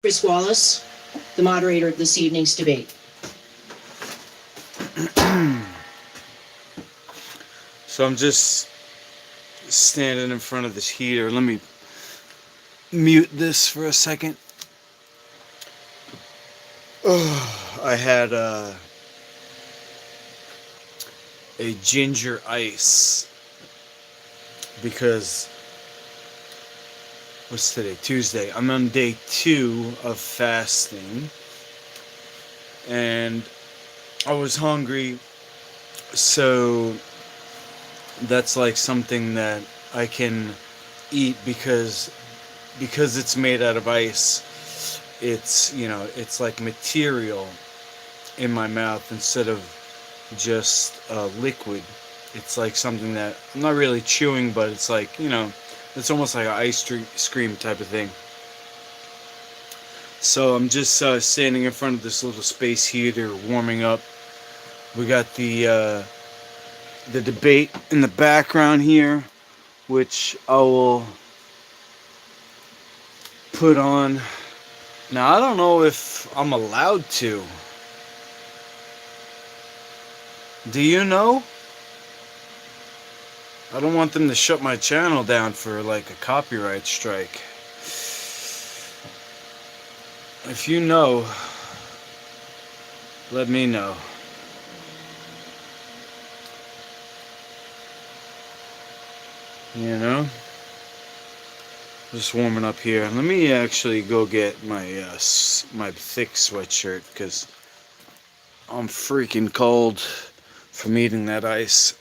Chris Wallace, the moderator of this evening's debate. So I'm just standing in front of this heater. Let me mute this for a second. I had a ginger ice because what's today? Tuesday. I'm on day 2 of fasting and I was hungry, so that's like something that I can eat because it's made out of ice. It's, it's like material in my mouth instead of just liquid. It's like something that I'm not really chewing, but it's like, it's almost like an ice cream type of thing. So I'm just standing in front of this little space heater, warming up. We got the debate in the background here, which I will put on. Now, I don't know if I'm allowed to. Do you know? I don't want them to shut my channel down for like a copyright strike. If you know, let me know. Just warming up here. Let me actually go get my my thick sweatshirt because I'm freaking cold from eating that ice.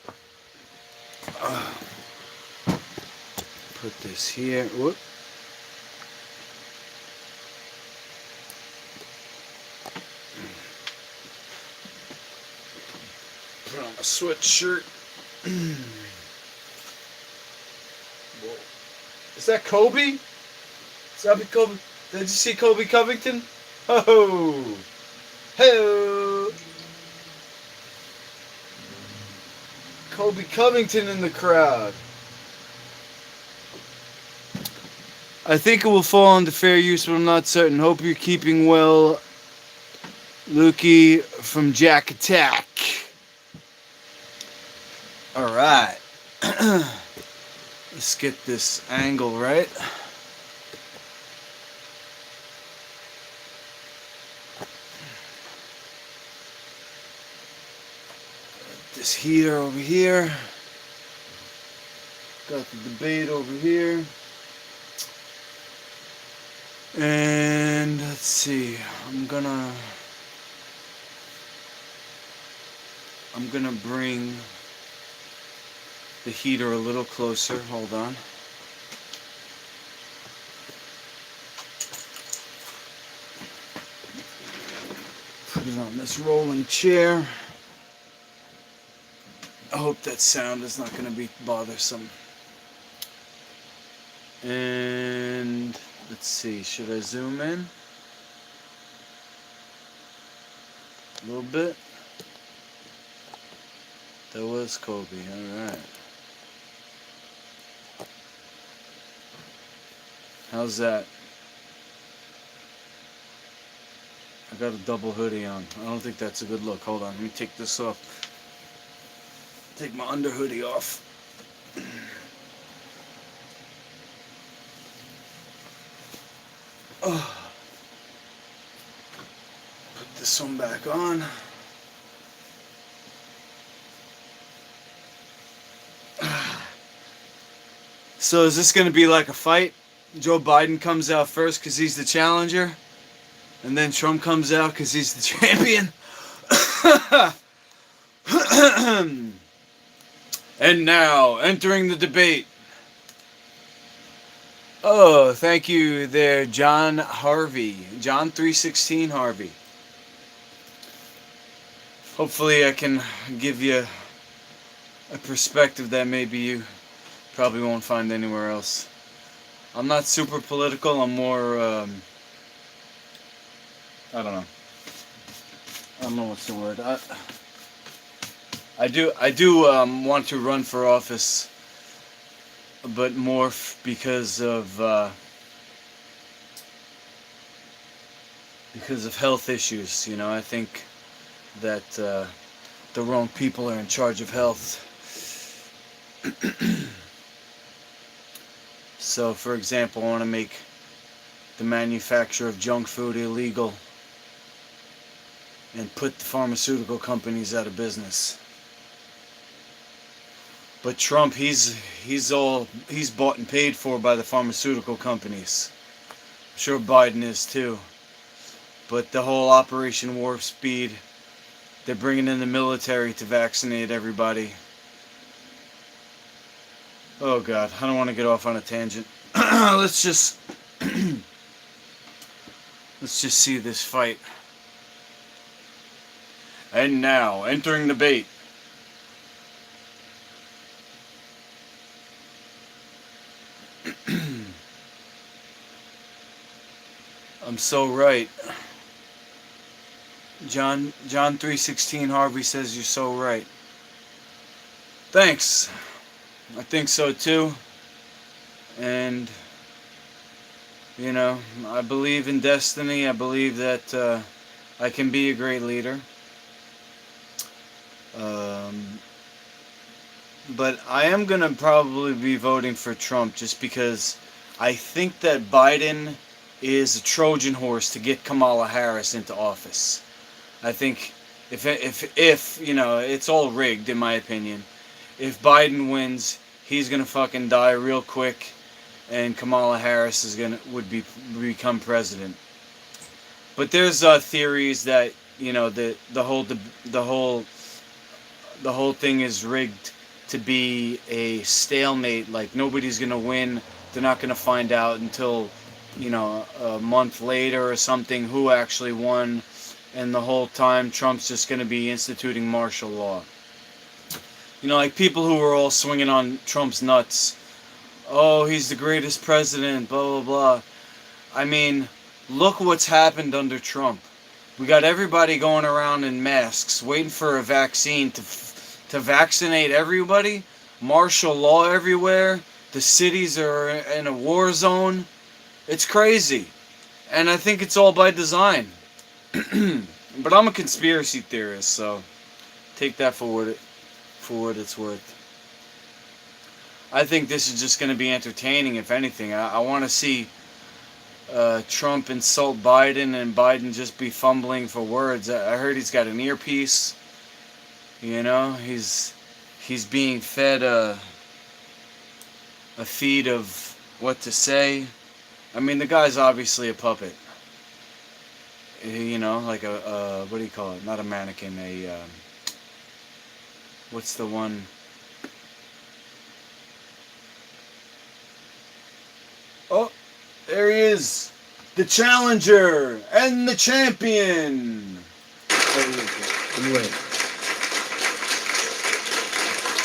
Put this here. Whoop. Put on my sweatshirt. Whoa. Is that Kobe? Is that Kobe? Did you see Kobe Covington? Oh! Hey! Kobe Covington in the crowd. I think it will fall into fair use, but I'm not certain. Hope you're keeping well. Lukey from Jack Attack. Alright. Let's get this angle right. This heater over here. Got the debate over here. And let's see. I'm gonna bring the heater a little closer. Hold on. Put it on this rolling chair. I hope that sound is not going to be bothersome. And let's see, should I zoom in? A little bit. That was Kobe, alright. How's that? I got a double hoodie on. I don't think that's a good look. Hold on, let me take this off. Take my under hoodie off. Oh. Put this one back on. So is this going to be like a fight? Joe Biden comes out first because he's the challenger, and then Trump comes out because he's the champion. And now, entering the debate. Oh, thank you there, John Harvey. John 316 Harvey. Hopefully I can give you a perspective that maybe you probably won't find anywhere else. I'm not super political, I'm more, I don't know. I don't know what's the word. I do want to run for office, but more because of because of health issues. You know, I think that the wrong people are in charge of health. So, for example, I want to make the manufacture of junk food illegal and put the pharmaceutical companies out of business. But Trump, he's bought and paid for by the pharmaceutical companies. I'm sure Biden is too. But the whole Operation Warp Speed, they're bringing in the military to vaccinate everybody. Oh God, I don't want to get off on a tangent. Let's just see this fight. And now, entering the bait. I'm so right. John 3:16 Harvey says you're so right. Thanks. I think so too. And you know, I believe in destiny. I believe that I can be a great leader. But I am going to probably be voting for Trump just because I think that Biden is a Trojan horse to get Kamala Harris into office. I think if you know, it's all rigged in my opinion. If Biden wins, he's going to fucking die real quick and Kamala Harris would become president. But there's theories that, you know, the whole thing is rigged to be a stalemate. Like nobody's gonna win. They're not gonna find out until, you know, a month later or something who actually won, and the whole time Trump's just gonna be instituting martial law. You know, like people who were all swinging on Trump's nuts. Oh, he's the greatest president, blah blah blah. I mean, look what's happened under Trump. We got everybody going around in masks, waiting for a vaccine to vaccinate everybody. Martial law everywhere. The cities are in a war zone. It's crazy. And I think it's all by design. But I'm a conspiracy theorist, so take that for what it's worth. I think this is just going to be entertaining, if anything. I want to see Trump insult Biden and Biden just be fumbling for words. I heard he's got an earpiece. You know, he's being fed a feed of what to say. I mean, the guy's obviously a puppet. You know, like a what do you call it? Not a mannequin. What's the one? Oh, there he is. The challenger and the champion. Anyway.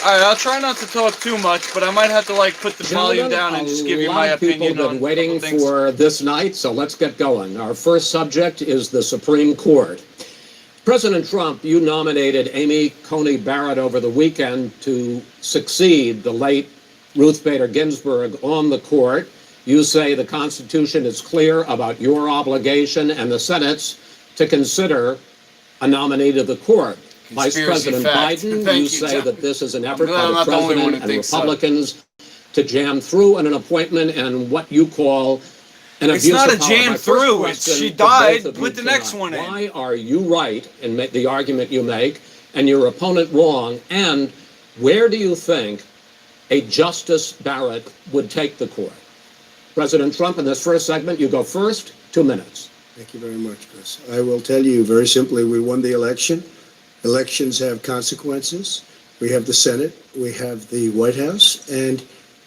Alright, I'll try not to talk too much, but I might have to put the volume down and just give you my opinion on. A lot of people have been waiting for this night, so let's get going. Our first subject is the Supreme Court. President Trump, you nominated Amy Coney Barrett over the weekend to succeed the late Ruth Bader Ginsburg on the court. You say the Constitution is clear about your obligation and the Senate's to consider a nominee to the court. Vice President Biden, you say that this is an effort by the President and Republicans to jam through an appointment and what you call an abuse of power. It's not a jam through. She died. Put the next one in. Why are you right in the argument you make and your opponent wrong? And where do you think a Justice Barrett would take the court? President Trump, in this first segment, you go first. 2 minutes. Thank you very much, Chris. I will tell you very simply, we won the election. Elections have consequences. We have the Senate, we have the White House, and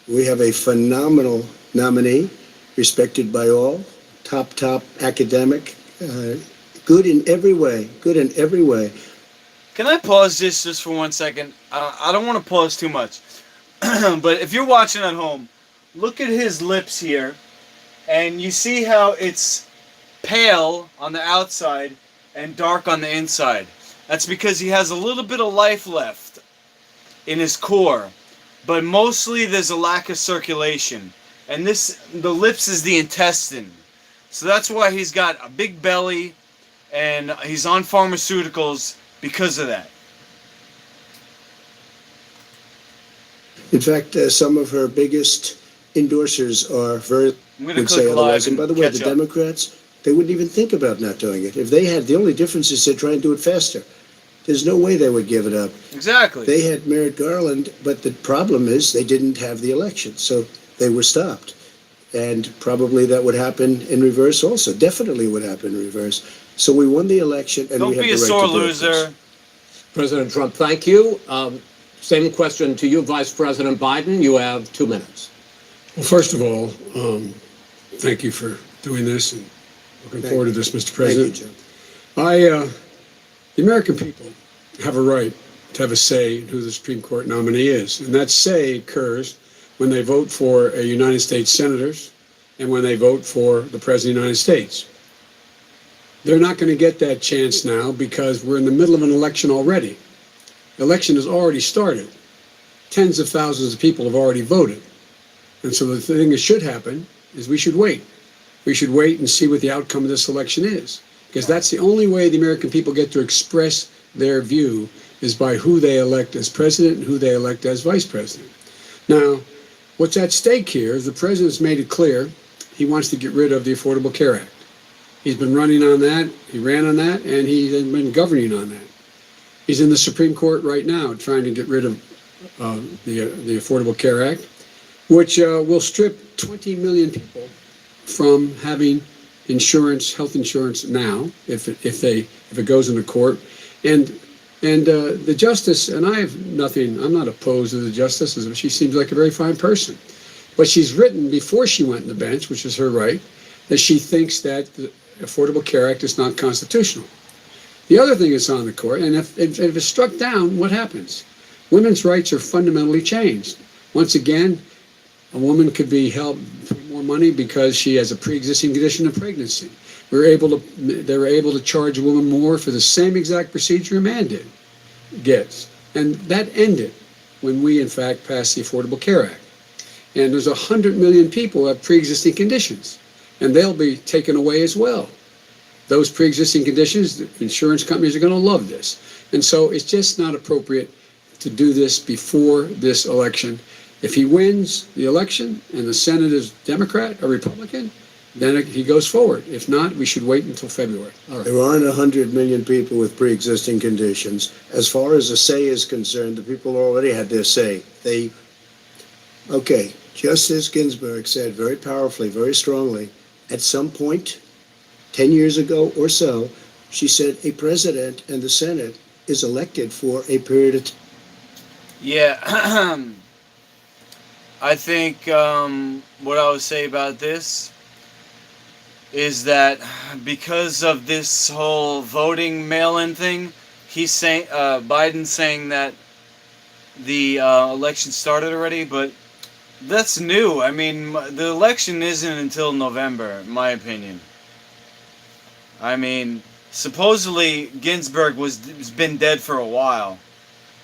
we have a phenomenal nominee, respected by all, top academic, good in every way, Can I pause this just for 1 second? I don't want to pause too much. But if you're watching at home, look at his lips here, and you see how it's pale on the outside and dark on the inside. That's because he has a little bit of life left in his core, but mostly there's a lack of circulation. And the lips is the intestine. So that's why he's got a big belly and he's on pharmaceuticals because of that. In fact, some of her biggest endorsers are very I'm gonna would click say live otherwise. And and by the way, catch the up. Democrats, they wouldn't even think about not doing it. If they had, the only difference is they try and do it faster. There's no way they would give it up. Exactly. They had Merrick Garland, but the problem is they didn't have the election, so they were stopped. And probably that would happen in reverse also. Definitely would happen in reverse. So we won the election, and Don't we have be the a right sore to do it. loser. President Trump, thank you. Same question to you, Vice President Biden. You have 2 minutes. Well, first of all, thank you for doing this and looking forward to this, Mr. President. Thank you, Joe. The American people have a right to have a say in who the Supreme Court nominee is. And that say occurs when they vote for a United States senators and when they vote for the President of the United States. They're not going to get that chance now because we're in the middle of an election already. The election has already started. Tens of thousands of people have already voted. And so the thing that should happen is we should wait. We should wait and see what the outcome of this election is. Because that's the only way the American people get to express their view is by who they elect as president and who they elect as vice president. Now, what's at stake here is the president's made it clear he wants to get rid of the Affordable Care Act. He's been running on that, he ran on that, and he's been governing on that. He's in the Supreme Court right now trying to get rid of the Affordable Care Act, which will strip 20 million people from having insurance, health insurance now, if it goes into court, and the justice, and I'm not opposed to the justice. She seems like a very fine person, but she's written before she went on the bench, which is her right, that she thinks that the Affordable Care Act is not constitutional. The other thing that's on the court, and if it's struck down, what happens? Women's rights are fundamentally changed. Once again, a woman could be held for more money because she has a pre-existing condition of pregnancy. They were able to charge a woman more for the same exact procedure a man gets. And that ended when we, in fact, passed the Affordable Care Act. And there's 100 million people who have pre-existing conditions, and they'll be taken away as well. Those pre-existing conditions, the insurance companies are going to love this. And so it's just not appropriate to do this before this election. If he wins the election and the Senate is Democrat or Republican, then he goes forward. If not, we should wait until February. All right. There aren't 100 million people with pre-existing conditions. As far as the say is concerned, the people already had their say. Okay, Justice Ginsburg said very powerfully, very strongly, at some point, 10 years ago or so, she said a president and the Senate is elected for a period of time. Yeah. I think what I would say about this is that because of this whole voting mail-in thing, he's saying Biden's saying that the election started already, but that's new. I mean, the election isn't until November, in my opinion. I mean, supposedly Ginsburg has been dead for a while.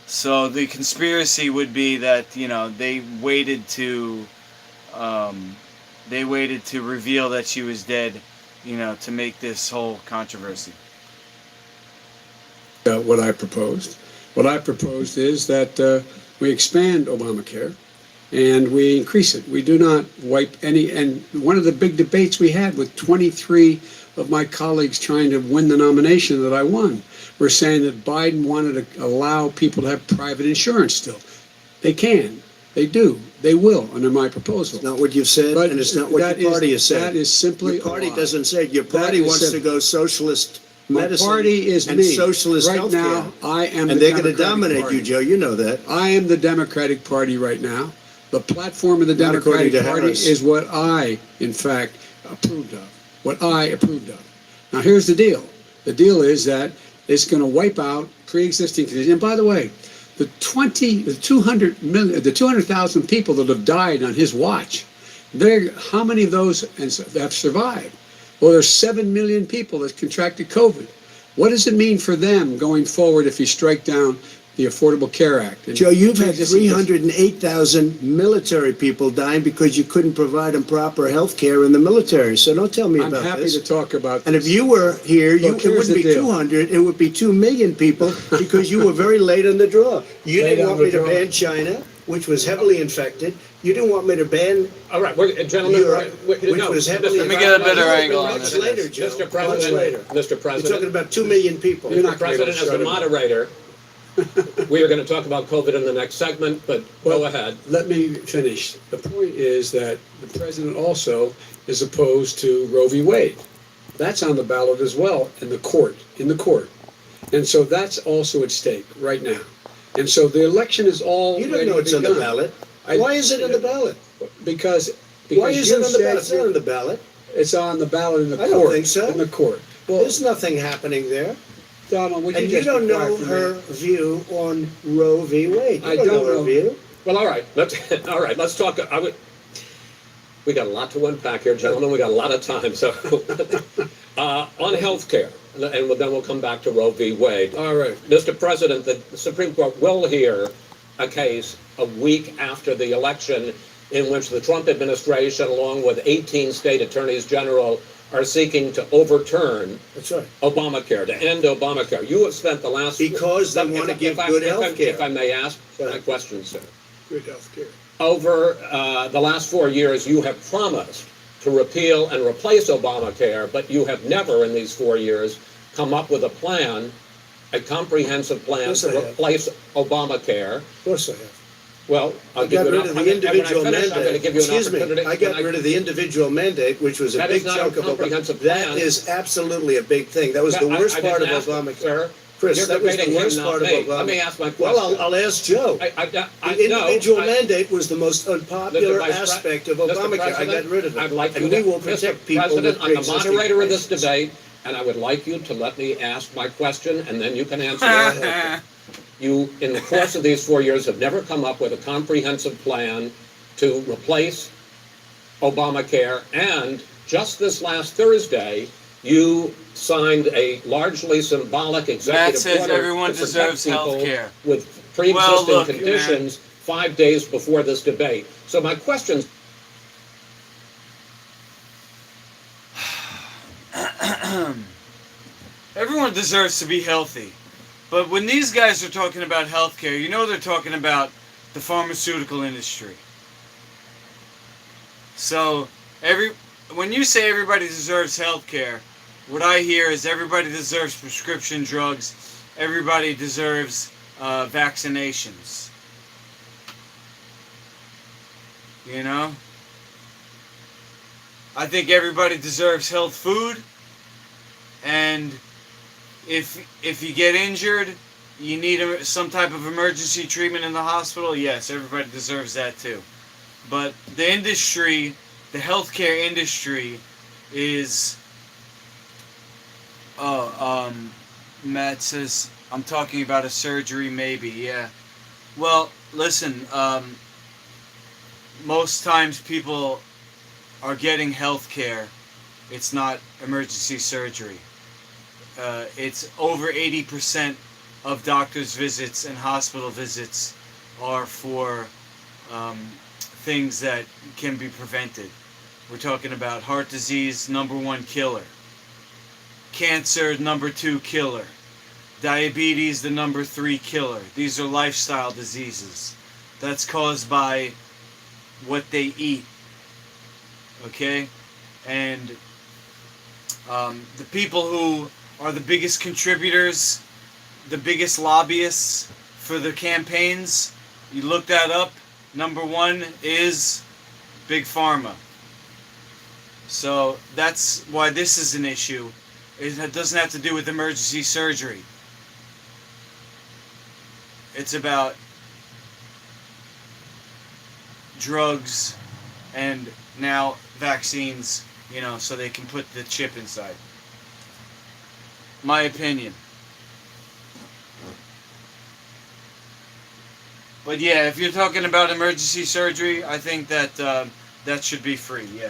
So the conspiracy would be that, you know, they waited to reveal that she was dead, you know, to make this whole controversy. What I proposed. What I proposed is that we expand Obamacare and we increase it. We do not wipe any, and one of the big debates we had with 23 of my colleagues trying to win the nomination that I won, were saying that Biden wanted to allow people to have private insurance still. They can. They do. They will under my proposal. It's not what you've said, But and it's not what your party has said. That is simply Your party a lie. doesn't say it. Your party is wants to simple. go socialist My medicine party is and me. socialist Right healthcare. now, I am And the they're going to Democratic dominate Party. you, Joe. You know that. I am the Democratic Party right now. The platform of the Not according Democratic to Party Harris. is what I, in fact, approved of. What I approved of. Now, here's the deal. The deal is that it's going to wipe out pre-existing conditions. And by the way, the 200,000 people that have died on his watch, how many of those have survived? Well, there's 7 million people that contracted COVID. What does it mean for them going forward if you strike down the Affordable Care Act. And Joe, you've had pre-existing- 308,000 military people dying because you couldn't provide them proper health care in the military. So don't tell me I'm about happy this. to talk about And if this. you were here, it Look, here's wouldn't the be deal. 200, it would be 2 million people because you were very late on the draw. You Late didn't on want the me to draw. ban China, which was heavily infected. You didn't want me to ban All right, gentlemen, Europe, which was heavily Let me get a better infected. angle on Much this. later, Joe. Mr. Much President, later. Mr. You're talking President, about 2 million people. You're not Mr. President, as the Shut it. moderator, we are going to talk about COVID in the next segment, but go ahead. Let me finish. The point is that the president also is opposed to Roe v. Wade. That's on the ballot as well in the court. And so that's also at stake right now. And so the election is all You don't know it's on the begun. ballot. I- Why is it on the ballot? Because Why is you it on the said ballot? It's not on the ballot. it's on the ballot in the I court. don't think so. In the court. Well, There's nothing happening there. Donald, would And you just be don't know quiet for a her minute? view on Roe v. Wade. You I don't don't know her know. view. Well, all right, let's talk. We got a lot to unpack here, gentlemen. We got a lot of time. So, on health care, and then we'll come back to Roe v. Wade. All right. Mr. President, the Supreme Court will hear a case a week after the election in which the Trump administration, along with 18 state attorneys general, are seeking to overturn That's right. Obamacare, to end Obamacare. You have spent the last... Because they want to give good health care. If I may ask Go my ahead. question, sir. Good health care. Over the last 4 years, you have promised to repeal and replace Obamacare, but you have never in these 4 years come up with a plan, a comprehensive plan Yes, to I have. replace Obamacare. Of course I have. Well, I'll I give got you rid an of the opportunity. individual When I finish, I'm going to mandate. give you an Excuse me, opportunity. I got rid of the individual mandate, which was a That is big not a chunk of comprehensive Obamacare. That plan. is absolutely a big thing. That was the worst I part of didn't ask, Obamacare. sir. Chris, You're that was the debating him, worst not part of me. Obamacare. Let me ask my question. Well, I'll ask Joe. The individual mandate was the most Mr. unpopular Vice Pre- aspect of Mr. Obamacare. I President, got rid of it. I'd like and you we to- will protect Mr. people President, with I'm the pre-existing moderator of this conditions. debate, and I would like you to let me ask my question, and then you can answer it. You, in the course of these 4 years, have never come up with a comprehensive plan to replace Obamacare, and just this last Thursday, you signed a largely symbolic executive says order everyone to protect deserves people health care. with pre-existing Well, look, conditions 5 days before this debate. So my question Everyone deserves to be healthy. But when these guys are talking about healthcare, you know they're talking about the pharmaceutical industry. So, when you say everybody deserves healthcare, what I hear is everybody deserves prescription drugs, everybody deserves vaccinations. You know? I think everybody deserves health food, and if you get injured, you need some type of emergency treatment in the hospital, yes, everybody deserves that too. But the industry, the healthcare industry is... Matt says, I'm talking about a surgery maybe, yeah. Well, listen, most times people are getting health care. It's not emergency surgery. It's over 80% of doctor's visits and hospital visits are for things that can be prevented. We're talking about heart disease, #1 killer. Cancer, #2 killer. Diabetes, the #3 killer. These are lifestyle diseases. That's caused by what they eat. Okay? And the people who are the biggest contributors, the biggest lobbyists for the campaigns, you look that up, #1 is Big Pharma. So that's why this is an issue. It doesn't have to do with emergency surgery. It's about drugs and now vaccines, you know, so they can put the chip inside. My opinion. But yeah, if you're talking about emergency surgery, I think that that should be free, yeah.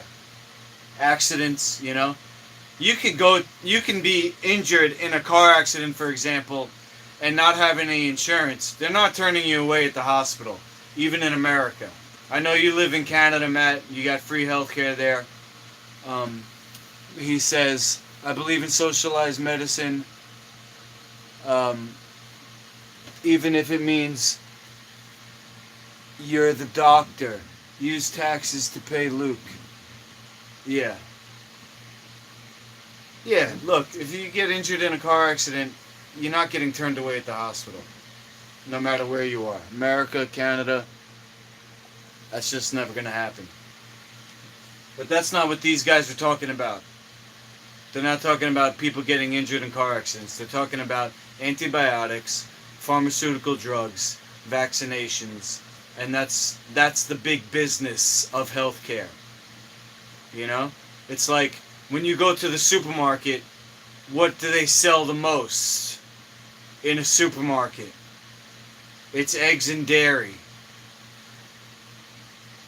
Accidents, you know. You can be injured in a car accident, for example, and not have any insurance, they're not turning you away at the hospital, even in America. I know you live in Canada, Matt. You got free healthcare there. He says, I believe in socialized medicine, even if it means you're the doctor. Use taxes to pay Luke. Yeah. Yeah, look, if you get injured in a car accident, you're not getting turned away at the hospital. No matter where you are. America, Canada, that's just never going to happen. But that's not what these guys are talking about. They're not talking about people getting injured in car accidents. They're talking about antibiotics, pharmaceutical drugs, vaccinations, and that's the big business of healthcare. You know? It's like when you go to the supermarket, what do they sell the most in a supermarket? It's eggs and dairy.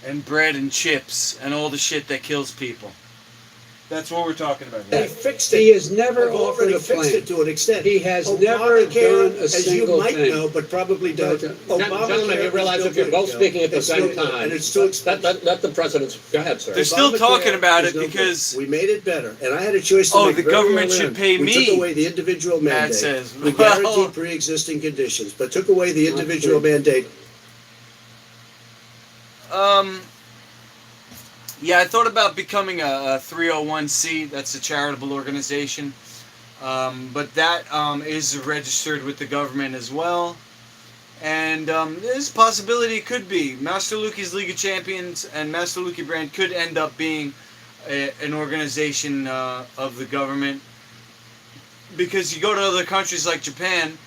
And bread and chips and all the shit that kills people. That's what we're talking about They here. fixed it. He has never I've offered already a fixed plan. it to an extent. He has never done a as single you might thing. know, but probably don't. Gentlemen, you realize if you're both speaking at the same time, And it's too expensive. let the president, go ahead, sir. They're still talking about is it no good. because We made it better, and I had a choice to Oh, make the very government early should on. pay We me. took away the individual Matt mandate. says, We well- guaranteed pre-existing conditions, but took away the individual mandate. Yeah, I thought about becoming a 301c. That's a charitable organization. But that is registered with the government as well. And there's a possibility it could be. Master Luki's League of Champions and Master Luki brand could end up being an organization of the government. Because you go to other countries like Japan,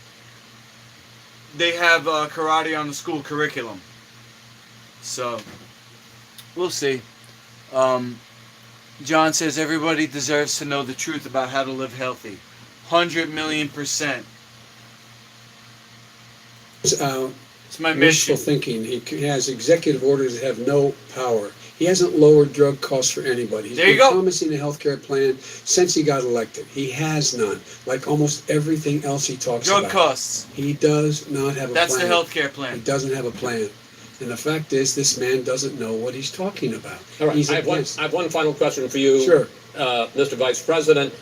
they have karate on the school curriculum. So, we'll see. John says everybody deserves to know the truth about how to live healthy. 100,000,000%. It's my Wishful mission. thinking. He has executive orders that have no power. He hasn't lowered drug costs for anybody. He's There you been go. promising a healthcare plan since he got elected. He has none. Like almost everything else he talks Drug about. costs. He does not have a That's plan. the healthcare He plan. doesn't have a plan. And the fact is, this man doesn't know what he's talking about. All right, He's I against. have one final question for you, Sure. Mr. Vice President.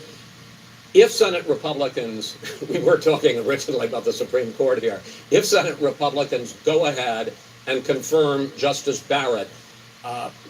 If Senate Republicans, we were talking originally about the Supreme Court here, if Senate Republicans go ahead and confirm Justice Barrett,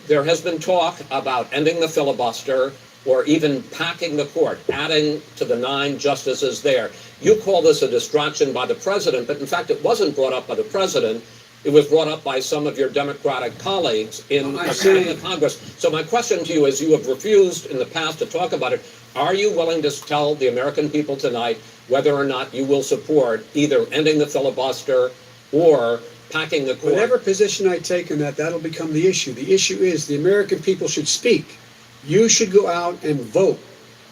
there has been talk about ending the filibuster or even packing the court, adding to the 9 justices there. You call this a distraction by the president, but in fact it wasn't brought up by the president. It was brought up by some of your Democratic colleagues in the Congress. So my question to you is, you have refused in the past to talk about it. Are you willing to tell the American people tonight whether or not you will support either ending the filibuster or packing the court? Whatever position I take on that, that'll become the issue. The issue is the American people should speak. You should go out and vote.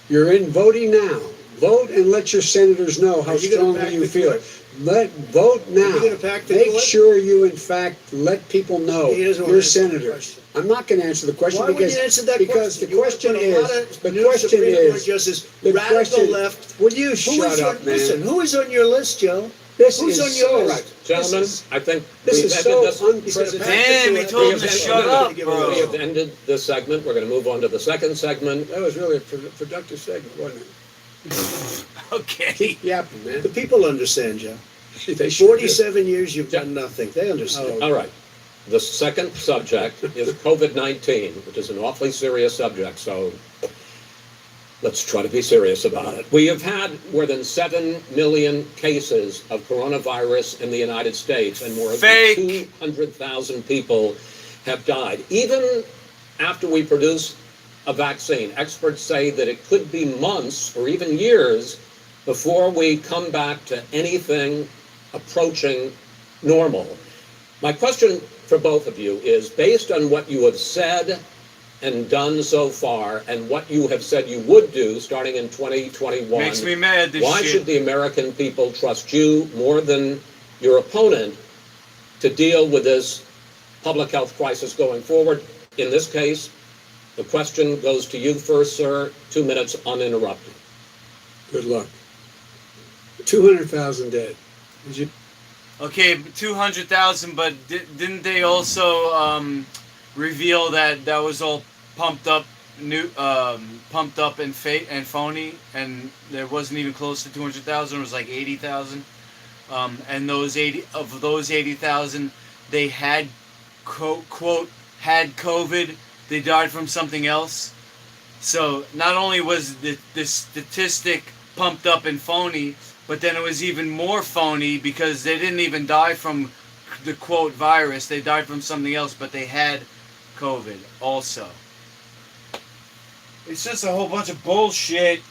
You're in voting now. Vote and let your senators know how Are you gonna strongly pack you the feel. court? Vote now. you gonna pack the Make court? sure you, in fact, let people know He doesn't wanna your answer the senators. question. I'm not going to answer the question Why would because you answer that because question? the question You wanna put a lot is of the new question Supreme Court is justices, the radical question. left. Will you Who shut is up, your, man? listen, who is on your list, Joe? This Who's is on your so list? Gentlemen, This is- I think This we've is ended so this. unprecedented. Damn, he told him to shut up, bro. We have ended this segment. We're going to move on to the second segment. That was really a productive segment, wasn't it? Okay. Keep yapping, man. The people understand, Joe. They sure do. 47 years, you've done nothing. They understand. Oh. All right. The second subject is COVID-19, which is an awfully serious subject, so let's try to be serious about it. We have had more than 7 million cases of coronavirus in the United States, and more Fake. than 200,000 people have died. Even after we produce a vaccine, experts say that it could be months or even years before we come back to anything approaching normal. My question for both of you is, based on what you have said and done so far and what you have said you would do starting in 2021, Makes me mad, this why shit. should the American people trust you more than your opponent to deal with this public health crisis going forward? In this case, the question goes to you first, sir. 2 minutes uninterrupted. Good luck. 200,000 dead. Did you? Okay, 200,000, but didn't they also reveal that that was all pumped up, pumped up and fake and phony, and there wasn't even close to 200,000. It was like 80,000. And those 80,000, they had quote had COVID. They died from something else. So not only was the statistic pumped up and phony, but then it was even more phony because they didn't even die from the quote virus. They died from something else, but they had COVID also. It's just a whole bunch of bullshit.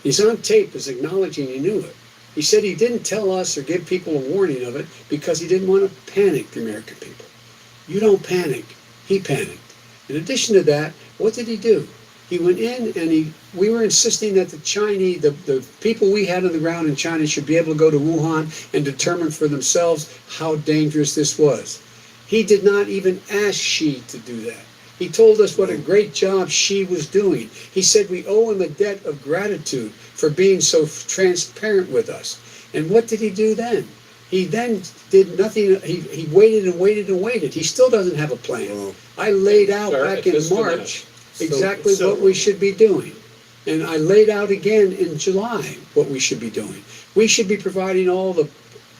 He's on tape as acknowledging he knew it. He said he didn't tell us or give people a warning of it because he didn't want to panic the American people. You don't panic. He panicked. In addition to that, what did he do? He went in and we were insisting that the people we had on the ground in China should be able to go to Wuhan and determine for themselves how dangerous this was. He did not even ask Xi to do that. He told us what a great job Xi was doing. He said we owe him a debt of gratitude for being so transparent with us. And what did he do then? He then did nothing. He waited and waited and waited. He still doesn't have a plan. I laid out back in March exactly what we should be doing. And I laid out again in July what we should be doing. We should be providing all the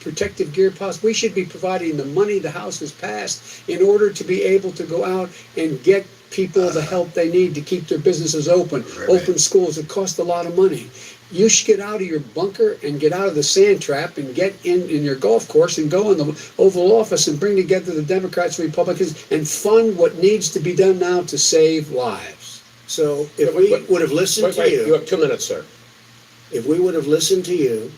protective gear possible. We should be providing the money the House has passed in order to be able to go out and get people the help they need to keep their businesses open, open schools. It costs a lot of money. You should get out of your bunker and get out of the sand trap and get in your golf course and go in the Oval Office and bring together the Democrats and Republicans and fund what needs to be done now to save lives. So if we would have listened to You you, have 2 minutes, sir. if we would have listened to you,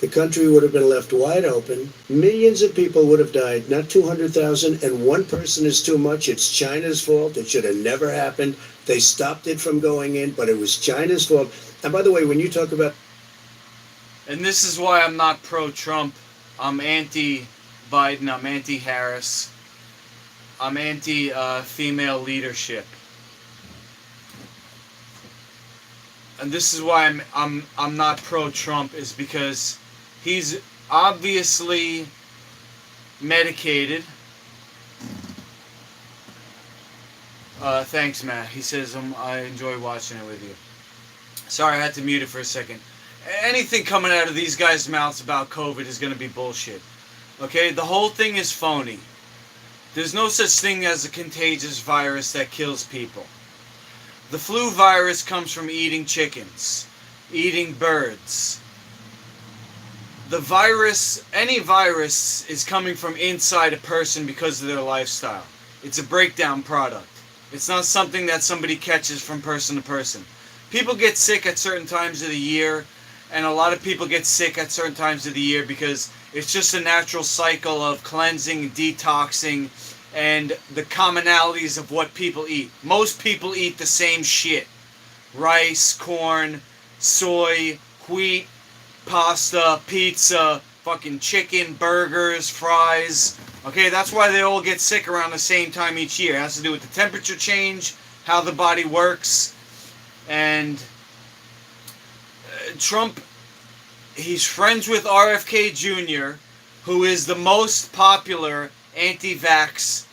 the country would have been left wide open. Millions of people would have died, not 200,000, and one person is too much. It's China's fault. It should have never happened. They stopped it from going in, but it was China's fault. And by the way, when you talk about And this is why I'm not pro-Trump. I'm anti-Biden. I'm anti-Harris. I'm anti-female leadership. And this is why I'm not pro-Trump, is because he's obviously medicated. Thanks, Matt. He says I enjoy watching it with you. Sorry, I had to mute it for a second. Anything coming out of these guys' mouths about COVID is going to be bullshit. Okay? The whole thing is phony. There's no such thing as a contagious virus that kills people. The flu virus comes from eating chickens, eating birds. The virus, any virus, is coming from inside a person because of their lifestyle. It's a breakdown product. It's not something that somebody catches from person to person. People get sick at certain times of the year, and a lot of people get sick at certain times of the year because it's just a natural cycle of cleansing, detoxing, and the commonalities of what people eat. Most people eat the same shit. Rice, corn, soy, wheat, pasta, pizza, fucking chicken, burgers, fries. Okay, that's why they all get sick around the same time each year. It has to do with the temperature change, how the body works, and Trump, he's friends with RFK Jr., who is the most popular anti-vax,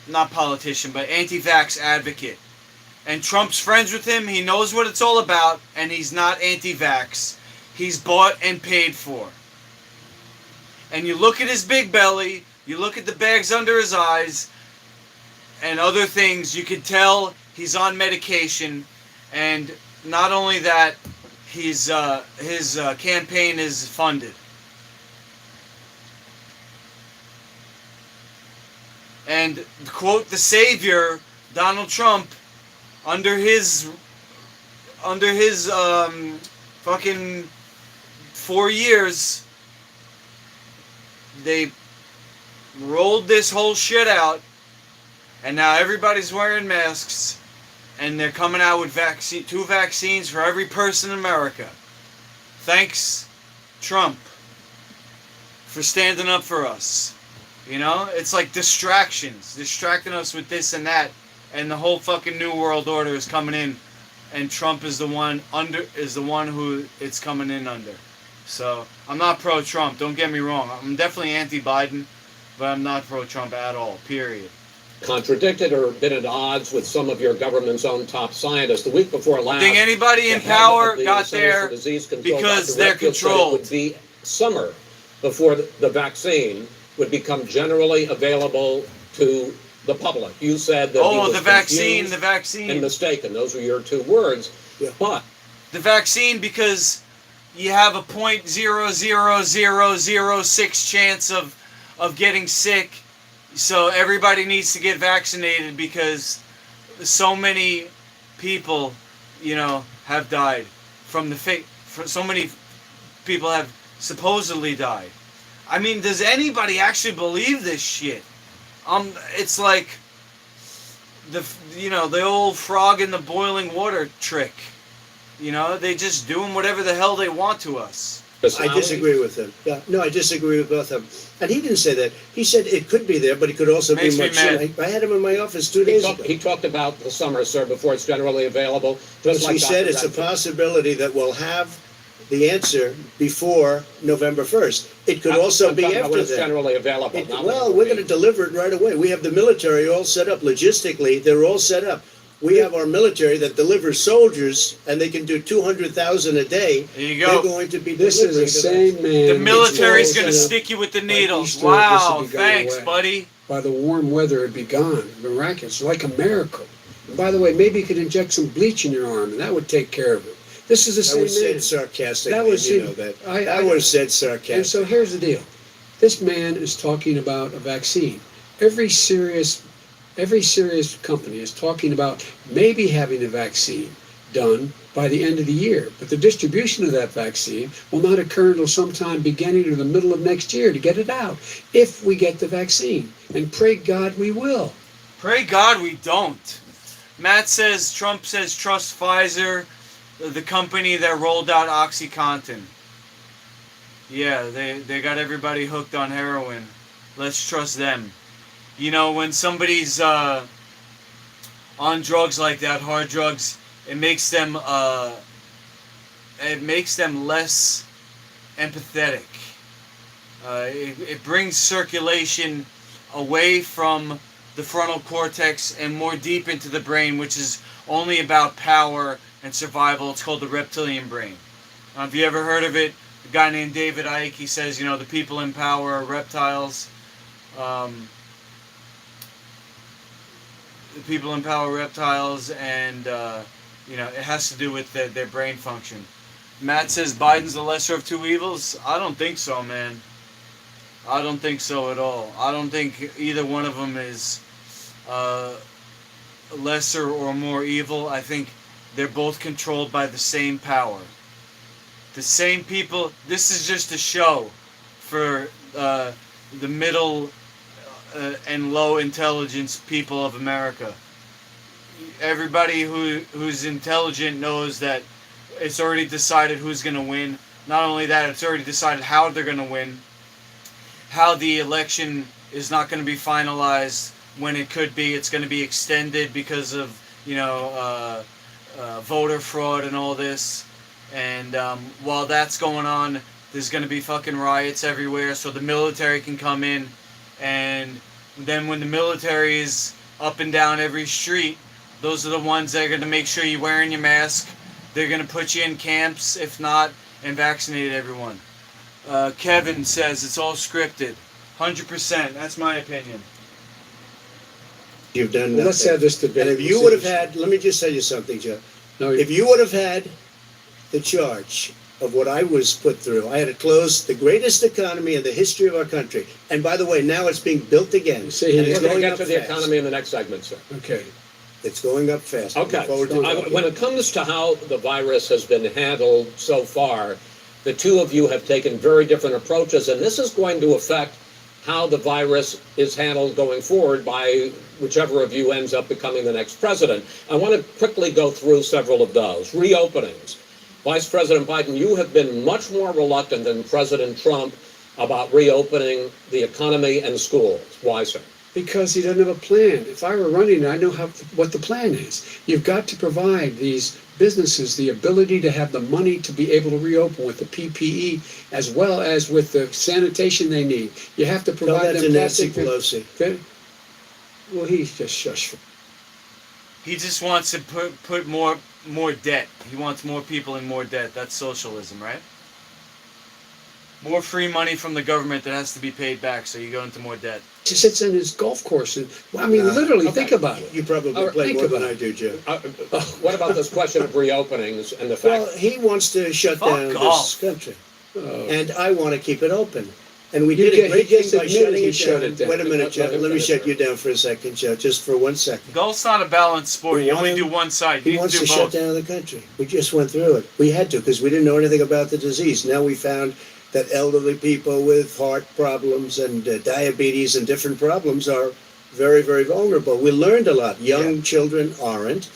not politician, but anti-vax advocate. And Trump's friends with him. He knows what it's all about, and he's not anti-vax. He's bought and paid for. And you look at his big belly, you look at the bags under his eyes, and other things, you can tell he's on medication. And not only that, his campaign is funded. And quote the savior, Donald Trump, under his fucking 4 years, they rolled this whole shit out, and now everybody's wearing masks, and they're coming out with 2 vaccines for every person in America. Thanks, Trump, for standing up for us. You know, it's like distractions, distracting us with this and that, and the whole fucking new world order is coming in, and Trump is the one who it's coming in under. So I'm not pro-Trump. Don't get me wrong. I'm definitely anti-Biden, but I'm not pro-Trump at all. Period. Contradicted or been at odds with some of your government's own top scientists. The week before last, Think anybody in the head power of the got Centers for there Disease Control, because Dr. they're Redfield, said controlled. It would be summer before the vaccine would become generally available to the public. You said that he Oh, was the vaccine, confused the vaccine. and mistaken. Those were your two words. Yeah. But The vaccine, because you have a 0.00006 chance of getting sick. So everybody needs to get vaccinated because so many people, have died from the so many people have supposedly died. I mean, does anybody actually believe this shit? It's like the old frog in the boiling water trick. They just doing whatever the hell they want to us. I disagree with him. Yeah, no, I disagree with both of them. And he didn't say that. He said it could be there, but it could also Makes be me much mad. sooner. I had him in my office 2 He days talked, ago. he talked about the summer, sir, before it's generally available. Because Just like he said Dr. it's a Redfield. possibility that we'll have the answer before November 1st. It could also I'm be talking about after when it's that. generally available. not when Well, it we're will going to be. deliver it right away. We have the military all set up logistically. They're all set up. We have our military that delivers soldiers, and they can do 200,000 a day. There you They're go. going to be This is the delivering to them. same man. The military's who going to told us stick you with the by needles. Easter, Wow, this will be gone thanks, away. buddy. By the warm weather, it'd be gone. Miraculous, like a miracle. And by the way, maybe you could inject some bleach in your arm, and that would take care of it. This is the That same was man. said sarcastically, That was you said- know that. I- That I- was said And so sarcastically. here's the deal. This man is talking about a vaccine. Every serious company is talking about maybe having a vaccine done by the end of the year. But the distribution of that vaccine will not occur until sometime beginning or the middle of next year to get it out, if we get the vaccine. And pray God we will. Pray God we don't. Trump says trust Pfizer, the company that rolled out OxyContin. Yeah, they got everybody hooked on heroin. Let's trust them. When somebody's on drugs like that, hard drugs, it makes them less empathetic. It brings circulation away from the frontal cortex and more deep into the brain, which is only about power and survival. It's called the reptilian brain. Have you ever heard of it? A guy named David Icke, he says, the people in power are reptiles. The people in power are reptiles, and it has to do with their brain function. Matt says Biden's the lesser of two evils. I don't think so, man. I don't think so at all. I don't think either one of them is lesser or more evil. I think they're both controlled by the same power. The same people. This is just a show for the middle and low intelligence people of America. Everybody who's intelligent knows that it's already decided who's going to win. Not only that, it's already decided how they're going to win. How the election is not going to be finalized when it could be. It's going to be extended because of voter fraud and all this. And while that's going on, there's going to be fucking riots everywhere, so the military can come in. And then when the military is up and down every street, those are the ones that are going to make sure you're wearing your mask. They're going to put you in camps, if not, and vaccinate everyone. Kevin says it's all scripted. 100%. That's my opinion. You've done Well, let's nothing. have this debate. And if you would have had, let me just tell you something, Joe. No, If you would have had the charge of what I was put through, I had to close the greatest economy in the history of our country. And by the way, now it's being built again. You say he And We're it's going to going get up to the fast. economy in the next segment, sir. okay. It's going up fast. Okay. Look forward to it. When it comes to how the virus has been handled so far, the two of you have taken very different approaches, and this is going to affect how the virus is handled going forward by whichever of you ends up becoming the next president. I want to quickly go through several of those. Reopenings. Vice President Biden, you have been much more reluctant than President Trump about reopening the economy and schools. Why, sir? Because he doesn't have a plan. If I were running it, I know what the plan is. You've got to provide these businesses the ability to have the money to be able to reopen with the PPE as well as with the sanitation they need. You have to Tell provide that to them Nancy plastic. Pelosi. Well, he's just shush. He just wants to put more debt. He wants more people in more debt. That's socialism, right? More free money from the government that has to be paid back, so you go into more debt. He sits in his golf course and, well, I mean, literally, okay. think about it. You probably All right, play think more than about I do, Joe. What about this question of reopenings and the Well, fact? he wants to shut Fuck down off. this country, Oh. and I want to keep it open. And we He did a just- great he thing just by admitted shutting he it shut down. it down. Wait a minute, Joe. Let him Let me finish, shut sir. you down for a second, Joe, just for 1 second. Golf's not a balanced sport. We You only want do him- one side. He You need wants to to do shut both. down the country. We just went through it. We had to because we didn't know anything about the disease. Now we found that elderly people with heart problems and diabetes and different problems are very, very vulnerable. We learned a lot. Young children aren't.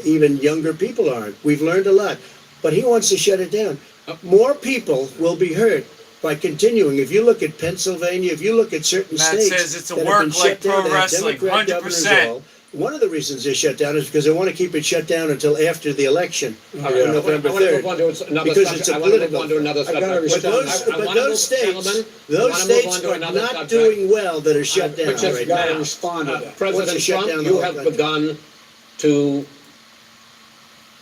Even younger people aren't. We've learned a lot. But he wants to shut it down. More people will be hurt by continuing. If you look at Pennsylvania, if you look at certain Matt states says it's a that have work been like shut down, pro they have wrestling, Democrat governors 100%. all. One of the reasons they shut down is because they want to keep it shut down until after the election All right, on I want November to 3rd. move on to another Because subject. it's a I want to move political on to another thing. I subject. gotta But respond. those states, those states are not doing well that are shut down Which is right gotta now. respond to that. Once President you shut Trump, down the you whole have country. begun to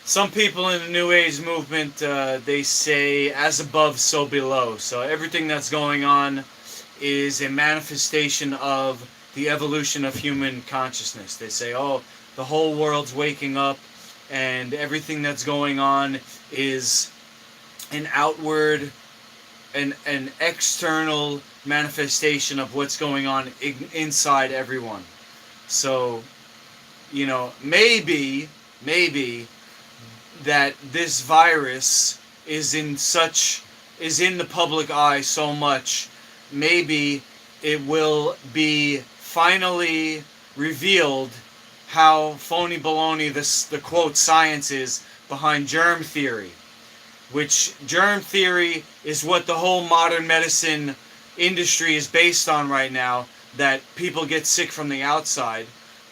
Some people in the New Age movement, they say, as above, so below. So everything that's going on is a manifestation of the evolution of human consciousness. They say, oh, the whole world's waking up, and everything that's going on is an outward, an external manifestation of what's going on inside everyone. So, you know, maybe that this virus is in the public eye so much, maybe it will be finally revealed how phony baloney the quote science is behind germ theory, which germ theory is what the whole modern medicine industry is based on right now, that people get sick from the outside,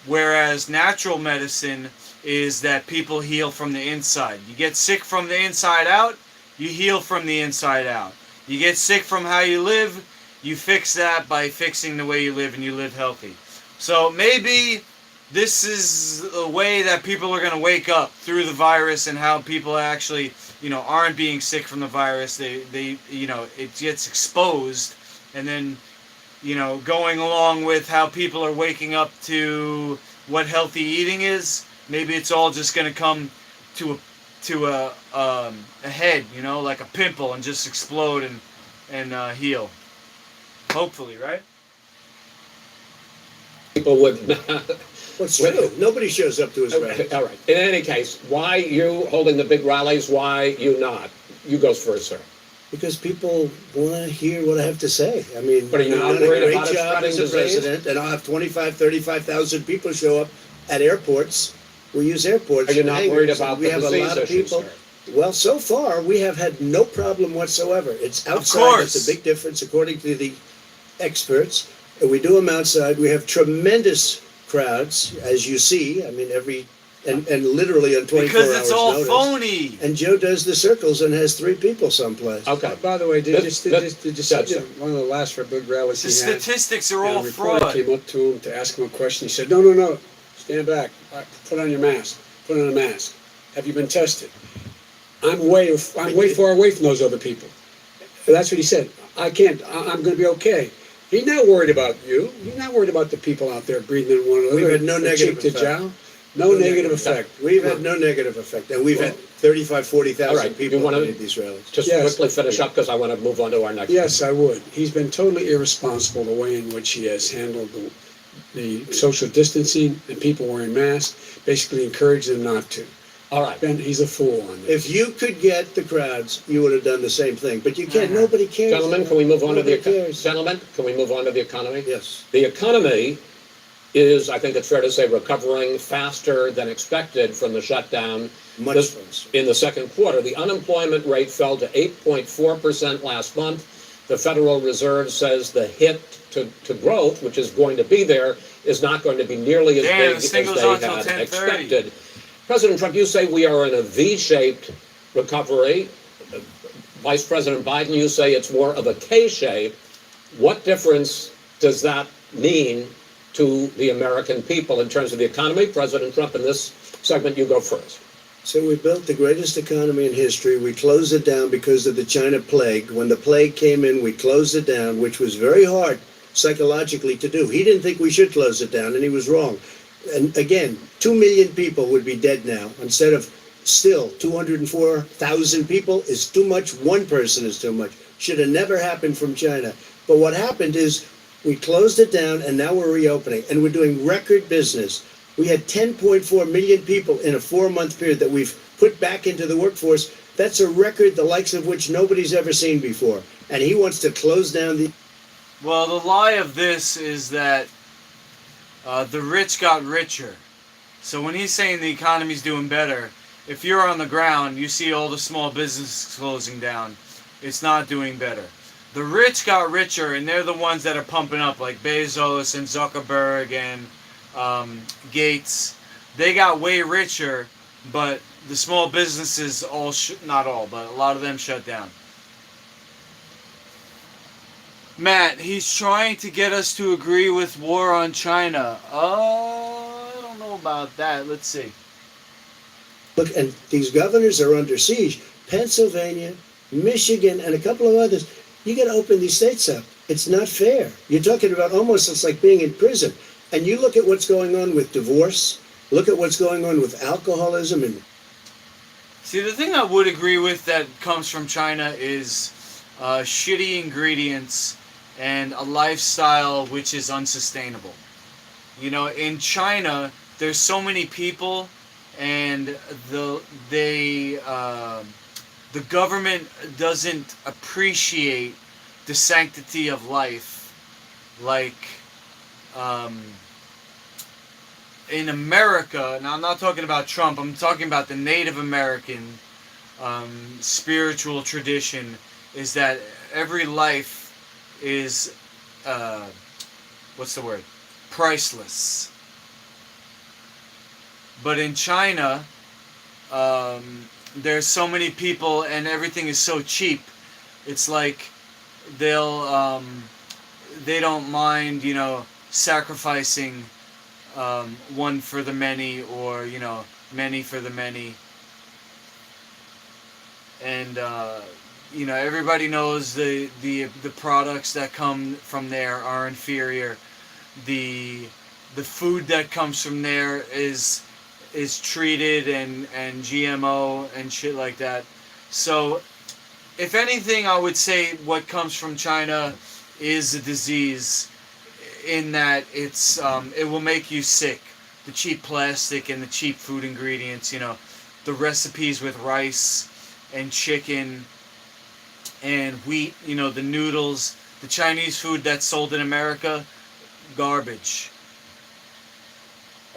whereas natural medicine is that people heal from the inside. You get sick from the inside out, you heal from the inside out. You get sick from how you live, you fix that by fixing the way you live, and you live healthy. So maybe this is a way that people are going to wake up through the virus, and how people actually, aren't being sick from the virus. They it gets exposed, and then, going along with how people are waking up to what healthy eating is, maybe it's all just going to come to a head, like a pimple, and just explode and heal. Hopefully, right? people would. What's true? Nobody shows up to his Okay, rallies. all right. In any case, why you holding the big rallies? Why you not? You go first, sir. Because people want to hear what I have to say. I mean, But are you we've not done a worried great about it job spreading as a disease? president, and I'll have 35,000 people show up at airports. We use airports. Are you for not hangars, worried and about we the have a disease lot of issue, people. sir? Well, so far we have had no problem whatsoever. It's outside. course. That's a big difference, according to the experts. And we do them outside. We have tremendous crowds, as you see. I mean, and literally on 24 Because hours it's all notice. phony. And Joe does the circles and has 3 people someplace. Okay. By the way, did you see Judge, sir. one of the last big rallies The he had? statistics are And all a reporter fraud. came up to him to ask him a question. He said, no, stand back. Put on your mask. Put on a mask. Have you been tested? I'm way far away from those other people. That's what he said. I'm going to be okay. He's not worried about you. He's not worried about the people out there breathing in one another. We've had no from negative cheek to effect. jowl. No negative effect. We've had no negative effect, and we've had 35, 40,000 All right, people you wanna- at these rallies. Just Yes. quickly finish up because I want to move on to our next. Yes, I would. He's been totally irresponsible the way in which he has handled the social distancing and people wearing masks, basically encouraged them not to. All right. He's a fool on this. If you could get the crowds, you would have done the same thing, but you can't. Nobody cares. Gentlemen, can we move on to the Nobody cares. gentlemen? Can we move on to the economy? Yes. The economy is, I think it's fair to say, recovering faster than expected from the shutdown. Much This- faster. In the second quarter, the unemployment rate fell to 8.4% last month. The Federal Reserve says the hit to growth, which is going to be there, is not going to be nearly as Damn, big this as thing they goes on till had 10:30. expected. President Trump, you say we are in a V-shaped recovery. Vice President Biden, you say it's more of a K-shape. What difference does that mean to the American people in terms of the economy? President Trump, in this segment, you go first. So we built the greatest economy in history. We closed it down because of the China plague. When the plague came in, we closed it down, which was very hard psychologically to do. He didn't think we should close it down, and he was wrong. And again, 2 million people would be dead now instead of still 204,000 people is too much. One person is too much. Should have never happened from China. But what happened is we closed it down, and now we're reopening, and we're doing record business. We had 10.4 million people in a 4-month period that we've put back into the workforce. That's a record the likes of which nobody's ever seen before. And he wants to close down the... Well, the lie of this is that the rich got richer. So when he's saying the economy's doing better, if you're on the ground, you see all the small businesses closing down. It's not doing better. The rich got richer, and they're the ones that are pumping up, like Bezos and Zuckerberg and Gates. They got way richer, but the small businesses not all, but a lot of them shut down. Matt, he's trying to get us to agree with war on China. I don't know about that. Let's see. Look, and these governors are under siege. Pennsylvania, Michigan, and a couple of others. You got to open these states up. It's not fair. You're talking about almost it's like being in prison. And you look at what's going on with divorce. Look at what's going on with alcoholism. And See, the thing I would agree with that comes from China is shitty ingredients and a lifestyle which is unsustainable. You know, in China, there's so many people, and the government doesn't appreciate the sanctity of life like in America. Now, I'm not talking about Trump. I'm talking about the Native American spiritual tradition, is that every life is priceless. But in China, there's so many people and everything is so cheap. It's like they don't mind, you know, sacrificing one for the many, or, you know, many for the many. And you know, everybody knows the products that come from there are inferior. The food that comes from there is treated and GMO and shit like that. So, if anything, I would say what comes from China is a disease, in that it will make you sick. The cheap plastic and the cheap food ingredients, you know, the recipes with rice and chicken and wheat, you know, the noodles, the Chinese food that's sold in America, garbage.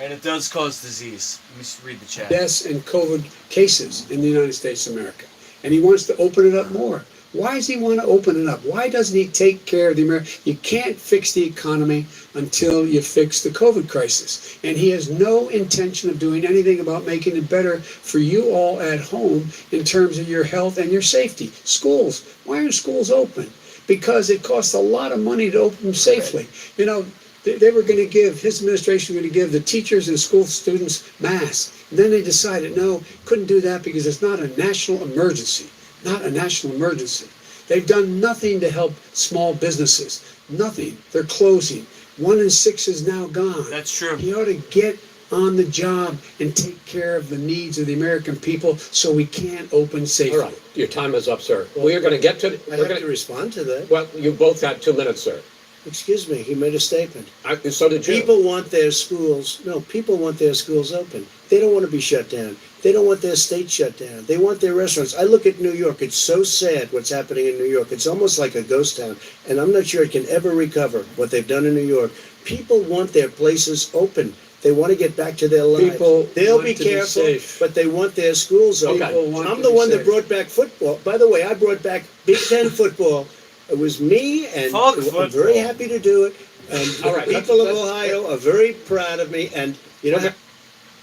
And it does cause disease. Let me read the chat. Deaths and COVID cases in the United States of America. And he wants to open it up more. Why does he want to open it up? Why doesn't he take care of the American? You can't fix the economy until you fix the COVID crisis. And he has no intention of doing anything about making it better for you all at home in terms of your health and your safety. Schools. Why aren't schools open? Because it costs a lot of money to open them safely. You know, they were going to give, his administration was going to give the teachers and school students masks. And then they decided, no, couldn't do that because it's not a national emergency. Not a national emergency. They've done nothing to help small businesses. Nothing. They're closing. 1 in 6 is now gone. That's true. He ought to get on the job and take care of the needs of the American people so we can open safely. All right, your time is up, sir. We are going to get to... I have to respond to that. Well, you both had 2 minutes, sir. Excuse me, he made a statement. So did you. People want their schools open. They don't want to be shut down. They don't want their state shut down. They want their restaurants. I look at New York. It's so sad what's happening in New York. It's almost like a ghost town. And I'm not sure it can ever recover what they've done in New York. People want their places open. They want to get back to their lives. People They'll want be to be careful, safe. but they want their schools open. Okay. Want I'm to the be one that safe. brought back football. By the way, I brought back Big Ten football It was me, and Fuck I'm football. very happy to do it. And All the right, people of let's- Ohio are very proud of me. And you know,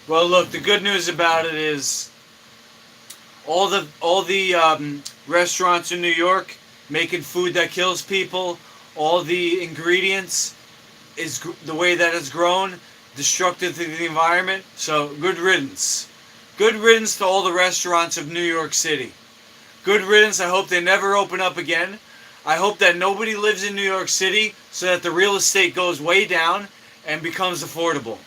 Well, look, the good news about it is all the restaurants in New York making food that kills people, all the ingredients is the way that it's grown, destructive to the environment. So good riddance. Good riddance to all the restaurants of New York City. Good riddance. I hope they never open up again. I hope that nobody lives in New York City so that the real estate goes way down and becomes affordable.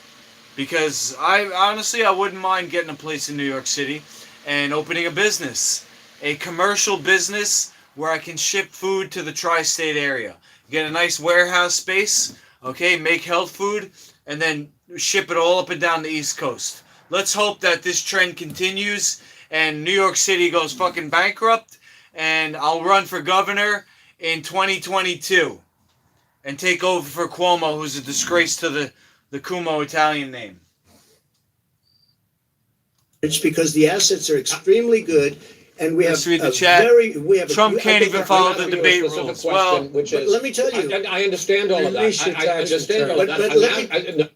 Because I honestly, I wouldn't mind getting a place in New York City and opening a business. A commercial business where I can ship food to the tri-state area. Get a nice warehouse space, okay, make health food, and then ship it all up and down the East Coast. Let's hope that this trend continues and New York City goes fucking bankrupt, and I'll run for governor in 2022 and take over for Cuomo, who's a disgrace to the Cuomo Italian name. it's because the assets are extremely good, and we have Let's read the a chat. Trump I can't think even that- follow I'm the asking you a debate specific rules. question, Well, which but is, let me tell you. I understand all of that. Release your I tax understand all of that. return. But let me-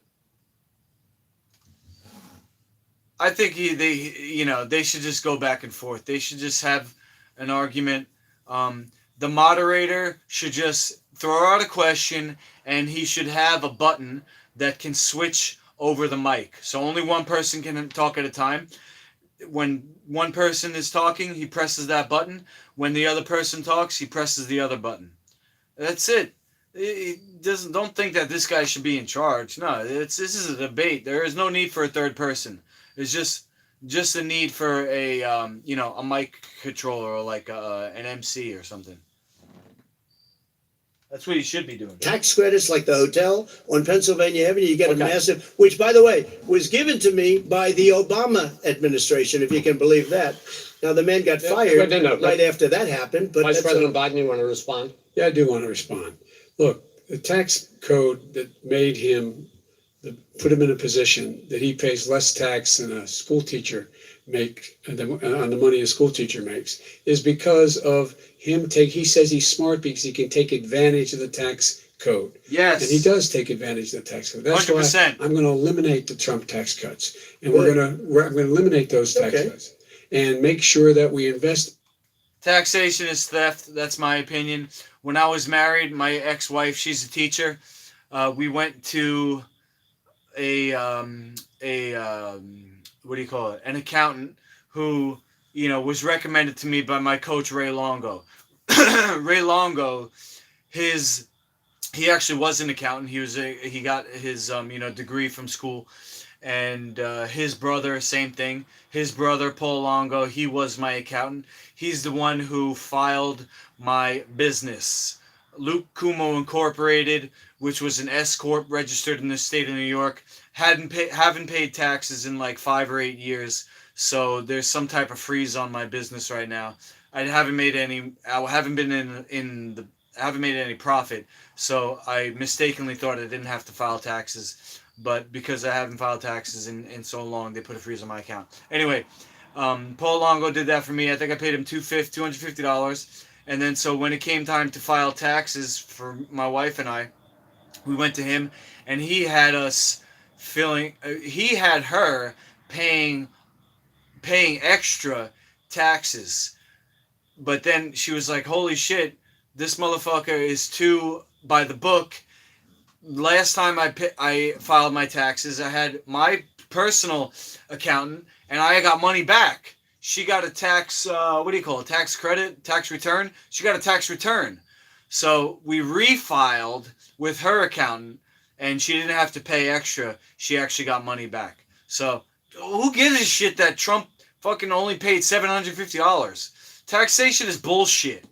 I think they should just go back and forth. They should just have an argument. The moderator should just throw out a question, and he should have a button that can switch over the mic. So only one person can talk at a time. When one person is talking, he presses that button. When the other person talks, he presses the other button. That's it. Don't think that this guy should be in charge. No, this is a debate. There is no need for a third person. It's just a need for a mic controller or like an MC or something. That's what he should be doing. tax credits like the hotel on Pennsylvania Avenue. You get Okay. a massive, which, by the way, was given to me by the Obama administration, if you can believe that. Now, the man got Yeah, fired no, right after that happened, but Vice that's President Biden, you want to respond? Yeah, I do want to respond. Look, the tax code that made him, put him in a position that he pays less tax than a school teacher on the money a school teacher makes, is because of him he says he's smart because he can take advantage of the tax code. Yes. And he does take advantage of the tax code. That's 100%. why I'm going to eliminate the Trump tax cuts. And Good. I'm going to eliminate those tax Okay. cuts and make sure that we invest. Taxation is theft. That's my opinion. When I was married, my ex-wife, she's a teacher. We went to what do you call it? An accountant who, was recommended to me by my coach, Ray Longo. Ray Longo, he actually was an accountant. He got his, degree from school. And his brother, same thing. His brother, Paul Longo, he was my accountant. He's the one who filed my business, Luke Kumo Incorporated, which was an S corp registered in the state of New York. Haven't paid taxes in like 5 or 8 years, so there's some type of freeze on my business right now. I haven't made any profit, so I mistakenly thought I didn't have to file taxes. But because I haven't filed taxes in so long, they put a freeze on my account. Anyway, Paul Longo did that for me. I think I paid him $250. And then so when it came time to file taxes for my wife and I, we went to him, and he had her paying extra taxes. But then she was like, holy shit, this motherfucker is too by the book. Last time I filed my taxes, I had my personal accountant, and I got money back. She got a tax, tax credit, tax return. She got a tax return. So we refiled with her accountant, and she didn't have to pay extra. She actually got money back. So who gives a shit that Trump fucking only paid $750? Taxation is bullshit.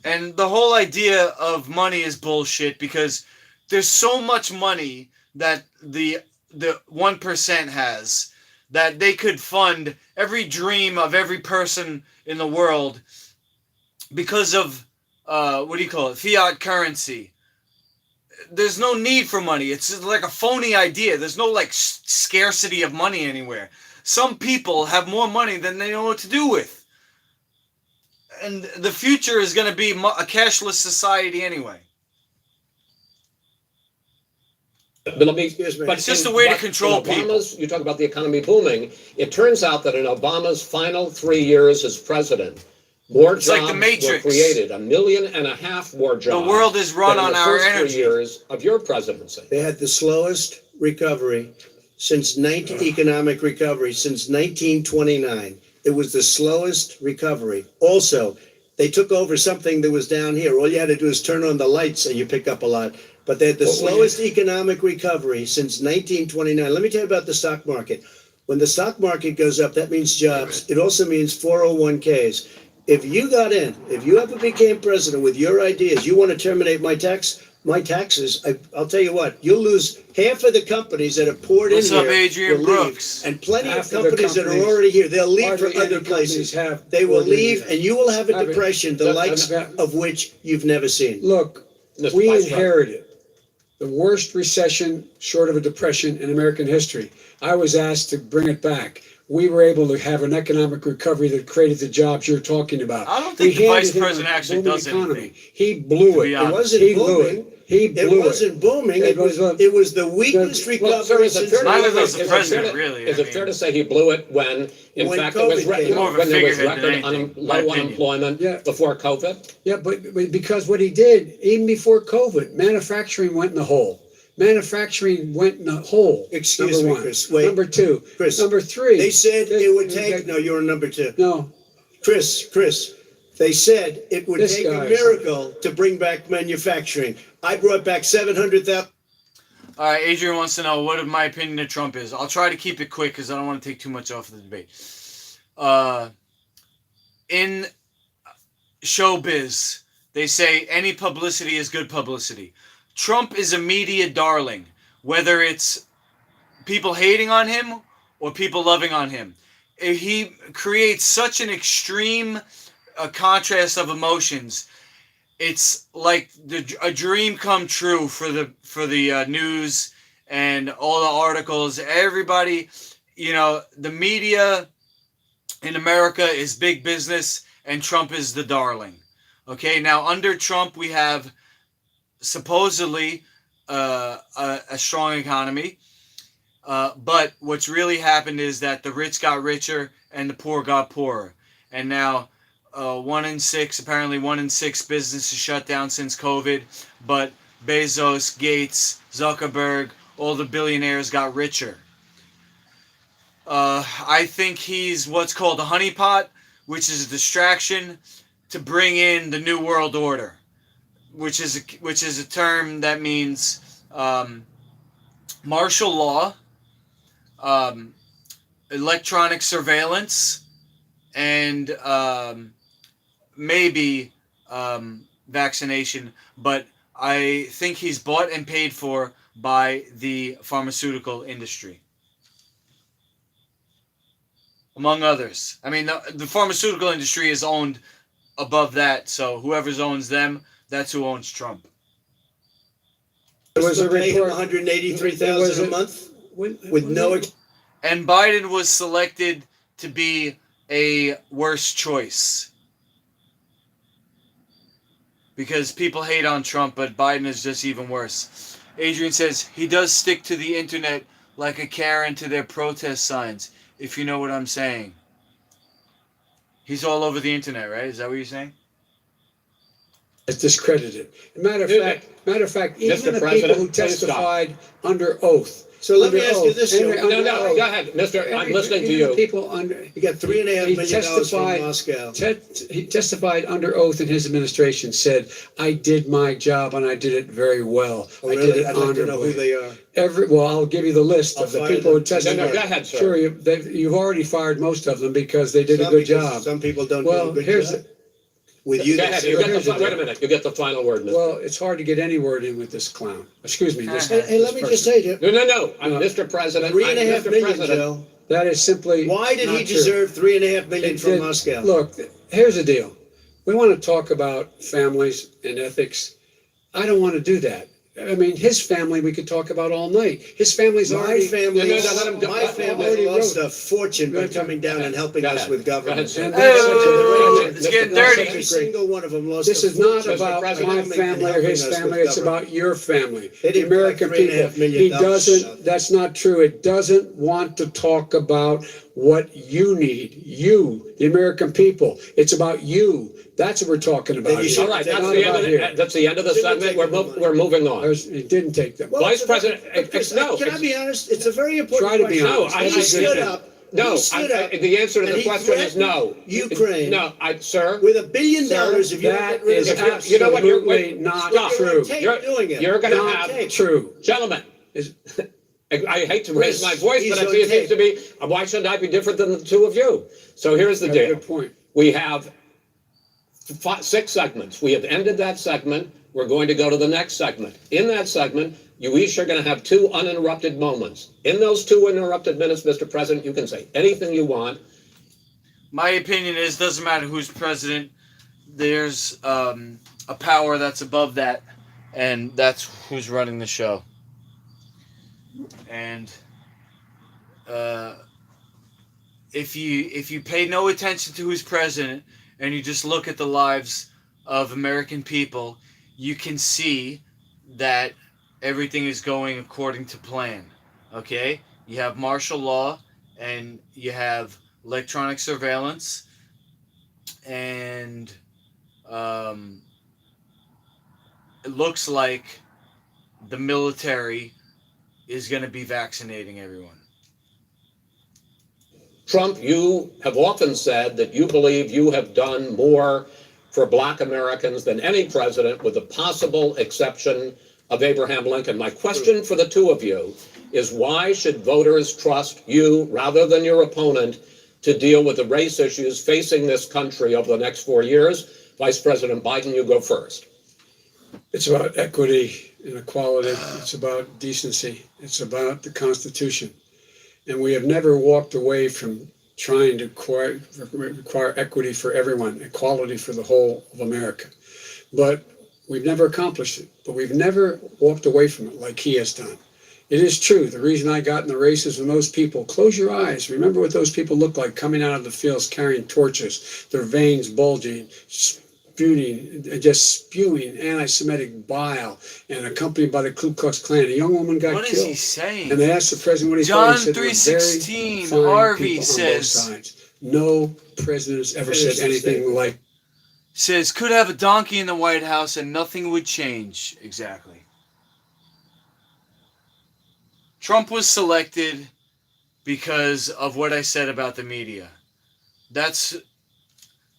And the whole idea of money is bullshit because there's so much money that the 1% has that they could fund every dream of every person in the world because of fiat currency. There's no need for money. It's like a phony idea. There's no like scarcity of money anywhere. Some people have more money than they know what to do with. and the future is going to be a cashless society anyway. But let me. Excuse me. But It's just in- a way to but control in Obama's, you talk about the economy booming. It turns out that in Obama's final 3 years as president, more It's like jobs the Matrix. were created, 1.5 million more jobs. The world is run than in on the our first 3 energy. years of your presidency. They had the slowest recovery since economic recovery since 1929. It was the slowest recovery. Also, they took over something that was down here. All you had to do is turn on the lights and you pick up a lot. But they had the slowest economic recovery since 1929. Let me tell you about the stock market. When the stock market goes up, that means jobs. It also means 401ks. If you got in, if you ever became president with your ideas, you want to terminate my taxes, I'll tell you what, you'll lose half of the companies that have poured What's in up, here. Adrian will leave. Brooks? And plenty Half of of the companies that are companies- already here, they'll leave for hardly any other places. companies have They will poured in leave, here. and you will have a Have it. depression, the That- likes that- of which you've never seen. Look, Mr. we Vice President. inherited the worst recession short of a depression in American history. I was asked to bring it back. We were able to have an economic recovery that created the jobs you're talking about. I don't think We the vice handed him a president actually booming does anything, He blew to it. be It honest. wasn't He blew booming. it. He It blew wasn't booming. It was It was the weakest Well, sir, recovery is it since. fair to- Neither is does it the fair president, to- really. Is I it fair mean- to say he blew it when, in When fact, there was COVID came. More of a when there was figurehead than record anything, my low opinion. unemployment Yeah. before COVID? Yeah, but because what he did, even before COVID, manufacturing went in the hole. Manufacturing went in the hole. Excuse number me, one. Chris, wait. Number two. Chris, Number three. They said This- it would take, no, you're on number two. No, Chris, they said it would This take a guy. miracle to bring back manufacturing. I brought back 700,000. All right, Adrian wants to know what my opinion of Trump is. I'll try to keep it quick because I don't want to take too much off of the debate. In showbiz, they say any publicity is good publicity. Trump is a media darling, whether it's people hating on him or people loving on him. He creates such an extreme contrast of emotions. It's like a dream come true for the news and all the articles. Everybody, the media in America is big business, and Trump is the darling. Okay, now under Trump we have supposedly a strong economy, but what's really happened is that the rich got richer and the poor got poorer, and now 1 in 6 businesses shut down since COVID, but Bezos, Gates, Zuckerberg, all the billionaires got richer. I think he's what's called a honeypot, which is a distraction to bring in the New World Order, which is a term that means martial law, electronic surveillance, and maybe vaccination. But I think he's bought and paid for by the pharmaceutical industry, among others. I mean, the pharmaceutical industry is owned above that, so whoever owns them, that's who owns Trump. There was a Pay him report. 183,000 a month with no. And Biden was selected to be a worse choice because people hate on Trump, but Biden is just even worse. Adrian says he does stick to the internet like a Karen to their protest signs, if you know what I'm saying. He's all over the internet, right? Is that what you're saying? It's discredited. Matter of fact, even Mr. the people President, who please stop. testified under oath. So let me under ask you oath, this, Henry, Joe. No, under no, oath. go ahead, Mister. I'm listening to Even the you. people under. You got $3.5 He million from testified- Moscow. He testified under oath in his administration, said, I did my job and I did it very well. Oh, I really? did it I'd like to know honorably. who they are. Well, I'll give you the list I'll of the fire people who them. testified. No, go ahead, sir. Sure, you've already fired most of them because they did a Some good because job. Some people don't Well, do a good here's job. With you, Go they ahead. say, You get here's the wait a deal. minute. You get the final word, Mister. Well, it's hard to get any word in with this clown. Excuse me. This, Hey, let me this just person. say to you, No. I'm Mr. President. I'm $3.5 Mr. million, President. Joe. That is simply Why did he not true. deserve $3.5 million It from did- Moscow? Look, here's the deal. We want to talk about families and ethics. I don't want to do that. I mean, his family we could talk about all night. His family's My already. family, already family lost wrote. a fortune by coming down and helping Go us ahead. with government. Go ahead, And sir. that's such a It's getting that's dirty. such Every a great. single one of them lost This a is not fortune about by President, my coming and family or helping his us with family. It's government. about your family, They the didn't put American $3.5 people. million He dollars. doesn't, that's not true. It doesn't want to talk about what you need, you, the American people. It's about you. That's what we're talking about. Then you here. should All right, It's that's not the end about of here. that's the end of the Shouldn't segment. take the money. We're moving on. It didn't take them. Well, Vice it's a very- President, Chris, no, Can I be honest? It's a very important Try to be question. honest. No, He stood I- up. No, he stood up the answer to and the he question is no. threatened Ukraine No, sir. with $1 billion Sir, if you don't That get rid is of the you know what, you're- absolutely wait, not stop. true. You're- doing it. you're gonna You're on have- tape. True. Gentlemen, Is- I hate to raise Chris, my voice, he's but I on see it seems tape. to be, why shouldn't I be different than the two of you? So here's the Got a deal. good point. We have 6 segments. We have ended that segment. We're going to go to the next segment. In that segment, you each are going to have 2 uninterrupted moments. In those 2 uninterrupted minutes, Mr. President, you can say anything you want. My opinion is, doesn't matter who's president. There's a power that's above that, and that's who's running the show. And if you pay no attention to who's president and you just look at the lives of American people, you can see that everything is going according to plan. Okay? You have martial law and you have electronic surveillance, and it looks like the military is going to be vaccinating everyone. Trump, you have often said that you believe you have done more for Black Americans than any president, with the possible exception of Abraham Lincoln. My question for the two of you is, why should voters trust you rather than your opponent to deal with the race issues facing this country over the next 4 years? Vice President Biden, you go first. It's about equity and equality. It's about decency. It's about the Constitution. And we have never walked away from trying to require equity for everyone, equality for the whole of America. But we've never accomplished it. But we've never walked away from it like he has done. It is true. The reason I got in the races with those people, close your eyes. Remember what those people looked like coming out of the fields carrying torches, their veins bulging, just spewing anti-Semitic bile, and accompanied by the Ku Klux Klan. A young woman got What killed. is he saying? And they asked the president what he John thought. He said, "There were very 3:16, fine Harvey people on both says- sides." No president has ever said anything like. Says, could have a donkey in the White House and nothing would change. Exactly. Trump was selected because of what I said about the media. The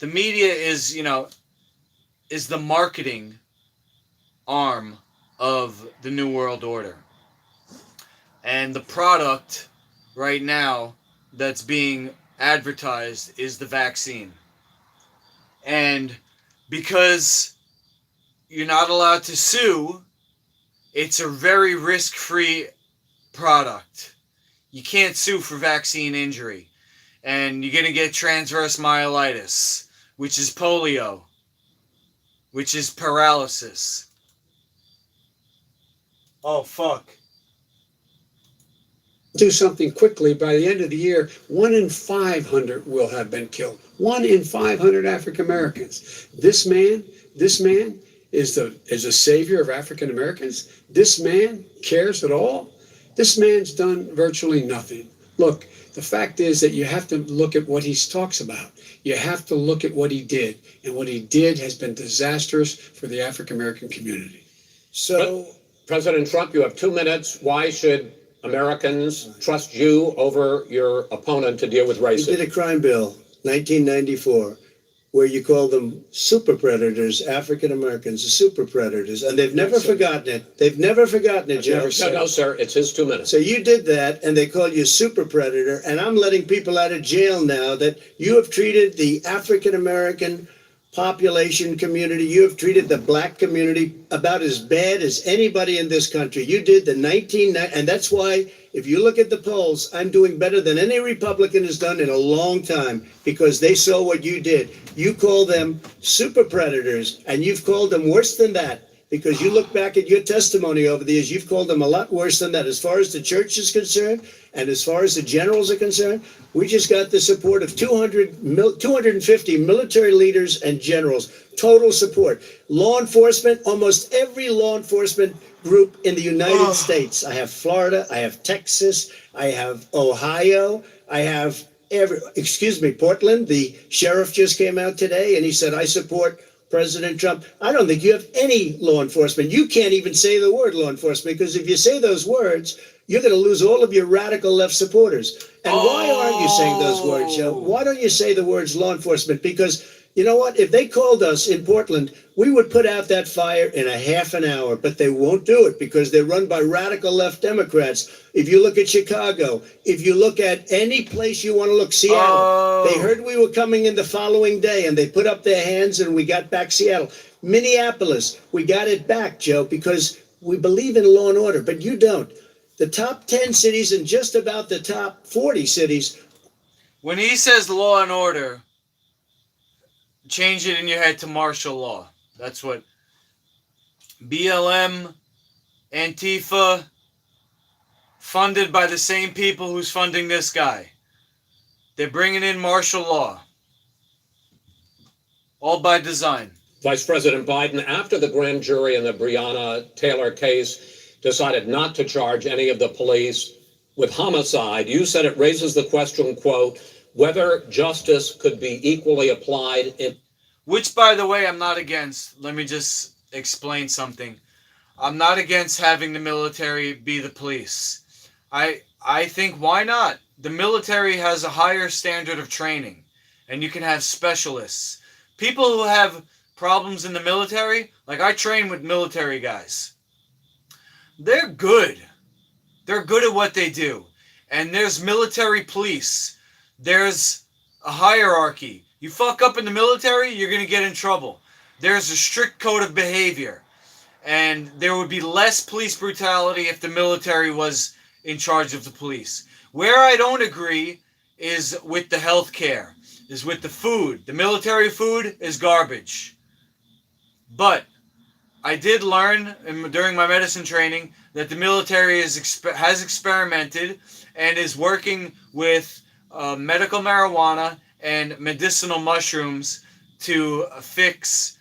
media is, is the marketing arm of the New World Order. And the product right now that's being advertised is the vaccine. And because you're not allowed to sue, it's a very risk-free product. You can't sue for vaccine injury. And you're going to get transverse myelitis, which is polio, which is paralysis. Oh, fuck. Do something quickly. By the end of the year, 1 in 500 will have been killed. 1 in 500 African Americans. This man is a savior of African Americans. This man cares at all. This man's done virtually nothing. Look, the fact is that you have to look at what he talks about. You have to look at what he did. And what he did has been disastrous for the African American community. So, President Trump, you have 2 minutes. Why should Americans trust you over your opponent to deal with we racism? did a crime bill, 1994, where you call them super predators, African Americans, super predators, and they've never forgotten it. They've never forgotten it, Joe. No, sir, it's his 2 minutes. So you did that, and they call you super predator, and I'm letting people out of jail now that you have treated the African American population community, you have treated the Black community about as bad as anybody in this country. You did and that's why, if you look at the polls, I'm doing better than any Republican has done in a long time, because they saw what you did. You call them super predators, and you've called them worse than that, because you look back at your testimony over the years, you've called them a lot worse than that. As far as the church is concerned, and as far as the generals are concerned, we just got the support of 250 military leaders and generals, total support. Law enforcement, almost every law enforcement group in the United States. I have Florida, I have Texas, I have Ohio, I have Portland. The sheriff just came out today and he said, I support President Trump. I don't think you have any law enforcement. You can't even say the word law enforcement, because if you say those words, you're going to lose all of your radical left supporters. And why aren't you saying those words, Joe? Why don't you say the words law enforcement? Because you know what? If they called us in Portland, we would put out that fire in a half an hour, but they won't do it because they're run by radical left Democrats. If you look at Chicago, if you look at any place you want to look, Seattle, they heard we were coming in the following day and they put up their hands and we got back Seattle. Minneapolis, we got it back, Joe, because we believe in law and order, but you don't. The top 10 cities and just about the top 40 cities. When he says law and order, change it in your head to martial law. That's what BLM, Antifa, funded by the same people who's funding this guy. They're bringing in martial law. All by design. Vice President Biden, after the grand jury in the Breonna Taylor case decided not to charge any of the police with homicide, you said it raises the question, quote, whether justice could be equally applied in... Which, by the way, I'm not against. Let me just explain something. I'm not against having the military be the police. I think, why not? The military has a higher standard of training, and you can have specialists. People who have problems in the military, like I train with military guys, they're good. They're good at what they do. And there's military police. There's a hierarchy. You fuck up in the military, you're going to get in trouble. There's a strict code of behavior. And there would be less police brutality if the military was in charge of the police. Where I don't agree is with the health care, is with the food. The military food is garbage. But I did learn during my medicine training that the military has experimented and is working with medical marijuana and medicinal mushrooms to fix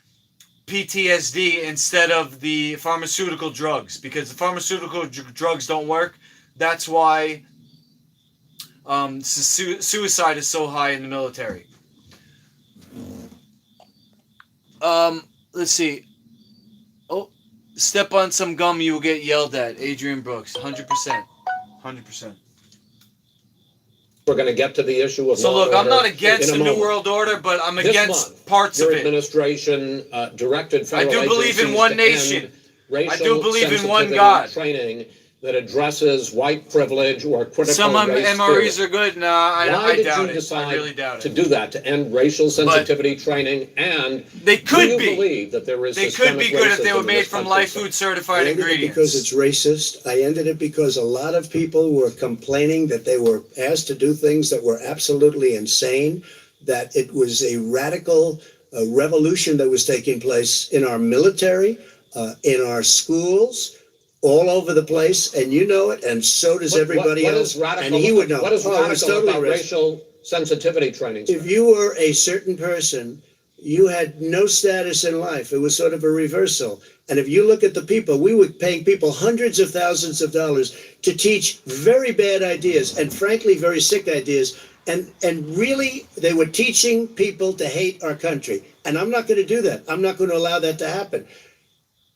PTSD instead of the pharmaceutical drugs, because the pharmaceutical drugs don't work. That's why suicide is so high in the military. Let's see. Oh, step on some gum, you will get yelled at. Adrian Brooks, 100%. 100%. We're going to get to the issue of So law look, and I'm order not against in a the New moment. World Order, but I'm This against month, parts of your it. administration directed federal I do believe in agencies one to nation. end racial I do believe in one sensitivity God. training that addresses white privilege or critical Some race MREs theory. are good. Nah, Why I did doubt you it. decide I really doubt to it. do that, to end racial sensitivity training? And They could do you be. believe that there is They could be good if they systemic were racism in made this from country, live sir? food I certified ended it ingredients. because it's racist. I ended it because a lot of people were complaining that they were asked to do things that were absolutely insane, that it was a radical revolution that was taking place in our military, in our schools, all over the place, and you know it, and so does everybody what else. is radical, and he would know. What is Oh, it was radical totally about racist. racial sensitivity training, sir? If you were a certain person, you had no status in life. It was sort of a reversal. And if you look at the people, we were paying people hundreds of thousands of dollars to teach very bad ideas and frankly very sick ideas. And really, they were teaching people to hate our country. And I'm not going to do that. I'm not going to allow that to happen.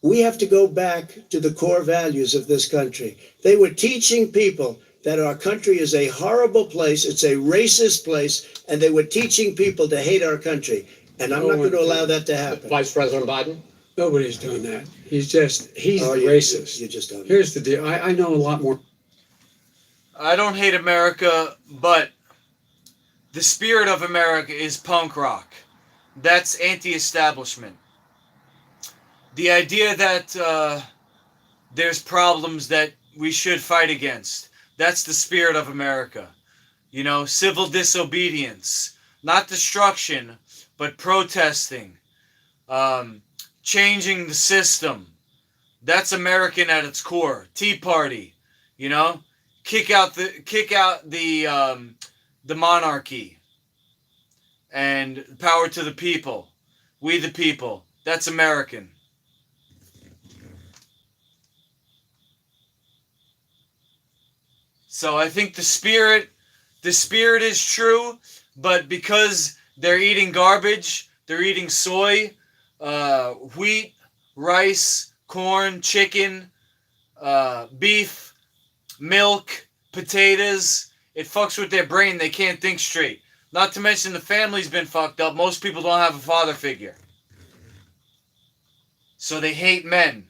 We have to go back to the core values of this country. They were teaching people that our country is a horrible place, it's a racist place, and they were teaching people to hate our country. And I'm not going to allow that to happen. Vice President Biden? Nobody's doing that. He's Oh, the you- racist. You just don't. Here's the deal. I know a lot more. I don't hate America, but the spirit of America is punk rock. That's anti-establishment. The idea that there's problems that we should fight against. That's the spirit of America. You know, civil disobedience. Not destruction, but protesting. Changing the system. That's American at its core. Tea Party, you know, kick out the monarchy, and power to the people. We the people. That's American. So I think the spirit is true, but because they're eating garbage, they're eating soy, wheat, rice, corn, chicken, beef, milk, potatoes, it fucks with their brain. They can't think straight. Not to mention the family's been fucked up. Most people don't have a father figure. So they hate men.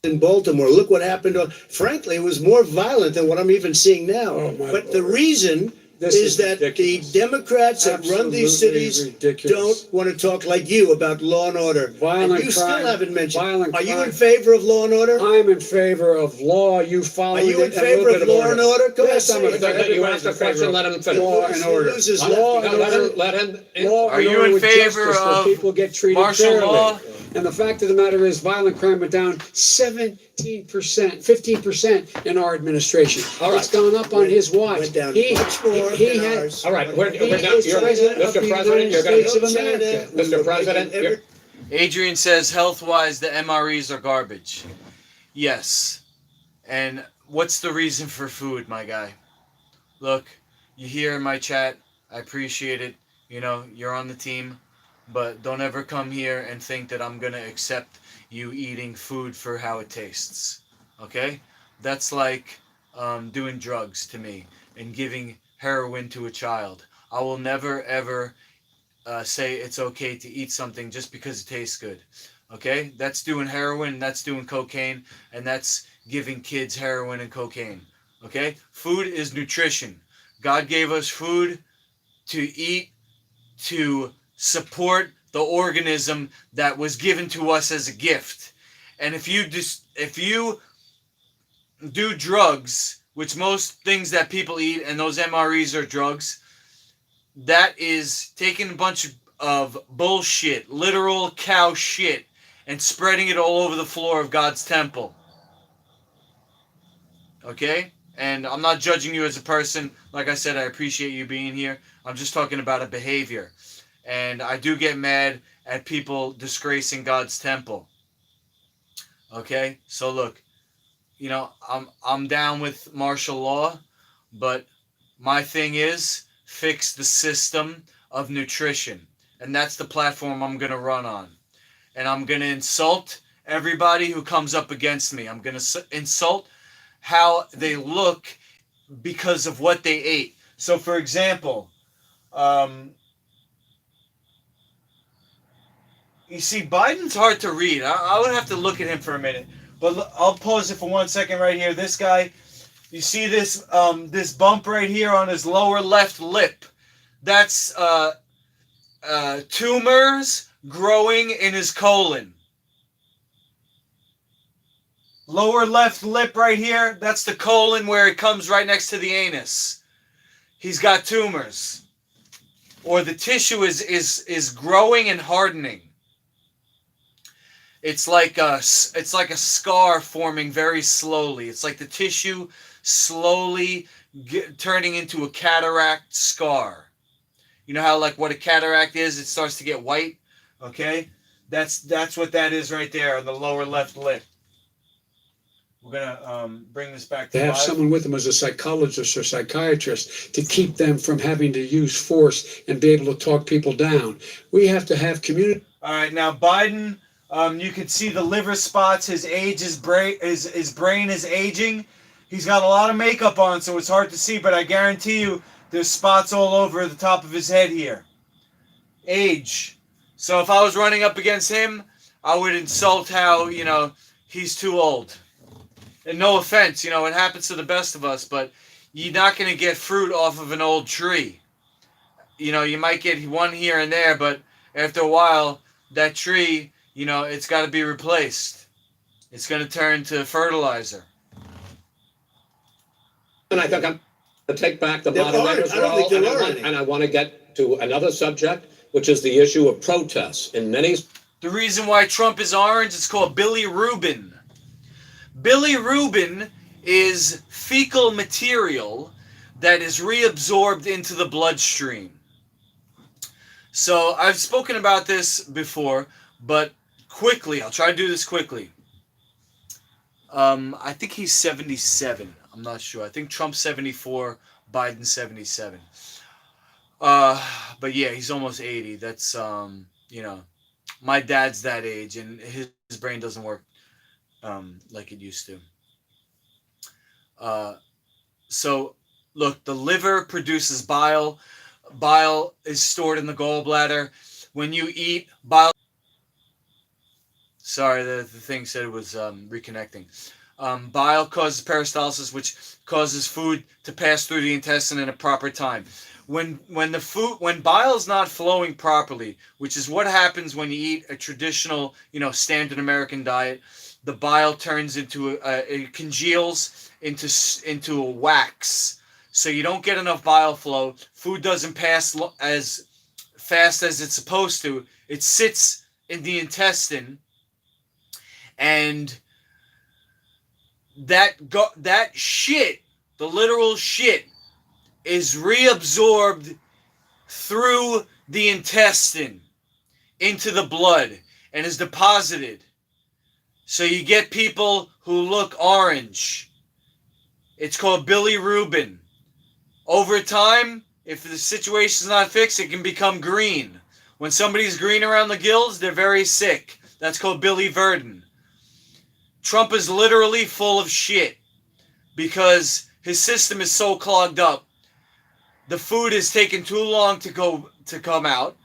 In Baltimore, look what happened. Frankly, it was more violent than what I'm even seeing now. Oh, my but the Lord. reason This is is that ridiculous. the Democrats that run these Absolutely cities ridiculous. don't want to talk like you about law and order. Violent and you crime, still haven't mentioned. violent Are you crime. in favor of law and order? I'm in favor of law. You follow Are you in it, and a favor little of bit law and order? Go Yes, ahead, I'm in say it. favor. You asked a question, let him finish. Law and order. Loses Law left. and order. Let him. Law Are and you order in with favor justice where of people get treated martial fairly. law? And the fact of the matter is, violent crime went down 17%, 15% in our administration. All right. It's gone up on his watch. Went down He much more he than had. ours. All right, we're He now, is president of Mr. the President, United you're going States to. of America. Mr. President, you're, Adrian says health-wise, the MREs are garbage. Yes. And what's the reason for food, my guy? Look, you hear in my chat, I appreciate it. You know, you're on the team. But don't ever come here and think that I'm going to accept you eating food for how it tastes. Okay? That's like doing drugs to me and giving heroin to a child. I will never, ever say it's okay to eat something just because it tastes good. Okay? That's doing heroin, that's doing cocaine, and that's giving kids heroin and cocaine. Okay? Food is nutrition. God gave us food to eat, to support the organism that was given to us as a gift. And if you do drugs, which most things that people eat, and those MREs are drugs, that is taking a bunch of bullshit, literal cow shit, and spreading it all over the floor of God's temple. Okay? And I'm not judging you as a person. Like I said, I appreciate you being here. I'm just talking about a behavior. And I do get mad at people disgracing God's temple. Okay? So look, you know, I'm down with martial law, but my thing is fix the system of nutrition. And that's the platform I'm going to run on. And I'm going to insult everybody who comes up against me. I'm going to insult how they look because of what they ate. So for example, you see, Biden's hard to read. I would have to look at him for a minute. But I'll pause it for 1 second right here. This guy, you see this this bump right here on his lower left lip? That's tumors growing in his colon. Lower left lip right here, that's the colon where it comes right next to the anus. He's got tumors. Or the tissue is growing and hardening. It's like a scar forming very slowly. It's like the tissue slowly turning into a cataract scar. You know how like what a cataract is? It starts to get white. Okay, that's what that is right there on the lower left lip. We're gonna bring this back to To have live. someone with them as a psychologist or psychiatrist to keep them from having to use force and be able to talk people down. We have to have community. All right, now Biden, you can see the liver spots. His brain is aging. He's got a lot of makeup on, so it's hard to see. But I guarantee you, there's spots all over the top of his head here. Age. So if I was running up against him, I would insult how he's too old. And no offense, it happens to the best of us, but you're not going to get fruit off of an old tree. You might get one here and there, but after a while, that tree, it's got to be replaced. It's going to turn to fertilizer. And I think I'm going to take back the There moderator's aren't. I don't role, think there and are any. I want to get to another subject, which is the issue of protests in many. The reason why Trump is orange is called Billy Rubin. Bilirubin is fecal material that is reabsorbed into the bloodstream. So I've spoken about this before, but quickly, I'll try to do this quickly. I think he's 77. I'm not sure. I think Trump's 74, Biden's 77. But yeah, he's almost 80. That's, my dad's that age, and his brain doesn't work like it used to. So, look, the liver produces bile. Bile is stored in the gallbladder. When you eat bile... Sorry, the thing said it was reconnecting. Bile causes peristalsis, which causes food to pass through the intestine in a proper time. When bile is not flowing properly, which is what happens when you eat a traditional, standard American diet, the bile turns into it congeals into a wax. So you don't get enough bile flow. Food doesn't pass as fast as it's supposed to. It sits in the intestine, and that shit, the literal shit, is reabsorbed through the intestine into the blood and is deposited. So you get people who look orange. It's called bilirubin. Over time, if the situation's not fixed, it can become green. When somebody's green around the gills, they're very sick. That's called biliverdin. Trump is literally full of shit because his system is so clogged up. The food is taking too long to come out,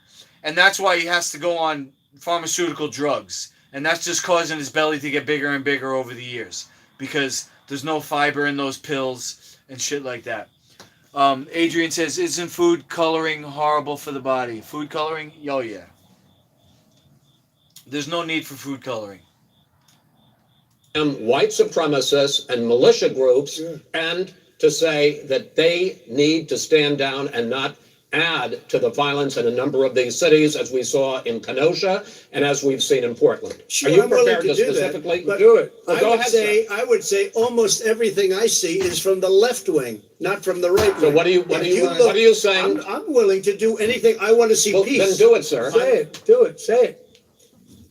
and that's why he has to go on pharmaceutical drugs. And that's just causing his belly to get bigger and bigger over the years because there's no fiber in those pills and shit like that. Adrian says, isn't food coloring horrible for the body? Food coloring? Oh, yeah. There's no need for food coloring. White supremacists and militia groups, and to say that they need to stand down and not add to the violence in a number of these cities, as we saw in Kenosha and as we've seen in Portland. Sure, Are you I'm willing prepared to to do that, specifically but do it? Well, I go would ahead, say sir. I would say almost everything I see is from the left wing, not from the right wing. So what are you saying? I'm willing to do anything. I want to see Well, peace. then do it, sir. Say it. Do it. Say it.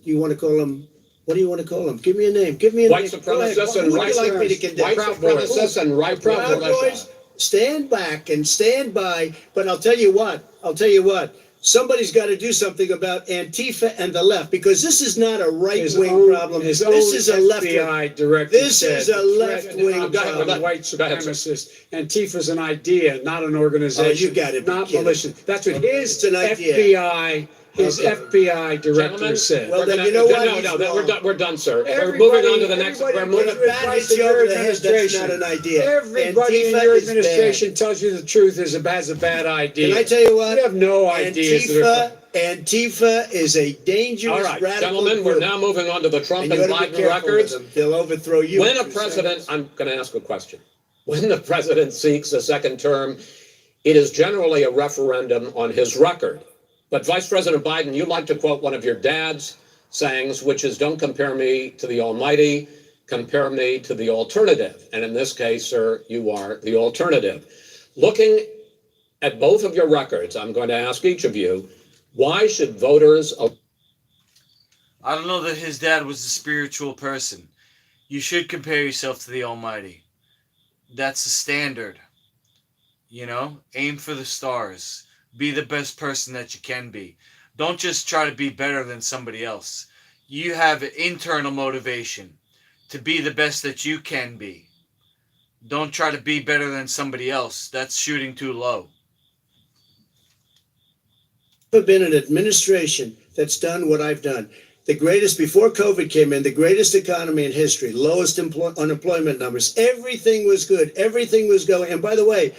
You want to call them? What do you want to call them? Give me a name. Give me a White name. Go ahead. supremacists Who and would right you like me to condemn? supremacists and right Proud militia. Boys, stand back and stand by. But I'll tell you what. Somebody's got to do something about Antifa and the left, because this is not a right-wing problem. This is a left-wing. FBI director This said is a the left-wing threat problem. of white supremacists. Antifa's an idea, not an organization. Oh, you gotta be not kidding. militia. That's what It's an idea. FBI director Gentlemen, said. Well, we're then gonna- you know what? We're done, sir. We're Everybody- moving on to the next. everybody- We're moving. If that hits you over the head, that's not an idea. Everybody in Antifa your is administration tells you the truth has a bad idea. Can I tell you what? You have no ideas. Antifa is a dangerous All right, radical gentlemen, we're group. now moving on to the Trump And and you ought to be Biden careful with records. them. They'll overthrow you. When in a 2 president, seconds. I'm going to ask a question. When the president seeks a second term, it is generally a referendum on his record. But Vice President Biden, you like to quote one of your dad's sayings, which is, don't compare me to the almighty, compare me to the alternative. And in this case, sir, you are the alternative. Looking at both of your records, I'm going to ask each of you, why should voters... I don't know that his dad was a spiritual person. You should compare yourself to the Almighty. That's the standard. Aim for the stars. Be the best person that you can be. Don't just try to be better than somebody else. You have internal motivation to be the best that you can be. Don't try to be better than somebody else. That's shooting too low. Never been an administration that's done what I've done. The greatest, before COVID came in, the greatest economy in history, lowest unemployment numbers. Everything was good. Everything was going. And by the way,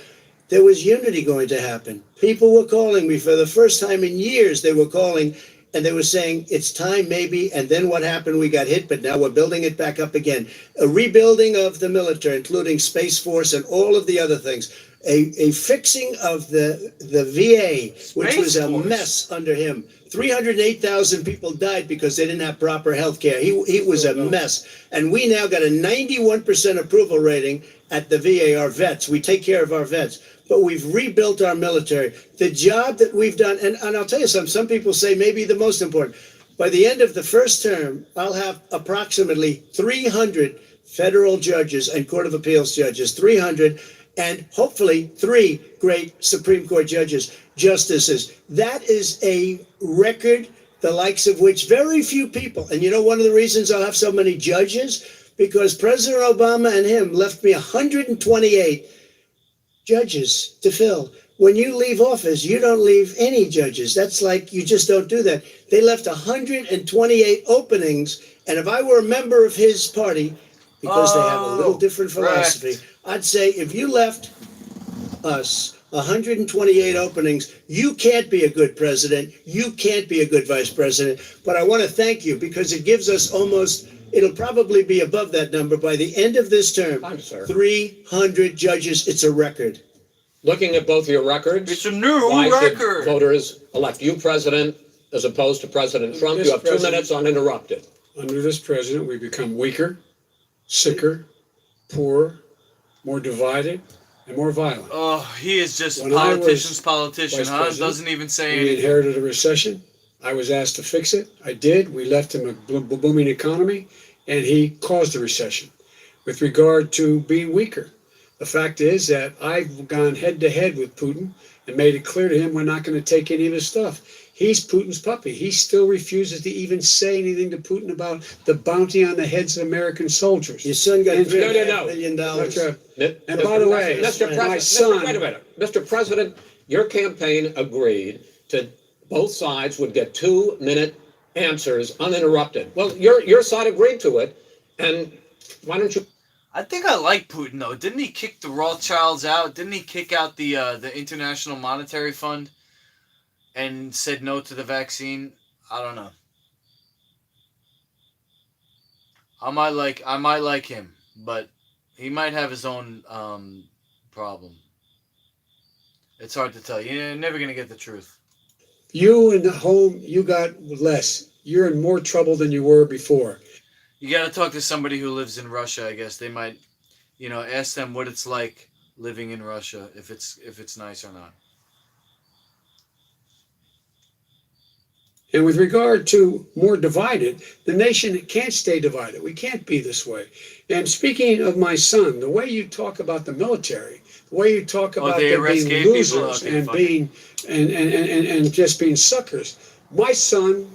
there was unity going to happen. People were calling me for the first time in years. They were calling and they were saying, it's time maybe. And then what happened? We got hit, but now we're building it back up again. A rebuilding of the military, including Space Force and all of the other things. A fixing of the VA, which was a mess under him. 308,000 people died because they didn't have proper health care. He was a mess. And we now got a 91% approval rating at the VA, our vets. We take care of our vets. But we've rebuilt our military. The job that we've done, and I'll tell you something, some people say maybe the most important. By the end of the first term, I'll have approximately 300 federal judges and Court of Appeals judges, 300, and hopefully 3 great Supreme Court justices. That is a record, the likes of which very few people, and you know one of the reasons I'll have so many judges? Because President Obama and him left me 128 judges to fill. When you leave office, you don't leave any judges. That's like, you just don't do that. They left 128 openings, and if I were a member of his party, because they have a little different philosophy, I'd say if you left us 128 openings, you can't be a good president, you can't be a good vice president. But I want to thank you because it gives us almost, it'll probably be above that number by the end of this term. Thanks, sir. 300 judges, it's a record. Looking at both your records, It's a new why should record. voters elect you president as opposed to President Trump? You have 2 minutes uninterrupted. Under this president, we become weaker, sicker, poorer, more divided, and more violent. Oh, he is just When I politician's was politician, vice huh? president, Doesn't even say We anything. inherited a recession. I was asked to fix it. I did. We left him a booming economy, and he caused a recession. With regard to being weaker, the fact is that I've gone head to head with Putin and made it clear to him we're not going to take any of his stuff. He's Putin's puppy. He still refuses to even say anything to Putin about the bounty on the heads of American soldiers. Your son got And- $3.5 million. And by the way, Mr. my President, son- wait a minute. Mr. President, your campaign agreed to both sides would get 2-minute answers uninterrupted. Well, your side agreed to it, and why don't you? I think I like Putin though. Didn't he kick the Rothschilds out? Didn't he kick out the International Monetary Fund and said no to the vaccine? I don't know. I might like him, but he might have his own problem. It's hard to tell. You're never gonna get the truth. You in the home, you got less. You're in more trouble than you were before. You got to talk to somebody who lives in Russia. I guess they might, ask them what it's like living in Russia, if it's nice or not. And with regard to more divided, the nation can't stay divided. We can't be this way. And speaking of my son, the way you talk about the military, the way you talk about they them arrest being gay people? losers Okay, and fine. being and just being suckers. My son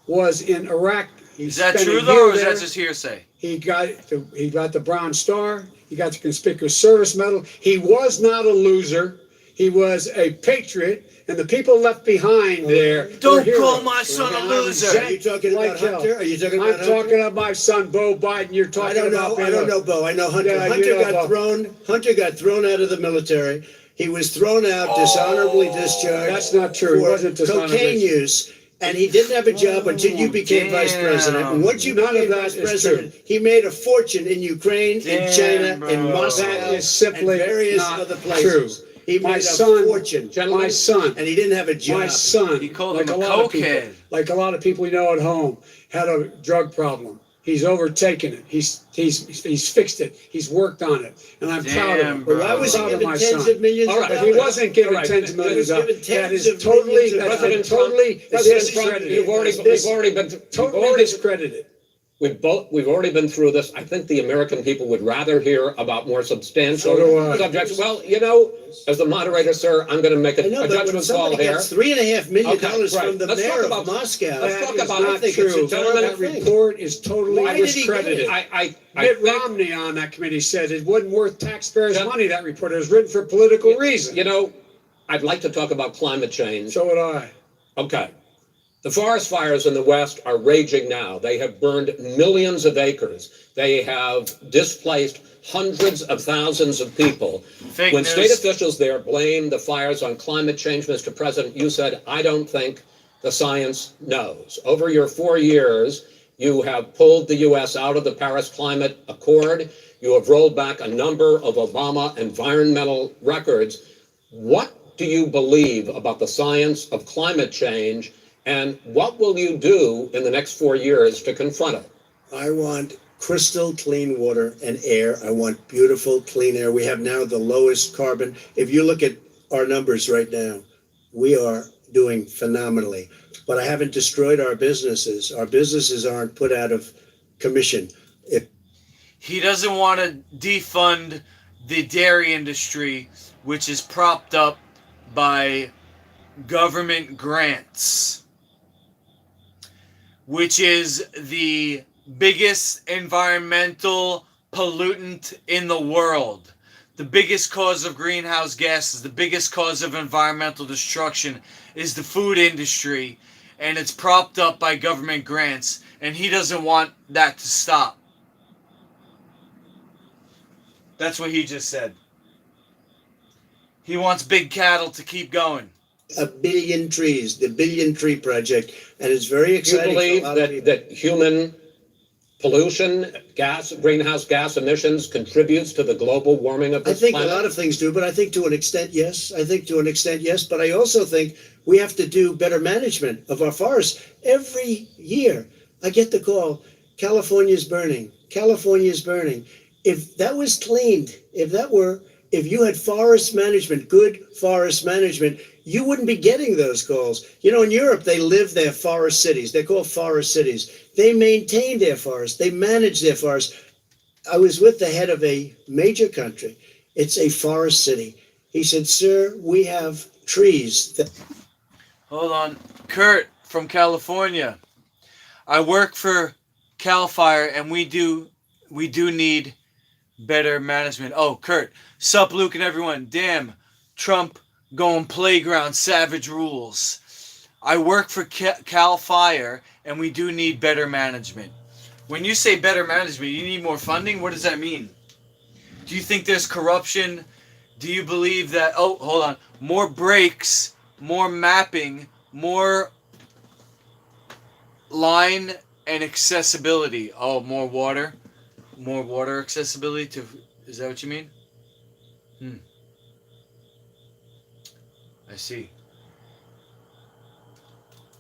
was in Iraq. He Is that spent a true though, year or is there. that just hearsay? He got the Brown Star. He got the Conspicuous Service Medal. He was not a loser. He was a patriot. And the people left behind there. Don't were heroes. call my son a And I'm loser. Are you talking like about hell. Hunter? Are you talking I'm about Hunter? talking about my son, Bo Biden. You're I talking don't about know. I don't know, Bo. I know Hunter. Yeah, Hunter you know got Bo. Hunter got thrown out of the military. He was thrown out, dishonorably discharged. That's not true. He For wasn't dishonorably. cocaine use, and he didn't have a job until you became vice damn. president. And once you None of became that vice is president, he made a fortune in Ukraine, in Damn, China, bro. in Moscow, That is simply and various not other places. true. He My made a son- fortune, My son. and he didn't have a job. My son, He called like him a lot of people, cokehead. like a lot of people you know at home, had a drug problem. He's overtaken it. He's fixed it. He's worked on it, and I'm proud of Damn, him. bro. Why was he I'm proud of given my tens son. of millions All of right, But dollars? he wasn't given All right, tens of millions of he was dollars. given That tens is of totally, millions of that's been dollars. totally President Trump, discredited. you've already been Totally discredited. We've already been through this. I think the American people would rather hear about more substantial So do I. subjects. Well, as the moderator, sir, I'm going to make I know, a but when judgment call somebody here. gets $3.5 million Okay, right. from the Let's mayor talk of about- Moscow, let's talk That is about- I not think true. it's a terrible That thing. report is totally Why did he get discredited. it? I Mitt think, Romney on that committee said it wasn't worth taxpayers' Gen- money, that report. It was written for political reasons. I'd like to talk about climate change. So would I. Okay. The forest fires in the West are raging now. They have burned millions of acres. They have displaced hundreds of thousands of people. Fake When news. state officials there blame the fires on climate change, Mr. President, you said, I don't think the science knows. Over your 4 years, you have pulled the U.S. out of the Paris Climate Accord. You have rolled back a number of Obama environmental records. What do you believe about the science of climate change? And what will you do in the next 4 years to confront it? I want crystal clean water and air. I want beautiful clean air. We have now the lowest carbon. If you look at our numbers right now, we are doing phenomenally. But I haven't destroyed our businesses. Our businesses aren't put out of commission. He doesn't want to defund the dairy industry, which is propped up by government grants, which is the biggest environmental pollutant in the world. The biggest cause of greenhouse gases, the biggest cause of environmental destruction is the food industry, and it's propped up by government grants, and he doesn't want that to stop. That's what he just said. He wants big cattle to keep going. A billion trees, the Billion Tree Project, and it's very Do you exciting. believe for a lot of people. that human pollution, greenhouse gas emissions contributes to the global warming of I this think planet? a lot of things do, but I think to an extent, yes. I think to an extent, yes. But I also think we have to do better management of our forests. Every year, I get the call, California's burning. California's burning. If that was cleaned, if you had forest management, good forest management, you wouldn't be getting those calls. You know, in Europe, they live their forest cities. They're called forest cities. They maintain their forests. They manage their forests. I was with the head of a major country. It's a forest city. He said, "Sir, we have trees that." Hold on. Kurt from California. I work for Cal Fire, and we do need better management. Oh, Kurt. Sup, Luke and everyone. Damn, Trump going playground savage rules. I work for Cal Fire, and we do need better management. When you say better management, you need more funding? What does that mean? Do you think there's corruption? Do you believe that... Oh, hold on. More brakes, more mapping, more line and accessibility. Oh, more water. More water accessibility to... Is that what you mean? I see.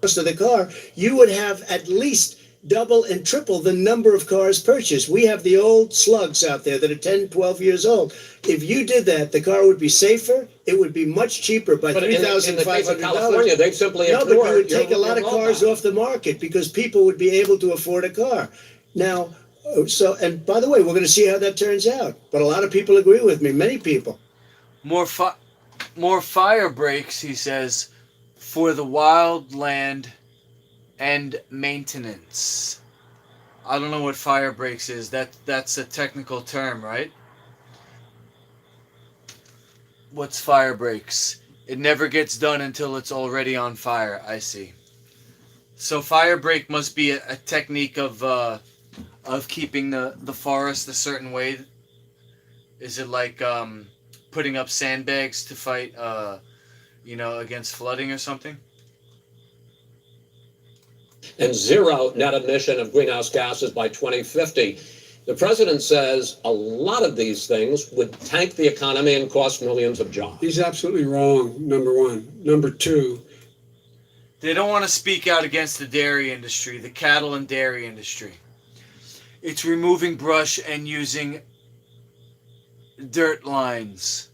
Cost of the car, you would have at least double and triple the number of cars purchased. We have the old slugs out there that are 10, 12 years old. If you did that, the car would be safer. It would be much cheaper by But in the case of $3,500. California, they'd simply No, but ignore you would your- take a lot of your cars rollback. off the market because people would be able to afford a car. Now, and by the way, we're going to see how that turns out. But a lot of people agree with me, many people. More fire breaks, he says, for the wildland and maintenance. I don't know what fire breaks is. That's a technical term, right? What's fire breaks? It never gets done until it's already on fire. I see. So fire break must be a technique of keeping the forest a certain way. Is it like putting up sandbags to fight against flooding or something? And zero net emission of greenhouse gases by 2050. The president says a lot of these things would tank the economy and cost millions of jobs. He's absolutely wrong, number one. Number two, They don't want to speak out against the dairy industry, the cattle and dairy industry. It's removing brush and using dirt lines.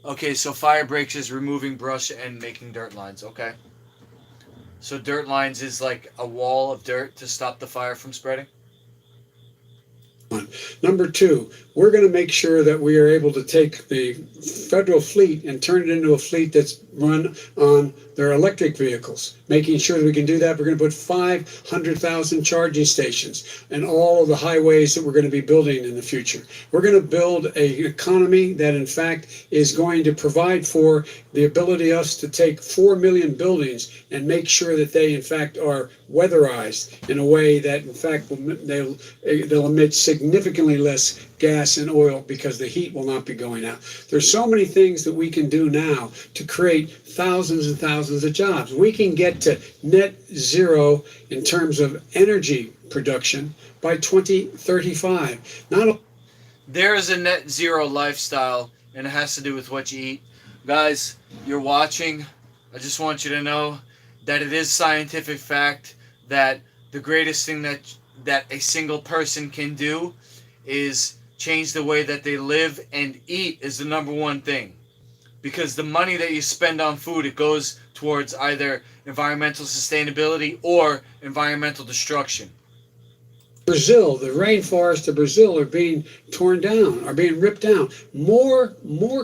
Okay, so fire breaks is removing brush and making dirt lines. Okay. So dirt lines is like a wall of dirt to stop the fire from spreading? number two, we're going to make sure that we are able to take the federal fleet and turn it into a fleet that's run on their electric vehicles. Making sure that we can do that, we're going to put 500,000 charging stations in all of the highways that we're going to be building in the future. We're going to build an economy that, in fact, is going to provide for the ability us to take 4 million buildings and make sure that they, in fact, are weatherized in a way that, in fact, they'll emit significantly less gas and oil because the heat will not be going out. There's so many things that we can do now to create thousands and thousands of jobs. We can get to net zero in terms of energy production by 2035. There is a net zero lifestyle, and it has to do with what you eat. Guys, you're watching. I just want you to know that it is scientific fact that the greatest thing that a single person can do is change the way that they live and eat is the number one thing. Because the money that you spend on food, it goes towards either environmental sustainability or environmental destruction. Brazil, the rainforests of Brazil are being torn down, are being ripped down. More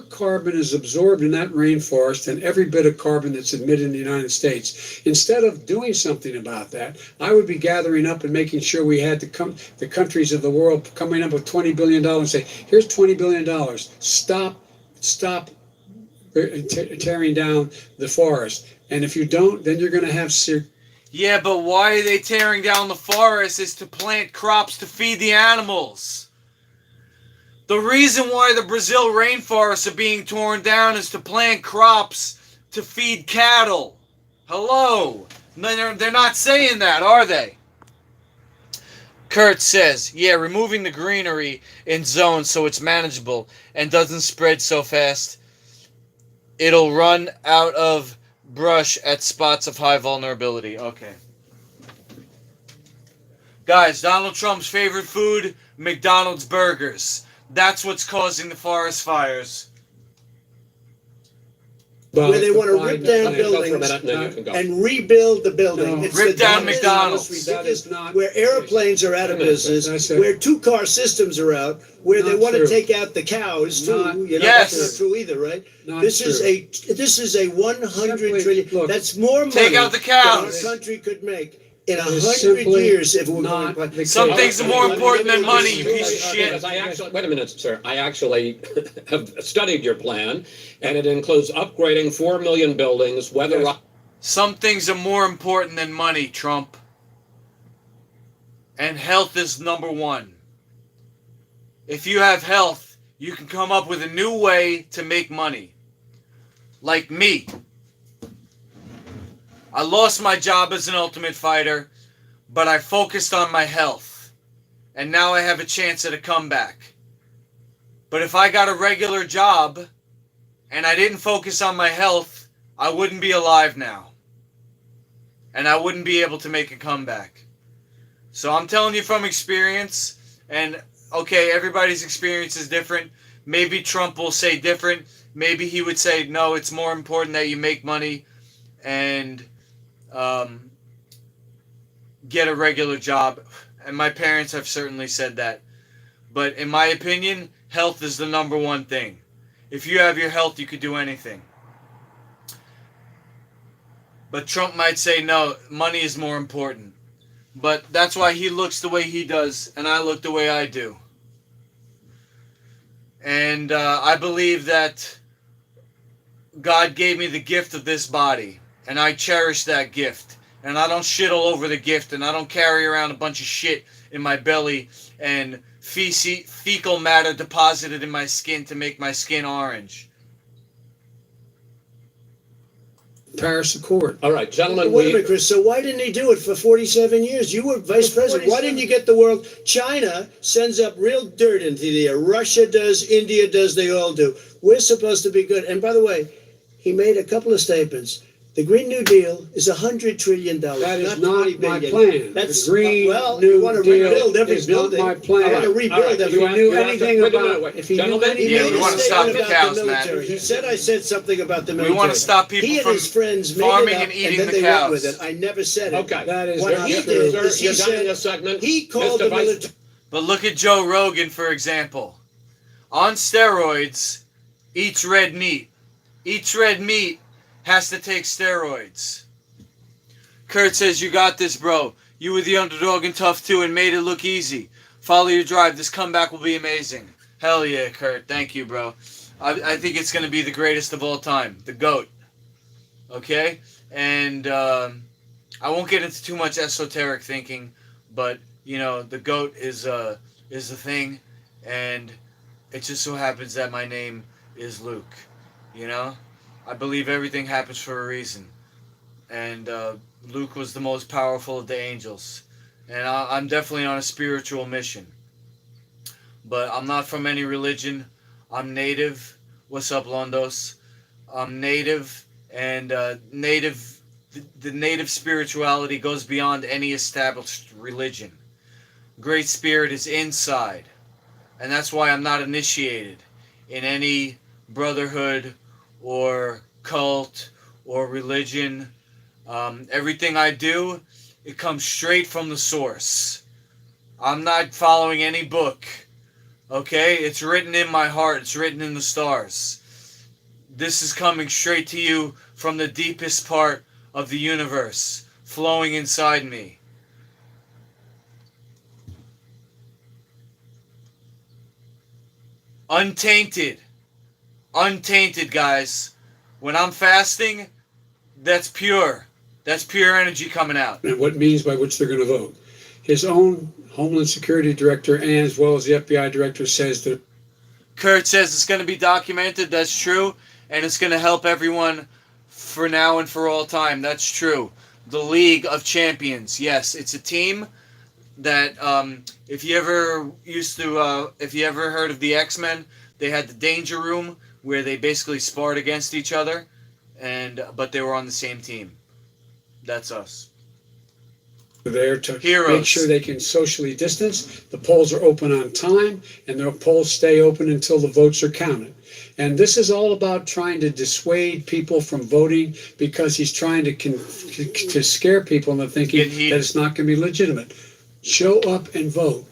carbon is absorbed in that rainforest than every bit of carbon that's emitted in the United States. Instead of doing something about that, I would be gathering up and making sure we had the countries of the world coming up with $20 billion and say, here's $20 billion. Stop tearing down the forest. And if you don't, then you're going to have Yeah, but why are they tearing down the forest is to plant crops to feed the animals. The reason why the Brazil rainforests are being torn down is to plant crops to feed cattle. Hello. They're not saying that, are they? Kurt says, yeah, removing the greenery in zones so it's manageable and doesn't spread so fast. It'll run out of brush at spots of high vulnerability. Okay. Guys, Donald Trump's favorite food, McDonald's burgers. That's what's causing the forest fires. Where they want to rip down buildings and rebuild the building. No. It's Rip the down dumbest, McDonald's. most That is ridiculous, not- where airplanes are out of business, where two-car systems are out, where they Not want to true. take out the cows too. Not- Yes. That's not true either, right? Not This true. is a 100 Simply, trillion. look, That's more money Take out the that cows. our country could make in That is 100 simply years if we're not going. the Some case. things are more important than money, you piece of shit. Because I actually, wait a minute, sir. I actually have studied your plan, and it includes upgrading 4 million buildings, weather. Yes. Some things are more important than money, Trump. And health is number one. If you have health, you can come up with a new way to make money. Like me. I lost my job as an Ultimate Fighter, but I focused on my health. And now I have a chance at a comeback. But if I got a regular job and I didn't focus on my health, I wouldn't be alive now. And I wouldn't be able to make a comeback. So I'm telling you from experience, and okay, everybody's experience is different. Maybe Trump will say different. Maybe he would say, no, it's more important that you make money and get a regular job. And my parents have certainly said that. But in my opinion, health is the number one thing. If you have your health, you could do anything. But Trump might say, no, money is more important. But that's why he looks the way he does, and I look the way I do. And I believe that God gave me the gift of this body, and I cherish that gift. And I don't shit all over the gift, and I don't carry around a bunch of shit in my belly and fecal matter deposited in my skin to make my skin orange. Paris Accord. All right, gentlemen, Wait a minute, Chris. So why didn't he do it for 47 years? You were vice president. Why didn't you get the world? China sends up real dirt into the air. Russia does. India does. They all do. We're supposed to be good. And by the way, he made a couple of statements. The Green New Deal is $100 trillion. That is not not 20 my billion. plan. That's The Green well, New you want to Deal rebuild every is not building. my plan. I want to All rebuild right, every. If he knew You have to- anything wait a minute, about, wait. if he knew Gentlemen, anything Yeah, we made a want to statement stop the about cows, military. man. He said I said something about the We military. want to stop people He and from his friends made farming it up, and eating then the they cows. went with it. I never said it. Okay. that is What not he true. did Sir, is he you're done in said this segment. he called Mr. the Vice- military. But look at Joe Rogan, for example. On steroids, eats red meat. Eats red meat, has to take steroids. Kurt says, you got this, bro. You were the underdog and tough too and made it look easy. Follow your drive. This comeback will be amazing. Hell yeah, Kurt. Thank you, bro. I think it's going to be the greatest of all time. The GOAT. Okay? And I won't get into too much esoteric thinking, but, you know, the GOAT is the thing. And it just so happens that my name is Luke. You know? I believe everything happens for a reason. And Luke was the most powerful of the angels. And I'm definitely on a spiritual mission. But I'm not from any religion. I'm native. What's up, Londos? I'm native. And native, the native spirituality goes beyond any established religion. Great Spirit is inside. And that's why I'm not initiated in any brotherhood or cult or religion. Everything I do, it comes straight from the source. I'm not following any book. Okay? It's written in my heart. It's written in the stars. This is coming straight to you from the deepest part of the universe, flowing inside me. Untainted. Untainted, guys. When I'm fasting, that's pure. That's pure energy coming out. And what means by which they're going to vote. His own Homeland Security Director, and as well as the FBI Director, says that Kurt says it's going to be documented. That's true. And it's going to help everyone for now and for all time. That's true. The League of Champions. Yes, it's a team that if you ever heard of the X-Men, they had the Danger Room where they basically sparred against each other, but they were on the same team. That's us. there to Heroes. make sure they can socially distance. The polls are open on time, and the polls stay open until the votes are counted. And this is all about trying to dissuade people from voting because he's trying to scare people into thinking that it's not going to be legitimate. Show up and vote.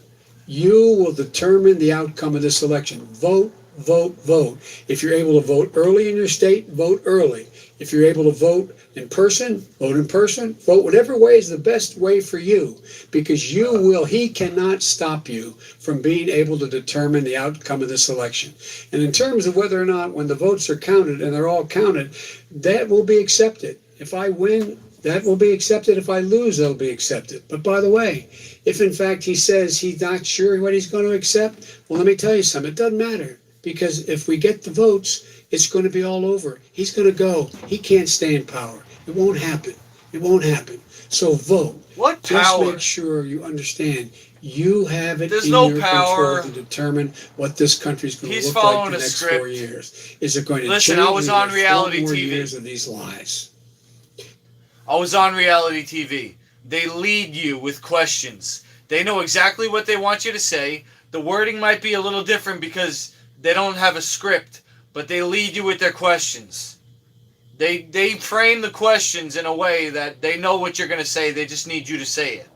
You will determine the outcome of this election. Vote, vote, vote. If you're able to vote early in your state, vote early. If you're able to vote in person, vote in person. Vote whatever way is the best way for you, because he cannot stop you from being able to determine the outcome of this election. And in terms of whether or not when the votes are counted, and they're all counted, that will be accepted. If I win, that will be accepted. If I lose, that'll be accepted. But by the way, if in fact he says he's not sure what he's going to accept, well, let me tell you something. It doesn't matter, because if we get the votes, it's going to be all over. He's going to go. He can't stay in power. It won't happen. It won't happen. So vote. What Just power? make sure you understand you have it There's in no your power. control to determine what this country's going to He's look like following the a next script. 4 years. Is it going to Listen, change? I was on reality 4 more TV. years of these lies. I was on reality TV. They lead you with questions. They know exactly what they want you to say. The wording might be a little different because they don't have a script, but they lead you with their questions. They frame the questions in a way that they know what you're going to say. They just need you to say it.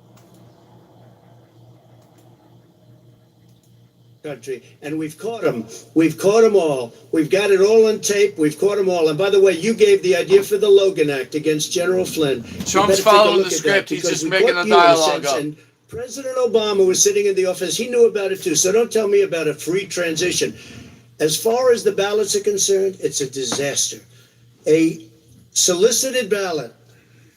Country, and we've caught them. We've caught them all. We've got it all on tape. We've caught them all. And by the way, you gave the idea for the Logan Act against General Flynn. Trump's following the script. He's just making the dialogue up. And President Obama was sitting in the office. He knew about it too. So don't tell me about a free transition. As far as the ballots are concerned, it's a disaster. A solicited ballot,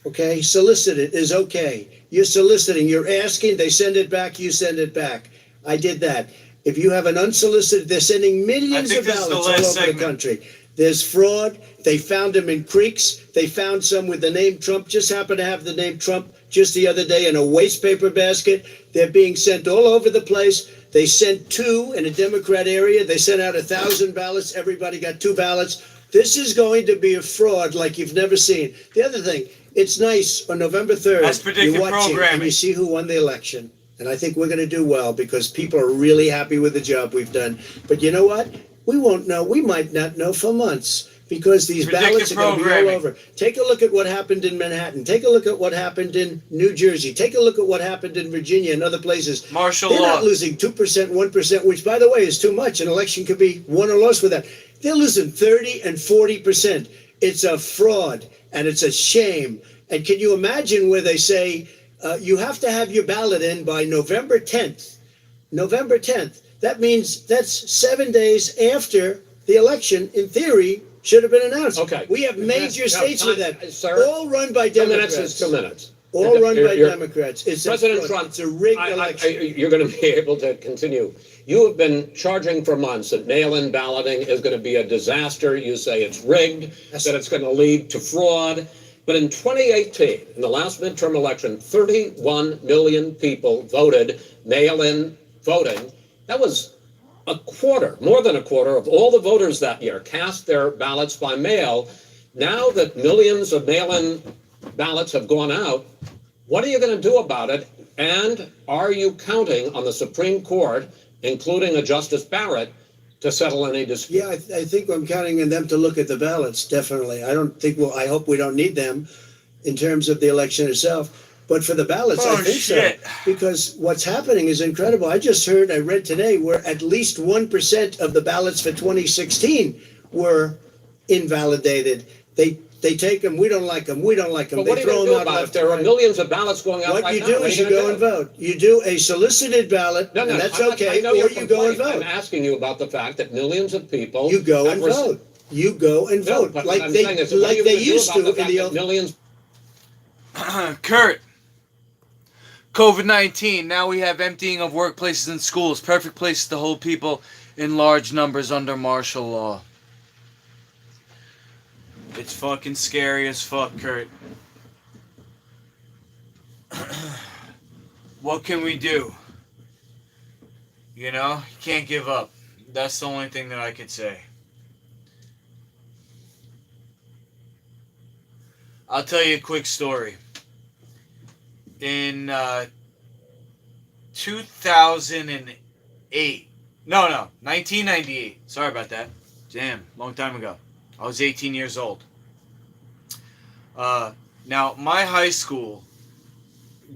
okay, solicited is okay. You're soliciting, you're asking, they send it back, you send it back. I did that. If you have an unsolicited, they're sending millions of ballots all over the country. There's fraud. They found them in creeks. They found some with the name Trump, just happened to have the name Trump just the other day in a waste paper basket. They're being sent all over the place. They sent 2 in a Democrat area. They sent out 1,000 ballots. Everybody got 2 ballots. This is going to be a fraud like you've never seen. The other thing, it's nice on November 3rd. That's predictive you're watching programming. and you see who won the election. And I think we're going to do well because people are really happy with the job we've done. But you know what? We won't know. We might not know for months because these ballots are going to be all over. Take a look at what happened in Manhattan. Take a look at what happened in New Jersey. Take a look at what happened in Virginia and other places. Martial They're law. not losing 2%, 1%, which, by the way, is too much. An election could be won or lost with that. They're losing 30 and 40%. It's a fraud, and it's a shame. And can you imagine where they say, you have to have your ballot in by November 10th. November 10th. That means that's 7 days after the election, in theory, should have been announced. Okay. We have major states with that. Sir, All run by 2 minutes Democrats. is 2 minutes. All run by You're- Democrats. It's President a, Trump, it's a rigged election. you're going to be able to continue. You have been charging for months that mail-in balloting is going to be a disaster. You say it's rigged, that it's going to lead to fraud. But in 2018, in the last midterm election, 31 million people voted mail-in voting. That was a quarter, more than a quarter of all the voters that year cast their ballots by mail. Now that millions of mail-in ballots have gone out. What are you going to do about it? And are you counting on the Supreme Court, including a Justice Barrett, to settle any dispute? Yeah, I think I'm counting on them to look at the ballots, definitely. I don't think, well, I hope we don't need them in terms of the election itself. But for the ballots, I think shit. so. Because what's happening is incredible. I read today, where at least 1% of the ballots for 2016 were invalidated. They take them, we don't like them, we don't like them. But what are They you throw going to them do out about it? left There and are right. millions of ballots going out What right you now. do What are is you gonna go do? and vote. You do a solicited ballot, No, and that's I okay, know or your you go and complaint. vote. I'm asking you about the fact that millions of people. You go have and vote. You go and No, vote, but like what I'm saying they is, what are you like they gonna do used about to the in fact the that old. millions. Kurt, COVID-19. Now we have emptying of workplaces and schools. Perfect places to hold people in large numbers under martial law. It's fucking scary as fuck, Kurt. What can we do? You know, you can't give up. That's the only thing that I could say. I'll tell you a quick story. In 2008. No, 1998. Sorry about that. Damn, long time ago. I was 18 years old. Now, my high school we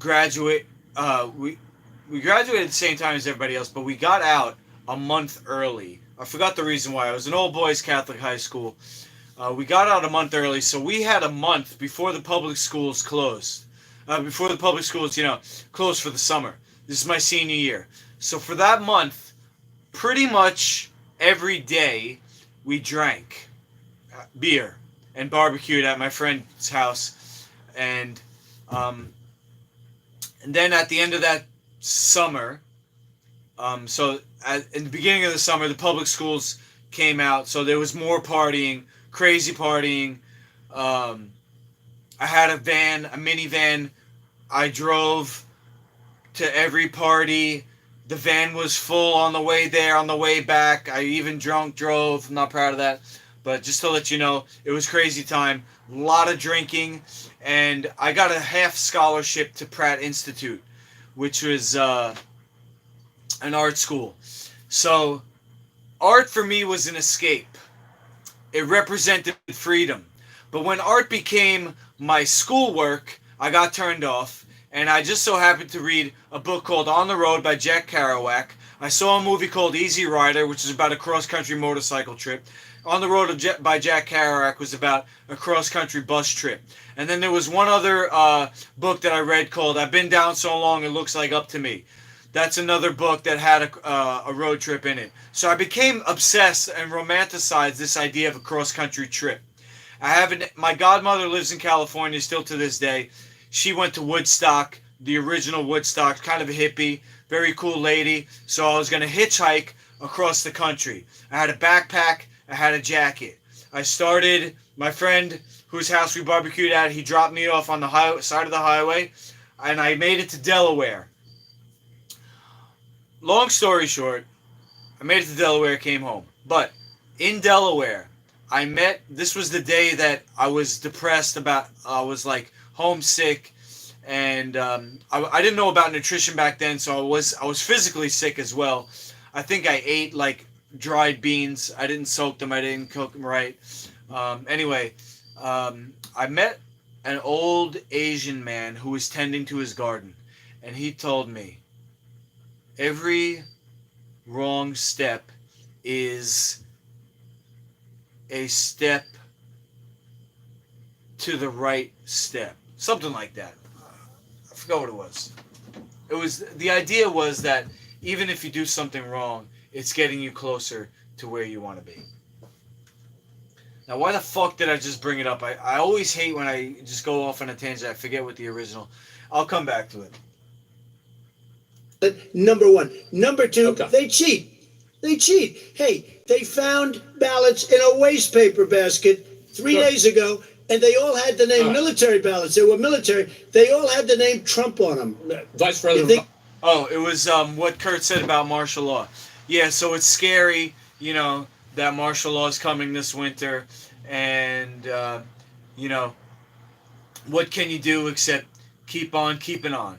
graduated at the same time as everybody else, but we got out a month early. I forgot the reason why. It was an all boys Catholic high school. We got out a month early, so we had a month before the public schools closed. Before the public schools, closed for the summer. This is my senior year. So for that month, pretty much every day, we drank beer and barbecued at my friend's house. And then at the end of that summer, in the beginning of the summer, the public schools came out, so there was more partying, crazy partying. I had a minivan. I drove to every party. The van was full on the way there, on the way back. I even drove. I'm not proud of that. But just to let you know, it was crazy time. A lot of drinking. And I got a half scholarship to Pratt Institute, which was an art school. So art for me was an escape. It represented freedom. But when art became my schoolwork, I got turned off, and I just so happened to read a book called On the Road by Jack Kerouac. I saw a movie called Easy Rider, which is about a cross-country motorcycle trip. On the Road by Jack Kerouac was about a cross-country bus trip. And then there was one other book that I read called I've Been Down So Long It Looks Like Up to Me. That's another book that had a road trip in it. So I became obsessed and romanticized this idea of a cross-country trip. My godmother lives in California still to this day. She went to Woodstock, the original Woodstock, kind of a hippie, very cool lady. So I was going to hitchhike across the country. I had a backpack, I had a jacket. My friend whose house we barbecued at, he dropped me off on the side of the highway, and I made it to Delaware. Long story short, I made it to Delaware, came home. But in Delaware, this was the day that I was depressed I was like homesick, and I didn't know about nutrition back then, so I was physically sick as well. I think I ate like dried beans. I didn't soak them. I didn't cook them right. Anyway, I met an old Asian man who was tending to his garden, and he told me, every wrong step is a step to the right step. Something like that. I forgot what it was. The idea was that even if you do something wrong, it's getting you closer to where you want to be. Now, why the fuck did I just bring it up? I always hate when I just go off on a tangent. I forget what the original. I'll come back to it. Number one. Number two, Okay. They cheat. Hey, they found ballots in a waste paper basket 3 days ago, and they all had the name military ballots. They were military. They all had the name Trump on them. Vice You President. think- Oh, it was what Kurt said about martial law. Yeah, so it's scary, that martial law is coming this winter, and what can you do except keep on keeping on?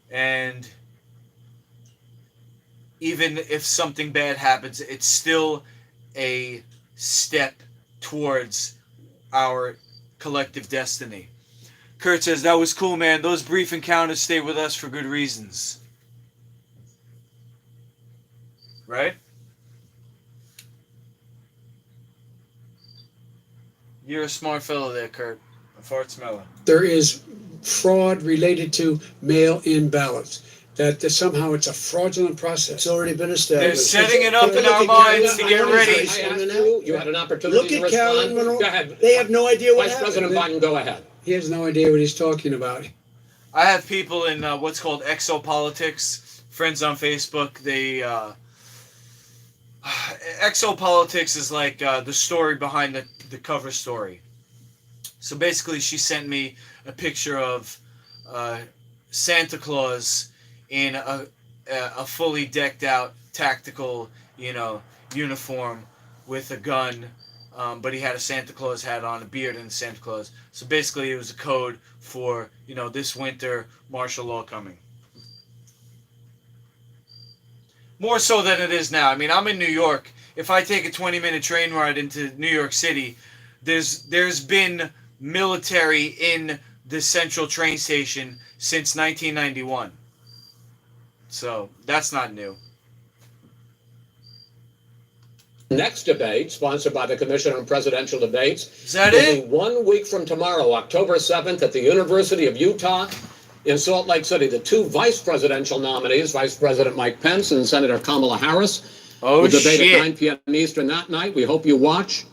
And even if something bad happens, it's still a step towards our collective destiny. Kurt says, that was cool, man. Those brief encounters stay with us for good reasons. Right? You're a smart fellow there, Kurt. A fart smeller. There is fraud related to mail-in ballots. That somehow it's a fraudulent process. It's already been They're established. setting it up in our minds to get ready. I asked you, you had an opportunity Look to at Carolyn respond. Monroe. Go ahead. They have no idea what Vice happened. President Biden, go ahead. He has no idea what he's talking about. I have people in what's called exopolitics, friends on Facebook. They exopolitics is like the story behind the cover story. So basically, she sent me a picture of Santa Claus in a fully decked out tactical, uniform with a gun, but he had a Santa Claus hat on, a beard, and Santa Claus. So basically, it was a code for this winter martial law coming. More so than it is now. I mean, I'm in New York. If I take a 20-minute train ride into New York City, there's been military in the central train station since 1991. So that's not new. Next debate, sponsored by the Commission on Presidential Debates, Is that will it? be 1 week from tomorrow, October 7th, at the University of Utah in Salt Lake City. The two vice presidential nominees, Vice President Mike Pence and Senator Kamala Harris, Oh, will debate shit. at 9 p.m. Eastern that night. We hope you watch.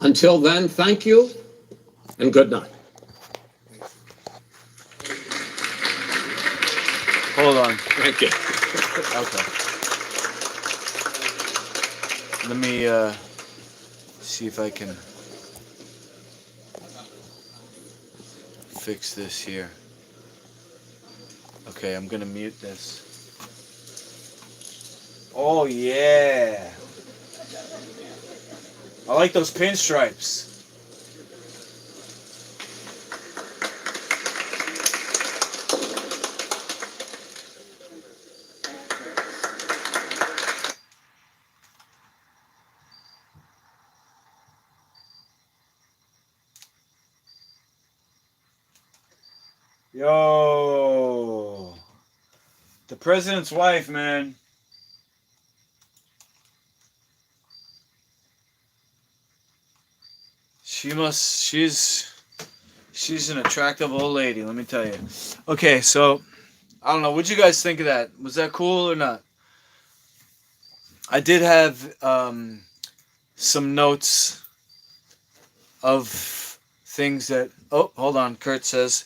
Until then, thank you and good night. Hold on. Thank you. Okay. Let me see if I can fix this here. Okay, I'm gonna mute this. Oh yeah. I like those pinstripes. Yo, the president's wife, man. She's an attractive old lady, let me tell you. Okay, so, I don't know, what'd you guys think of that? Was that cool or not? I did have some notes of things that, oh, hold on, Kurt says,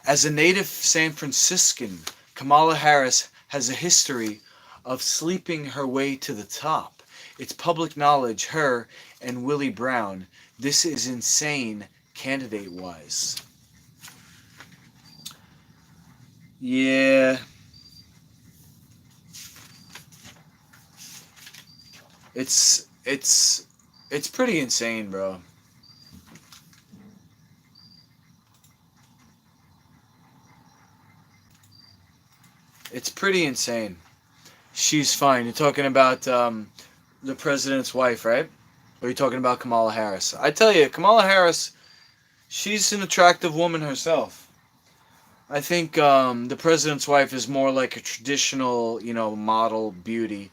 as a native San Franciscan, Kamala Harris has a history of sleeping her way to the top. It's public knowledge, her and Willie Brown. This is insane, candidate-wise. Yeah. It's pretty insane, bro. It's pretty insane. She's fine. You're talking about the president's wife, right? Or are you talking about Kamala Harris? I tell you, Kamala Harris, she's an attractive woman herself. I think the president's wife is more like a traditional, model beauty.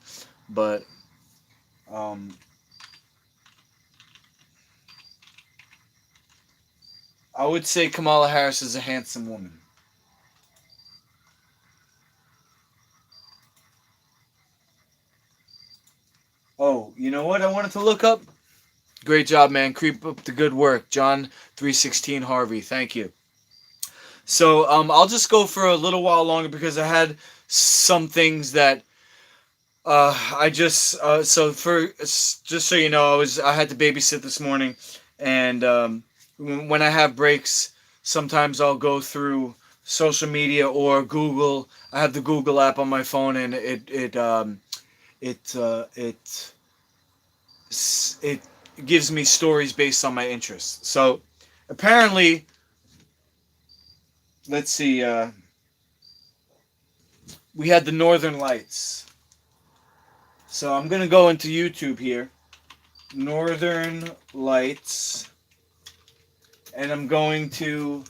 But I would say Kamala Harris is a handsome woman. Oh, you know what I wanted to look up? Great job, man. Creep up the good work. John 3:16 Harvey. Thank you. So I'll just go for a little while longer because I had some things that I just just so you know, I had to babysit this morning, and when I have breaks, sometimes I'll go through social media or Google. I have the Google app on my phone, and it gives me stories based on my interests. So apparently, let's see, we had the Northern Lights. So I'm going to go into YouTube here. Northern Lights. And I'm going to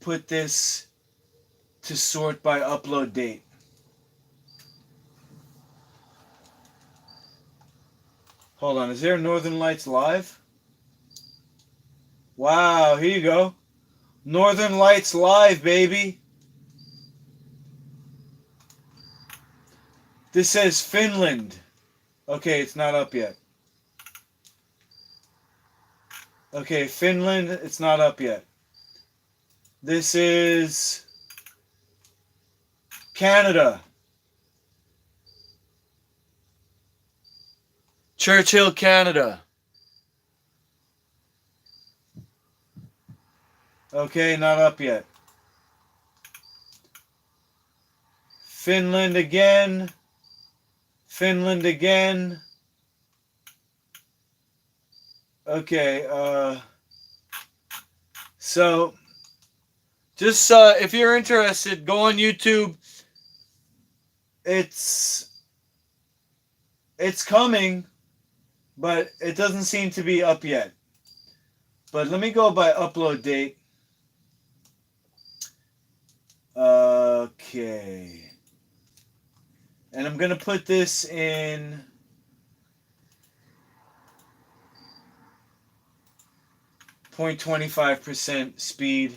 put this to sort by upload date. Hold on, is there Northern Lights live? Wow, here you go. Northern Lights live, baby. This says Finland. Okay, it's not up yet. Okay, Finland, it's not up yet. This is Canada. Churchill, Canada. Okay, not up yet. Finland again. Finland again. Okay, so just if you're interested, go on YouTube. It's coming, but it doesn't seem to be up yet. But let me go by upload date. Okay. And I'm going to put this in 0.25% speed.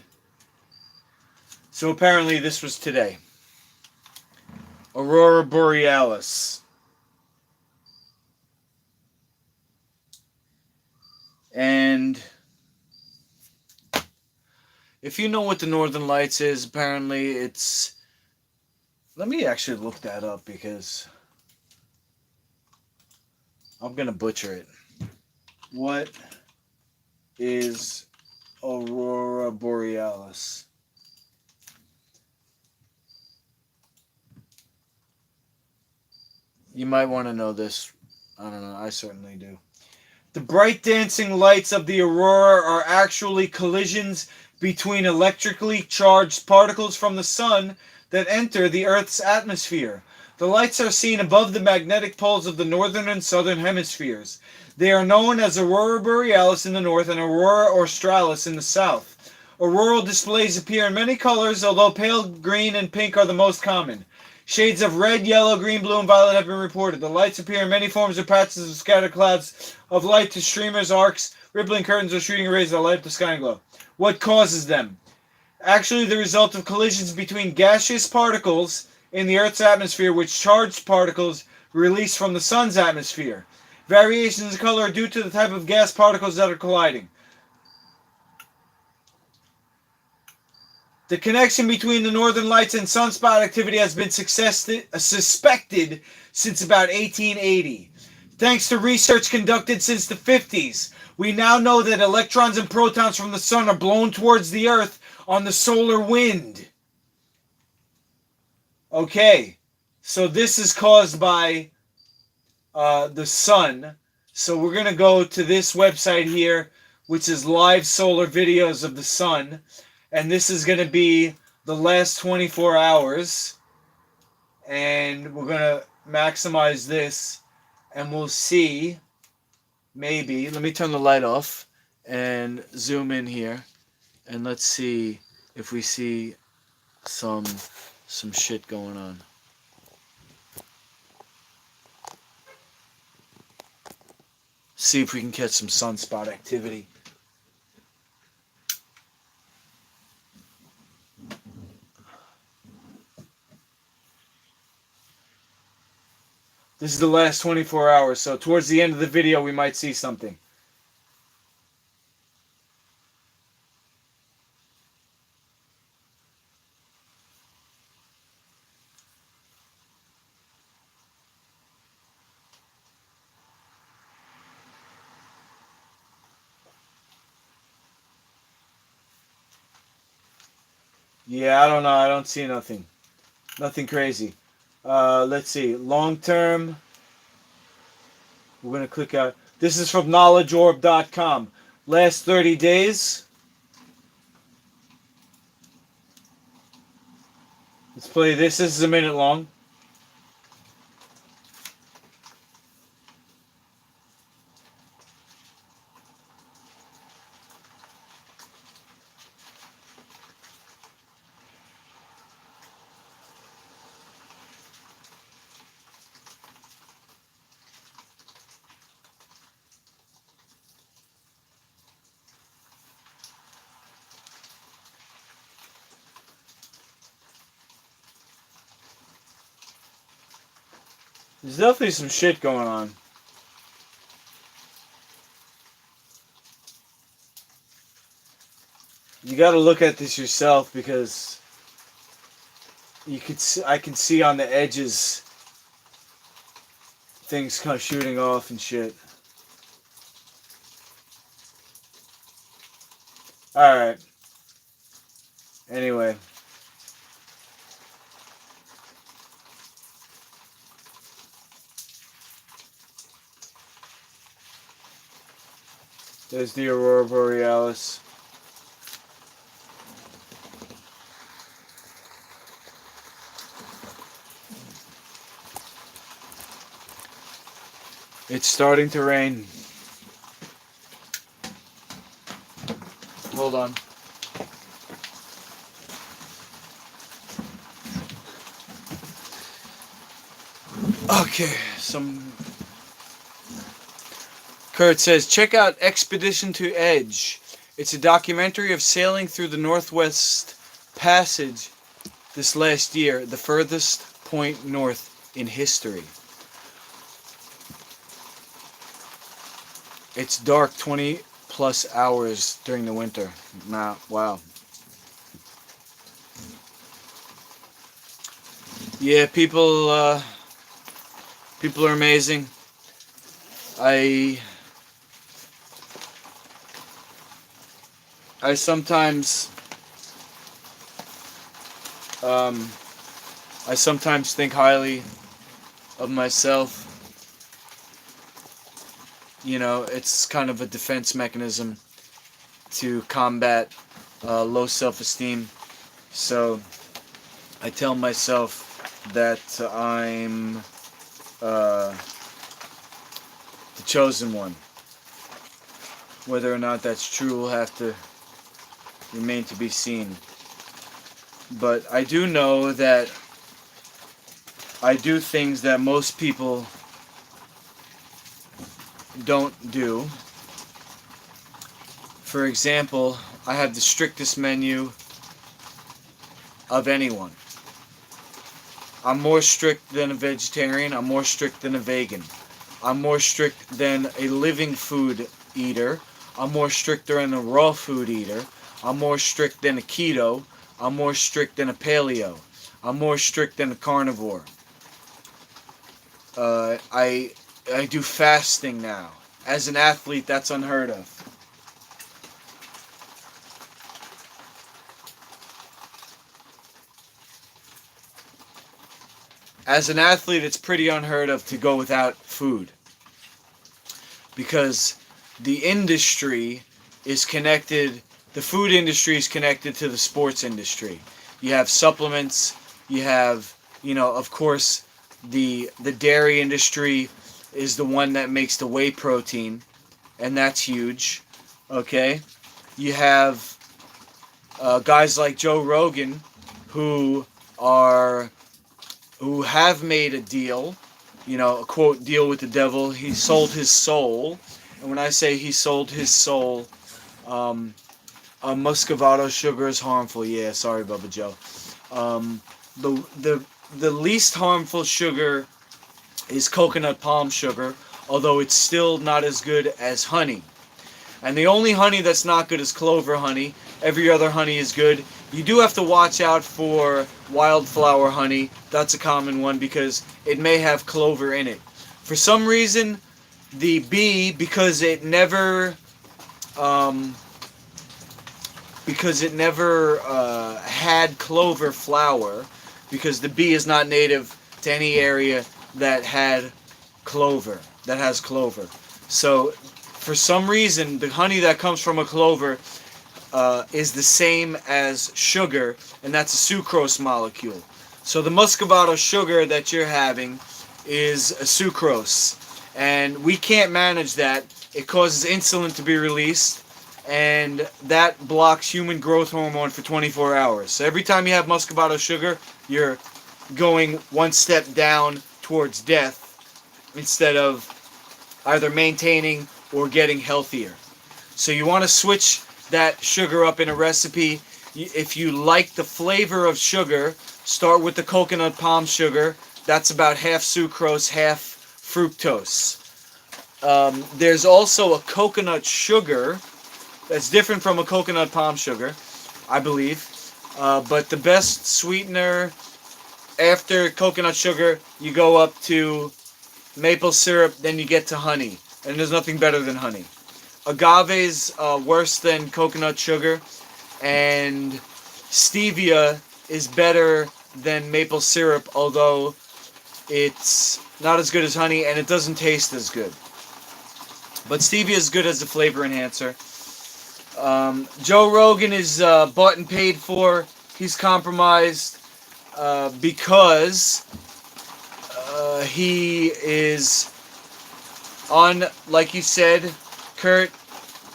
So apparently this was today. Aurora Borealis. And if you know what the Northern Lights is, apparently it's... Let me actually look that up because I'm going to butcher it. What is Aurora Borealis? You might want to know this. I don't know. I certainly do. The bright dancing lights of the aurora are actually collisions between electrically charged particles from the sun that enter the Earth's atmosphere. The lights are seen above the magnetic poles of the northern and southern hemispheres. They are known as Aurora Borealis in the north and Aurora Australis in the south. Auroral displays appear in many colors, although pale green and pink are the most common. Shades of red, yellow, green, blue, and violet have been reported. The lights appear in many forms or patches of scattered clouds of light to streamers, arcs, rippling curtains, or shooting rays that light up the sky and glow. What causes them? Actually, the result of collisions between gaseous particles in the Earth's atmosphere with charged particles released from the sun's atmosphere. Variations in color are due to the type of gas particles that are colliding. The connection between the northern lights and sunspot activity has been suspected since about 1880. Thanks to research conducted since the 50s, we now know that electrons and protons from the sun are blown towards the Earth on the solar wind. Okay, so this is caused by the sun. So we're going to go to this website here, which is live solar videos of the sun. And this is going to be the last 24 hours. And we're going to maximize this. And we'll see, maybe, let me turn the light off and zoom in here. And let's see if we see some shit going on. See if we can catch some sunspot activity. This is the last 24 hours, so towards the end of the video we might see something. Yeah, I don't know. I don't see nothing. Nothing crazy. Let's see. Long term. We're going to click out. This is from knowledgeorb.com. Last 30 days. Let's play this. This is a minute long. There's definitely some shit going on. You got to look at this yourself because I can see on the edges things kind of shooting off and shit. All right. Anyway. There's the Aurora Borealis. It's starting to rain. Hold on. Okay, Kurt says, check out Expedition to Edge. It's a documentary of sailing through the Northwest Passage this last year, the furthest point north in history. It's dark 20 plus hours during the winter. Wow. Yeah, people are amazing. I sometimes think highly of myself. You know, it's kind of a defense mechanism to combat low self-esteem. So I tell myself that I'm the chosen one. Whether or not that's true will have to remain to be seen. But I do know that I do things that most people don't do. For example, I have the strictest menu of anyone. I'm more strict than a vegetarian. I'm more strict than a vegan. I'm more strict than a living food eater. I'm more strict than a raw food eater. I'm more strict than a keto. I'm more strict than a paleo. I'm more strict than a carnivore. I do fasting now. As an athlete, that's unheard of. As an athlete, it's pretty unheard of to go without food. Because the industry is connected, the food industry is connected to the sports industry. You have supplements, you have, of course, the dairy industry is the one that makes the whey protein, and that's huge, okay? You have guys like Joe Rogan who have made a deal, a quote, deal with the devil. He sold his soul. And when I say he sold his soul, Muscovado sugar is harmful. Yeah, sorry, Bubba Joe. The least harmful sugar is coconut palm sugar, although it's still not as good as honey. And the only honey that's not good is clover honey. Every other honey is good. You do have to watch out for wildflower honey. That's a common one because it may have clover in it. For some reason, the bee, because it never had clover flower, because the bee is not native to any area that had clover. that has clover. So for some reason, the honey that comes from a clover is the same as sugar, and that's a sucrose molecule. So the muscovado sugar that you're having is a sucrose, and we can't manage that. It causes insulin to be released, and that blocks human growth hormone for 24 hours. So every time you have muscovado sugar, you're going one step down towards death instead of either maintaining or getting healthier. So you want to switch that sugar up in a recipe. If you like the flavor of sugar, start with the coconut palm sugar. That's about half sucrose, half fructose. There's also a coconut sugar that's different from a coconut palm sugar, I believe. But the best sweetener after coconut sugar, you go up to maple syrup, then you get to honey. And there's nothing better than honey. Agave's worse than coconut sugar, and stevia is better than maple syrup, although it's not as good as honey and it doesn't taste as good. But stevia is good as a flavor enhancer. Joe Rogan is bought and paid for. He's compromised because he is on, like you said, Kurt,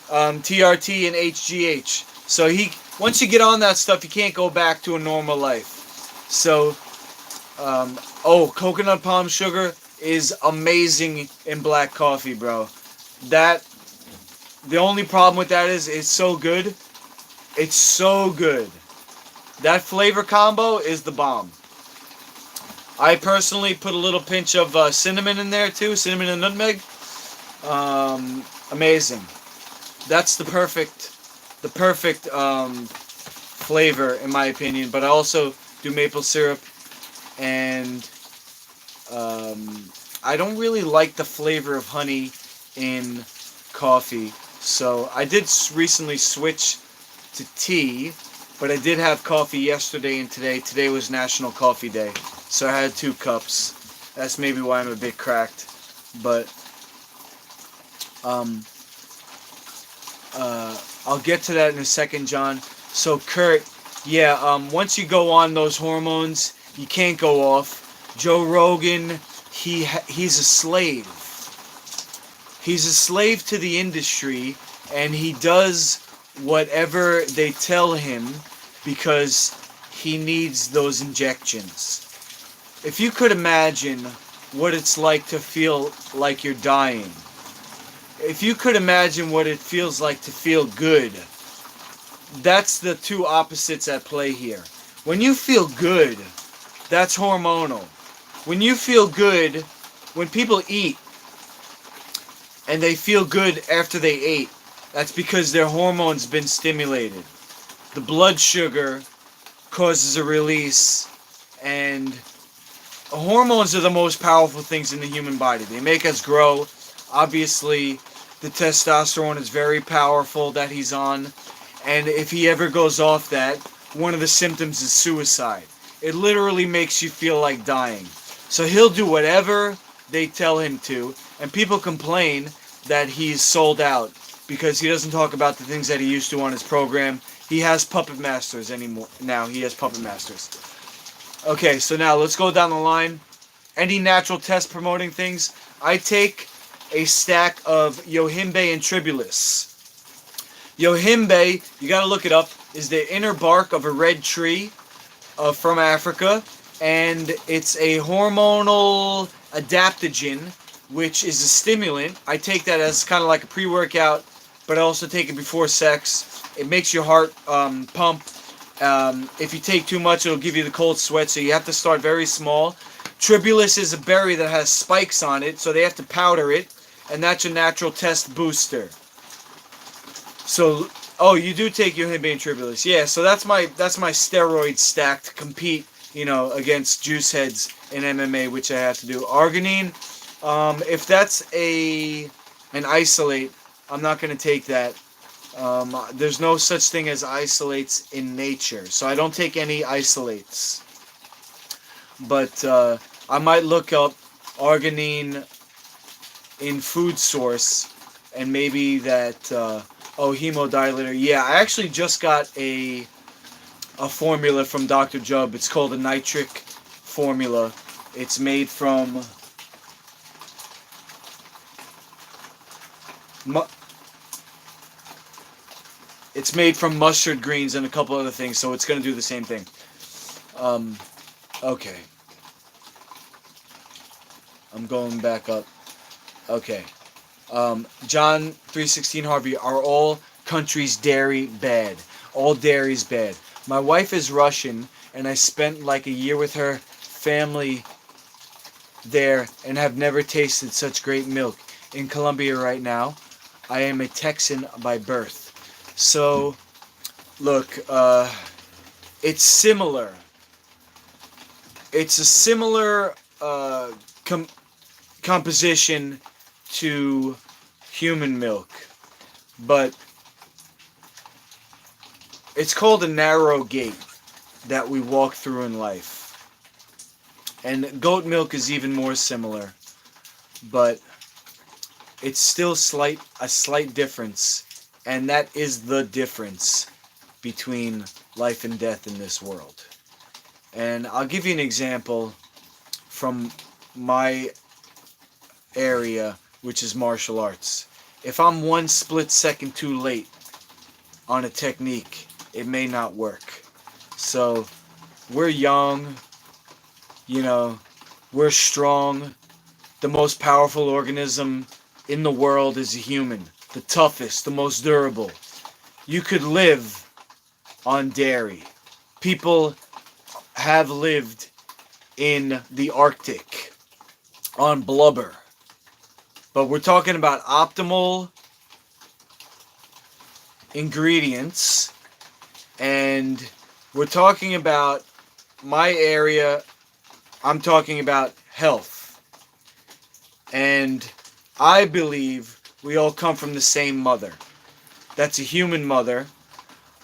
TRT and HGH. So once you get on that stuff, you can't go back to a normal life. So, coconut palm sugar is amazing in black coffee, bro. The only problem with that is it's so good. It's so good. That flavor combo is the bomb. I personally put a little pinch of cinnamon in there too, cinnamon and nutmeg. Amazing. That's the perfect flavor in my opinion. But I also do maple syrup, and I don't really like the flavor of honey in coffee. So I did recently switch to tea, but I did have coffee yesterday and today. Today was National Coffee Day, so I had 2 cups. That's maybe why I'm a bit cracked, but I'll get to that in a second, John. So Kurt, once you go on those hormones, you can't go off. Joe Rogan, he's a slave. He's a slave to the industry, and he does whatever they tell him because he needs those injections. If you could imagine what it's like to feel like you're dying, if you could imagine what it feels like to feel good, that's the two opposites at play here. When you feel good, that's hormonal. When you feel good, when people eat and they feel good after they ate, that's because their hormones been stimulated. The blood sugar causes a release, and hormones are the most powerful things in the human body. They make us grow. Obviously, the testosterone is very powerful that he's on, and if he ever goes off that, one of the symptoms is suicide. It literally makes you feel like dying. So he'll do whatever they tell him to, and people complain that he's sold out because he doesn't talk about the things that he used to on his program. He has puppet masters anymore. Now he has puppet masters. Okay, so now let's go down the line. Any natural test promoting things. I take a stack of Yohimbe and Tribulus. Yohimbe, you gotta look it up, is the inner bark of a red tree from Africa, and it's a hormonal adaptogen, which is a stimulant. I take that as kind of like a pre-workout, but I also take it before sex. It makes your heart pump. If you take too much, it'll give you the cold sweat, so you have to start very small. Tribulus is a berry that has spikes on it, so they have to powder it, and that's your natural test booster. So, you do take Yohimbe and Tribulus. Yeah, so that's my steroid stack to compete, against juice heads in MMA, which I have to do. Arginine, if that's an isolate, I'm not going to take that. There's no such thing as isolates in nature, so I don't take any isolates. But I might look up arginine in food source, and maybe that hemodilator. Yeah, I actually just got a formula from Dr. Jubb. It's called a nitric formula. It's made from mustard greens and a couple other things, so it's going to do the same thing. Okay. I'm going back up. Okay. John 3:16 Harvey, are all countries' dairy bad? All dairy's bad. My wife is Russian, and I spent like a year with her family there and have never tasted such great milk. In Colombia right now, I am a Texan by birth. So, look, it's similar. It's a similar composition to human milk, but it's called a narrow gate that we walk through in life. And goat milk is even more similar, but it's still a slight difference, and that is the difference between life and death in this world. And I'll give you an example from my area, which is martial arts. If I'm 1 split second too late on a technique, it may not work. So we're young, we're strong. The most powerful organism in the world is a human. The toughest, the most durable. You could live on dairy. People have lived in the Arctic on blubber. But we're talking about optimal ingredients, and we're talking about my area. I'm talking about health. And I believe we all come from the same mother. That's a human mother.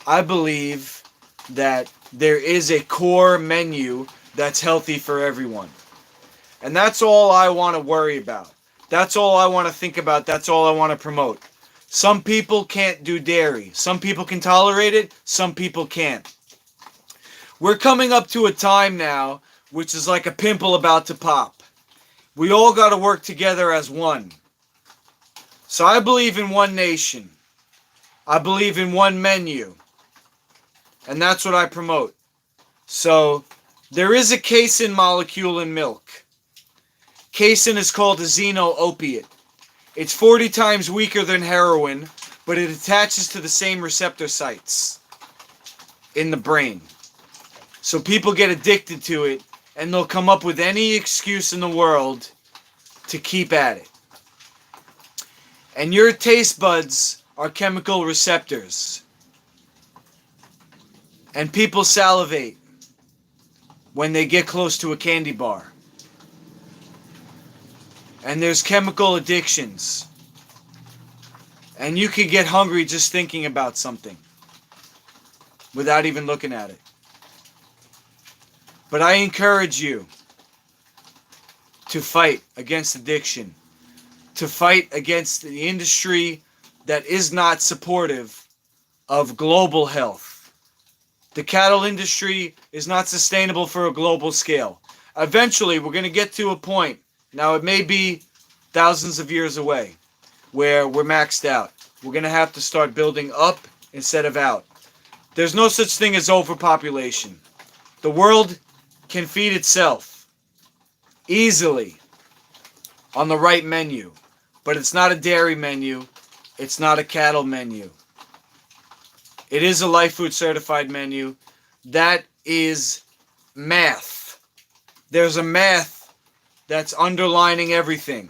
I believe that there is a core menu that's healthy for everyone. And that's all I want to worry about. That's all I want to think about. That's all I want to promote. Some people can't do dairy. Some people can tolerate it. Some people can't. We're coming up to a time now which is like a pimple about to pop. We all got to work together as one. So I believe in one nation. I believe in one menu. And that's what I promote. So there is a casein molecule in milk. Casein is called a xeno-opiate. It's 40 times weaker than heroin, but it attaches to the same receptor sites in the brain. So people get addicted to it, and they'll come up with any excuse in the world to keep at it. And your taste buds are chemical receptors. And people salivate when they get close to a candy bar. And there's chemical addictions. And you could get hungry just thinking about something without even looking at it. But I encourage you to fight against addiction, to fight against the industry that is not supportive of global health. The cattle industry is not sustainable for a global scale. Eventually, we're going to get to a point, now it may be thousands of years away, where we're maxed out. We're going to have to start building up instead of out. There's no such thing as overpopulation. The world can feed itself easily on the right menu. But it's not a dairy menu. It's not a cattle menu. It is a Life Food Certified menu. That is math. There's a math that's underlining everything.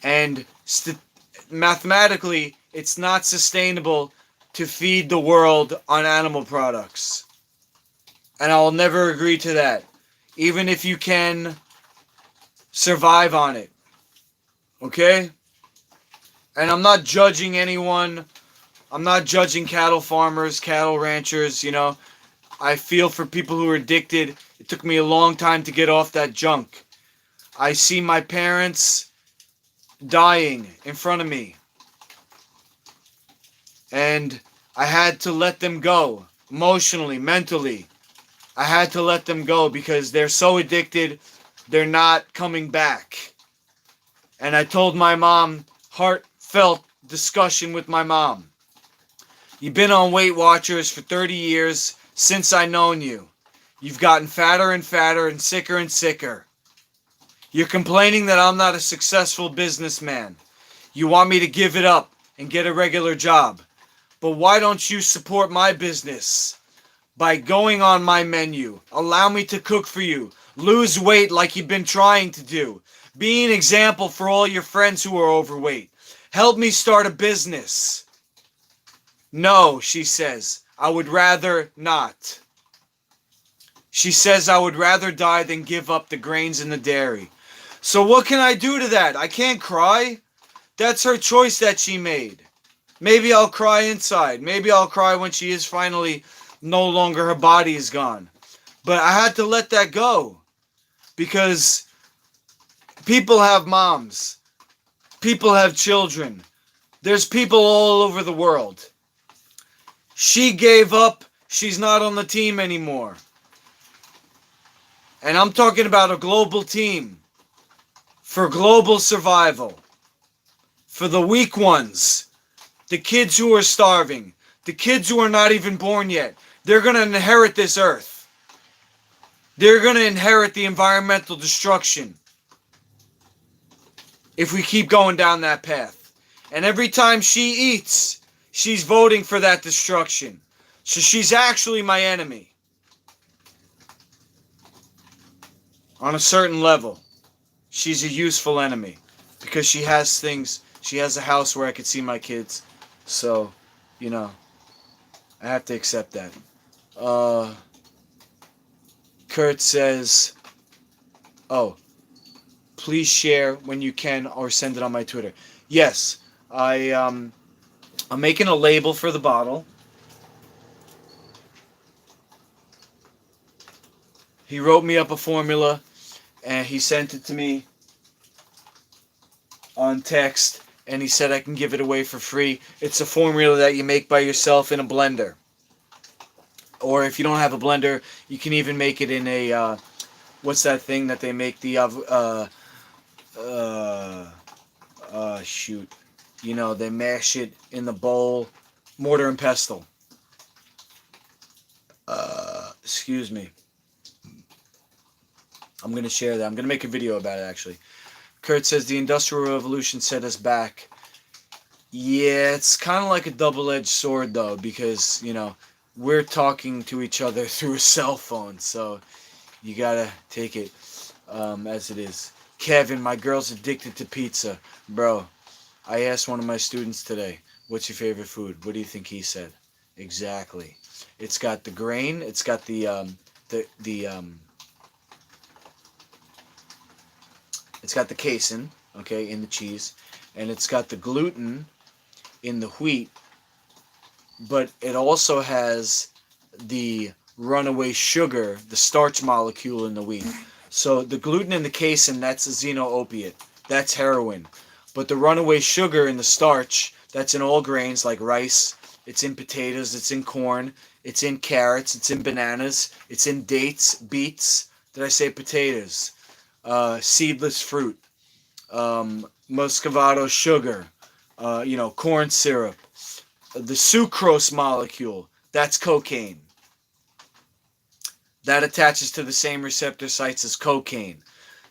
And mathematically, it's not sustainable to feed the world on animal products. And I'll never agree to that. Even if you can survive on it. Okay? And I'm not judging anyone. I'm not judging cattle farmers, cattle ranchers, I feel for people who are addicted. It took me a long time to get off that junk. I see my parents dying in front of me. And I had to let them go emotionally, mentally. I had to let them go because they're so addicted, they're not coming back. And I told my mom, heartfelt discussion with my mom. You've been on Weight Watchers for 30 years since I known you. You've gotten fatter and fatter and sicker. You're complaining that I'm not a successful businessman. You want me to give it up and get a regular job. But why don't you support my business by going on my menu? Allow me to cook for you. Lose weight like you've been trying to do. Be an example for all your friends who are overweight. Help me start a business. No, she says, I would rather not. She says I would rather die than give up the grains and the dairy. So what can I do to that? I can't cry. That's her choice that she made. Maybe I'll cry inside. Maybe I'll cry when she is finally no longer, her body is gone. But I had to let that go. Because people have moms. People have children. There's people all over the world. She gave up. She's not on the team anymore. And I'm talking about a global team. For global survival. For the weak ones. The kids who are starving. The kids who are not even born yet. They're going to inherit this earth. They're going to inherit the environmental destruction. If we keep going down that path. And every time she eats, she's voting for that destruction. So she's actually my enemy. On a certain level. She's a useful enemy. Because she has things. She has a house where I could see my kids. So, you know, I have to accept that. Kurt says, oh, please share when you can or send it on my Twitter. Yes, I'm making a label for the bottle. He wrote me up a formula and he sent it to me on text. And he said I can give it away for free. It's a formula that you make by yourself in a blender. Or if you don't have a blender, you can even make it in a, what's that thing that they make the, shoot. You know, they mash it in the bowl. Mortar and pestle. Excuse me. I'm going to share that. I'm going to make a video about it, actually. Kurt says, the Industrial Revolution set us back. Yeah, it's kind of like a double-edged sword, though, because, you know, we're talking to each other through a cell phone, so you gotta take it as it is. Kevin, my girl's addicted to pizza. Bro, I asked one of my students today, what's your favorite food? What do you think he said? Exactly. It's got the grain, it's got it's got the casein, okay, in the cheese, and it's got the gluten in the wheat, but it also has the runaway sugar, the starch molecule in the wheat. So the gluten in the casein, that's a xeno-opiate, that's heroin. But the runaway sugar in the starch, that's in all grains like rice, it's in potatoes, it's in corn, it's in carrots, it's in bananas, it's in dates, beets, did I say potatoes? Seedless fruit, muscovado sugar, corn syrup, the sucrose molecule, that's cocaine. That attaches to the same receptor sites as cocaine.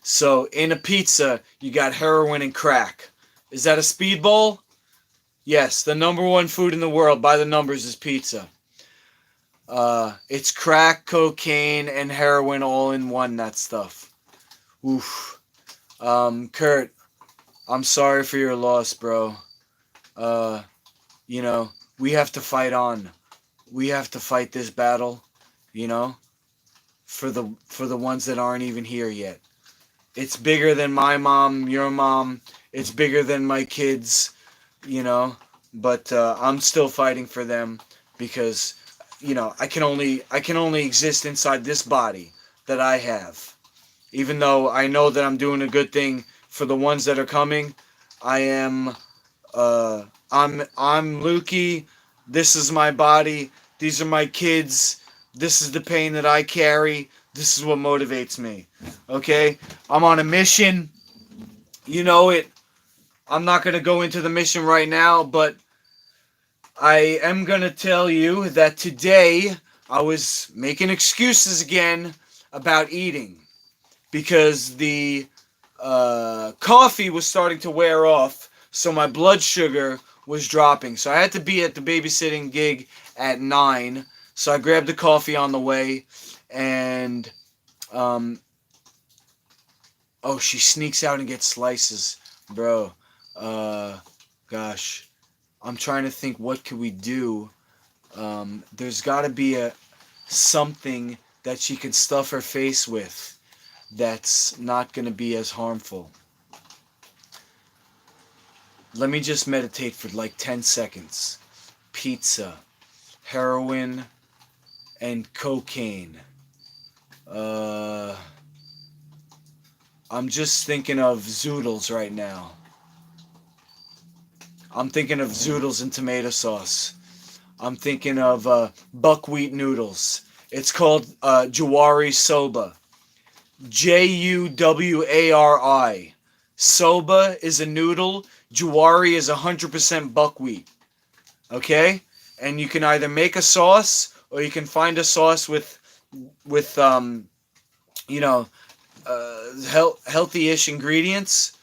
So in a pizza, you got heroin and crack. Is that a speedball? Yes, the #1 food in the world by the numbers is pizza. It's crack, cocaine, and heroin all in one, that stuff. Oof. Kurt, I'm sorry for your loss, bro. We have to fight on. We have to fight this battle, for the ones that aren't even here yet. It's bigger than my mom, your mom. It's bigger than my kids, but I'm still fighting for them because, I can only exist inside this body that I have. Even though I know that I'm doing a good thing for the ones that are coming, I am, I'm Lukey. This is my body. These are my kids. This is the pain that I carry. This is what motivates me. Okay? I'm on a mission. You know it. I'm not going to go into the mission right now, but I am going to tell you that today I was making excuses again about eating because the coffee was starting to wear off, so my blood sugar was dropping. So I had to be at the babysitting gig at 9. So I grabbed the coffee on the way, and oh, she sneaks out and gets slices, bro. Gosh, I'm trying to think, what could we do? There's got to be something that she can stuff her face with that's not going to be as harmful. Let me just meditate for like 10 seconds. Pizza, heroin, and cocaine. I'm just thinking of zoodles right now. I'm thinking of zoodles and tomato sauce. I'm thinking of buckwheat noodles. It's called Jawari Soba. Jawari. Soba is a noodle. Jawari is 100% buckwheat. Okay? And you can either make a sauce or you can find a sauce with healthy-ish ingredients.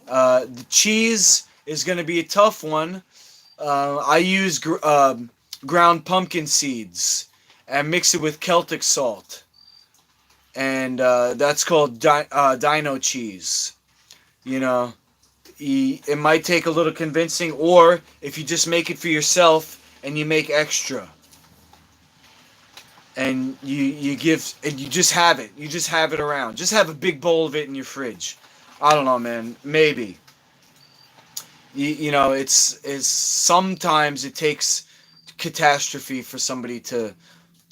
The cheese is going to be a tough one. I use ground pumpkin seeds and mix it with Celtic salt. And that's called dino cheese. You know, it might take a little convincing, or if you just make it for yourself and you make extra. And you just have it. You just have it around. Just have a big bowl of it in your fridge. I don't know, man. Maybe. You know, it's sometimes it takes catastrophe for somebody to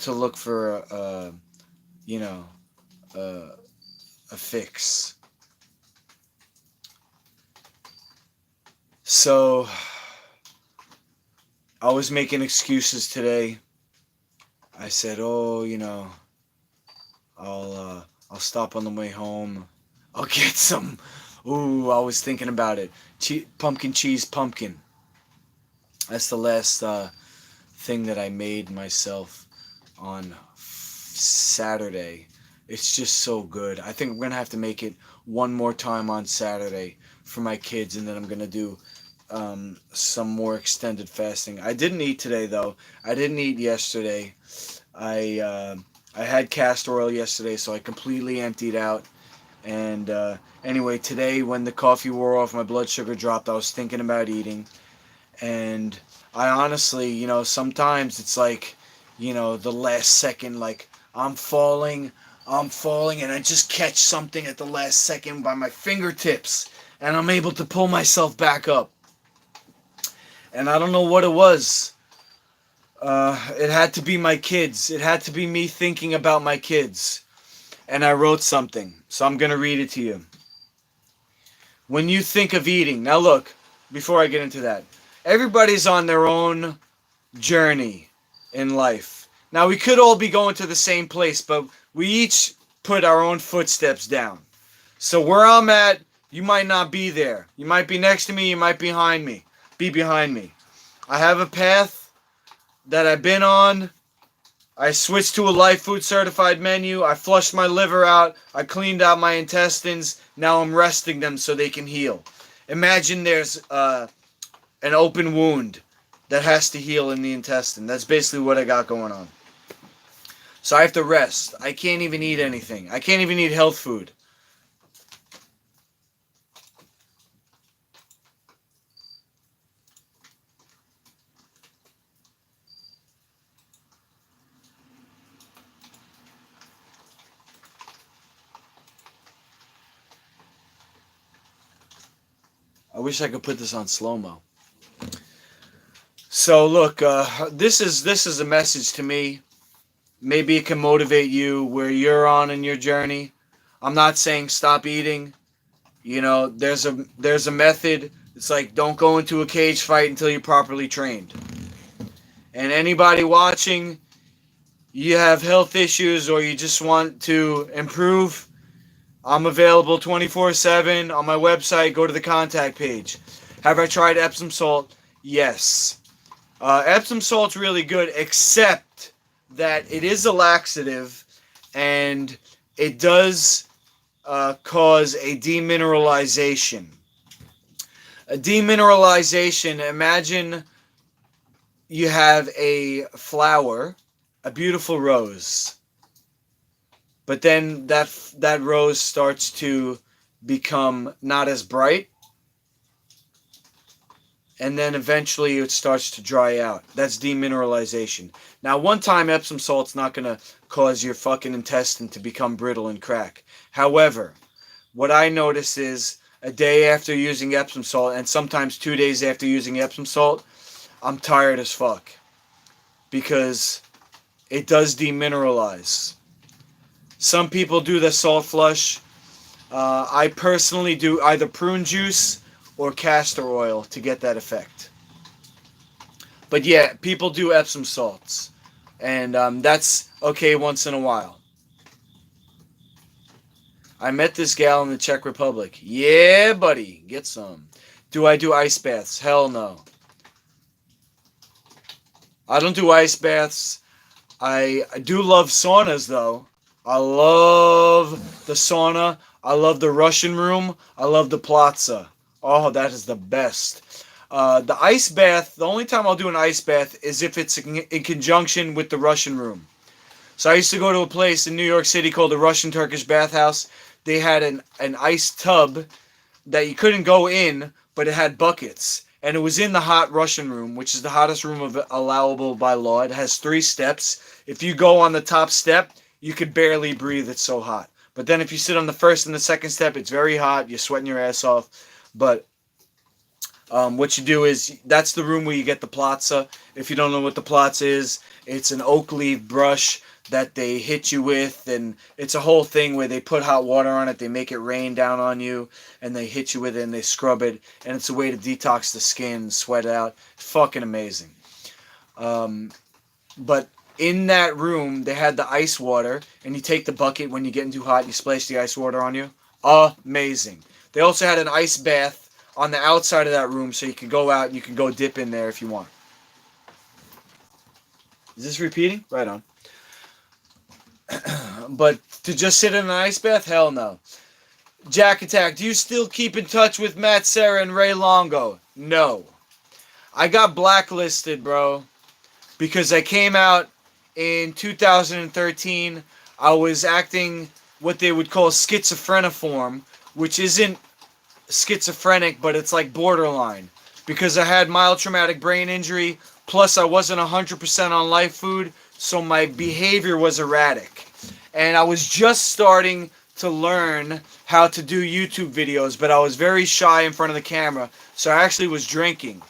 look for a fix. So I was making excuses today. I said, "Oh, I'll stop on the way home. I'll get some." Ooh, I was thinking about it. Pumpkin cheese pumpkin. That's the last thing that I made myself on Saturday. It's just so good. I think I'm going to have to make it one more time on Saturday for my kids, and then I'm going to do some more extended fasting. I didn't eat today, though. I didn't eat yesterday. I had castor oil yesterday, so I completely emptied out. And anyway, today when the coffee wore off, my blood sugar dropped. I was thinking about eating. And I honestly, sometimes it's like, the last second, like I'm falling, and I just catch something at the last second by my fingertips, and I'm able to pull myself back up. And I don't know what it was. It had to be my kids. It had to be me thinking about my kids. And I wrote something, so I'm going to read it to you. When you think of eating, now look, before I get into that, everybody's on their own journey in life. Now, we could all be going to the same place, but we each put our own footsteps down. So where I'm at, you might not be there. You might be next to me, you might be behind me. I have a path that I've been on. I switched to a Life Food Certified menu. I flushed my liver out. I cleaned out my intestines. Now I'm resting them so they can heal. Imagine there's an open wound that has to heal in the intestine. That's basically what I got going on. So I have to rest. I can't even eat anything. I can't even eat health food. I wish I could put this on slow-mo. So look, this is a message to me. Maybe it can motivate you where you're on in your journey. I'm not saying stop eating. There's a method It's like, don't go into a cage fight until you're properly trained. And anybody watching, you have health issues or you just want to improve, I'm available 24/7 on my website. Go to the contact page. Have I tried Epsom salt? Yes. Epsom salt's really good, except that it is a laxative and it does cause a demineralization. A demineralization, imagine you have a flower, a beautiful rose, but then that rose starts to become not as bright, and then eventually it starts to dry out. That's demineralization. Now, one time Epsom salt's not going to cause your fucking intestine to become brittle and crack. However, what I notice is a day after using Epsom salt, and sometimes 2 days after using Epsom salt, I'm tired as fuck. Because it does demineralize. Some people do the salt flush. I personally do either prune juice or castor oil to get that effect. But yeah, people do Epsom salts. And that's okay once in a while. I met this gal in the Czech Republic. Yeah, buddy. Get some. Do I do ice baths? Hell no. I don't do ice baths. I do love saunas, though. I love the sauna. I love the Russian room. I love the plaza. Oh, that is the best. The ice bath, the only time I'll do an ice bath is if it's in conjunction with the Russian room. So I used to go to a place in New York City called the Russian Turkish Bathhouse. They had an ice tub that you couldn't go in, but it had buckets. And it was in the hot Russian room, which is the hottest room allowable by law. It has 3 steps. If you go on the top step, you could barely breathe. It's so hot. But then if you sit on the first and the second step, it's very hot. You're sweating your ass off. But what you do is, that's the room where you get the plaza. If you don't know what the plaza is, it's an oak leaf brush that they hit you with, and it's a whole thing where they put hot water on it, they make it rain down on you, and they hit you with it and they scrub it, and it's a way to detox the skin, sweat it out. Fucking amazing. But in that room, they had the ice water, and you take the bucket when you're getting too hot, you splash the ice water on you. Amazing. They also had an ice bath on the outside of that room, so you can go out and you can go dip in there if you want. Is this repeating? Right on. But to just sit in an ice bath? Hell no. Jack Attack, do you still keep in touch with Matt Serra and Ray Longo? No. I got blacklisted, bro, because I came out in 2013. I was acting what they would call schizophreniform, which isn't schizophrenic, but it's like borderline, because I had mild traumatic brain injury, plus I wasn't 100% on life food, so my behavior was erratic. And I was just starting to learn how to do YouTube videos, but I was very shy in front of the camera, so I actually was drinking.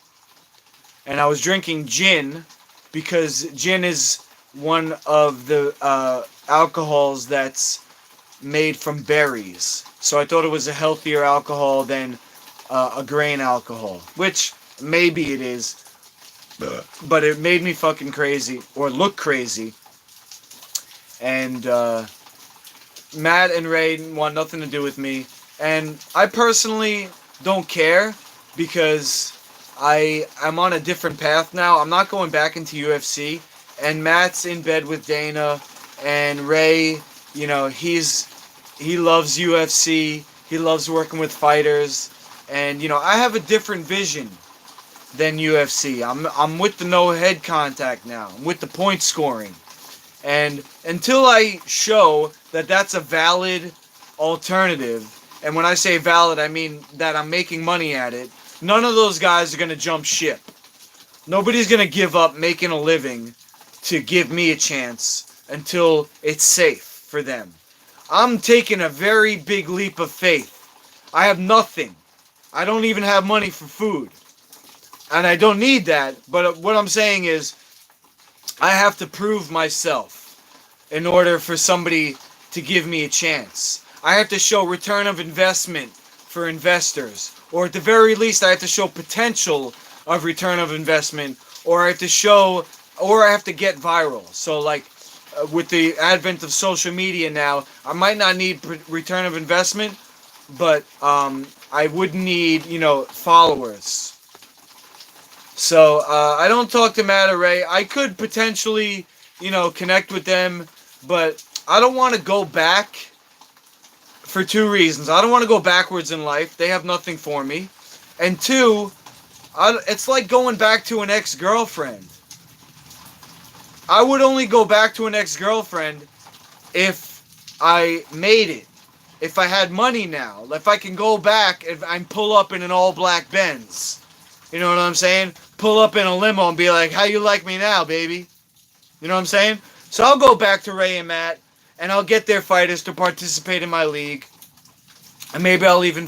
And I was drinking gin, because gin is one of the alcohols that's made from berries. So I thought it was a healthier alcohol than a grain alcohol, which maybe it is. But it made me fucking crazy, or look crazy. And Matt and Ray want nothing to do with me. And I personally don't care, because I'm on a different path now. I'm not going back into UFC. And Matt's in bed with Dana. And Ray, you know, he loves UFC. He loves working with fighters. And, you know, I have a different vision than UFC. I'm with the no head contact now. I'm with the point scoring. And until I show that that's a valid alternative, and when I say valid, I mean that I'm making money at it, none of those guys are going to jump ship. Nobody's going to give up making a living to give me a chance until it's safe for them. I'm taking a very big leap of faith. I have nothing. I don't even have money for food. And I don't need that, but what I'm saying is, I have to prove myself in order for somebody to give me a chance. I have to show return of investment for investors, or at the very least, I have to show potential of return of investment, or I have to show, or I have to get viral. So like with the advent of social media now, I might not need return of investment, but I would need, followers. So I don't talk to Matt or Ray. I could potentially, connect with them, but I don't want to go back for two reasons. I don't want to go backwards in life. They have nothing for me. And two, it's like going back to an ex-girlfriend. I would only go back to an ex-girlfriend if I made it. If I had money now. If I can go back and pull up in an all-black Benz. You know what I'm saying? Pull up in a limo and be like, how you like me now, baby? You know what I'm saying? So I'll go back to Ray and Matt, and I'll get their fighters to participate in my league. And maybe I'll even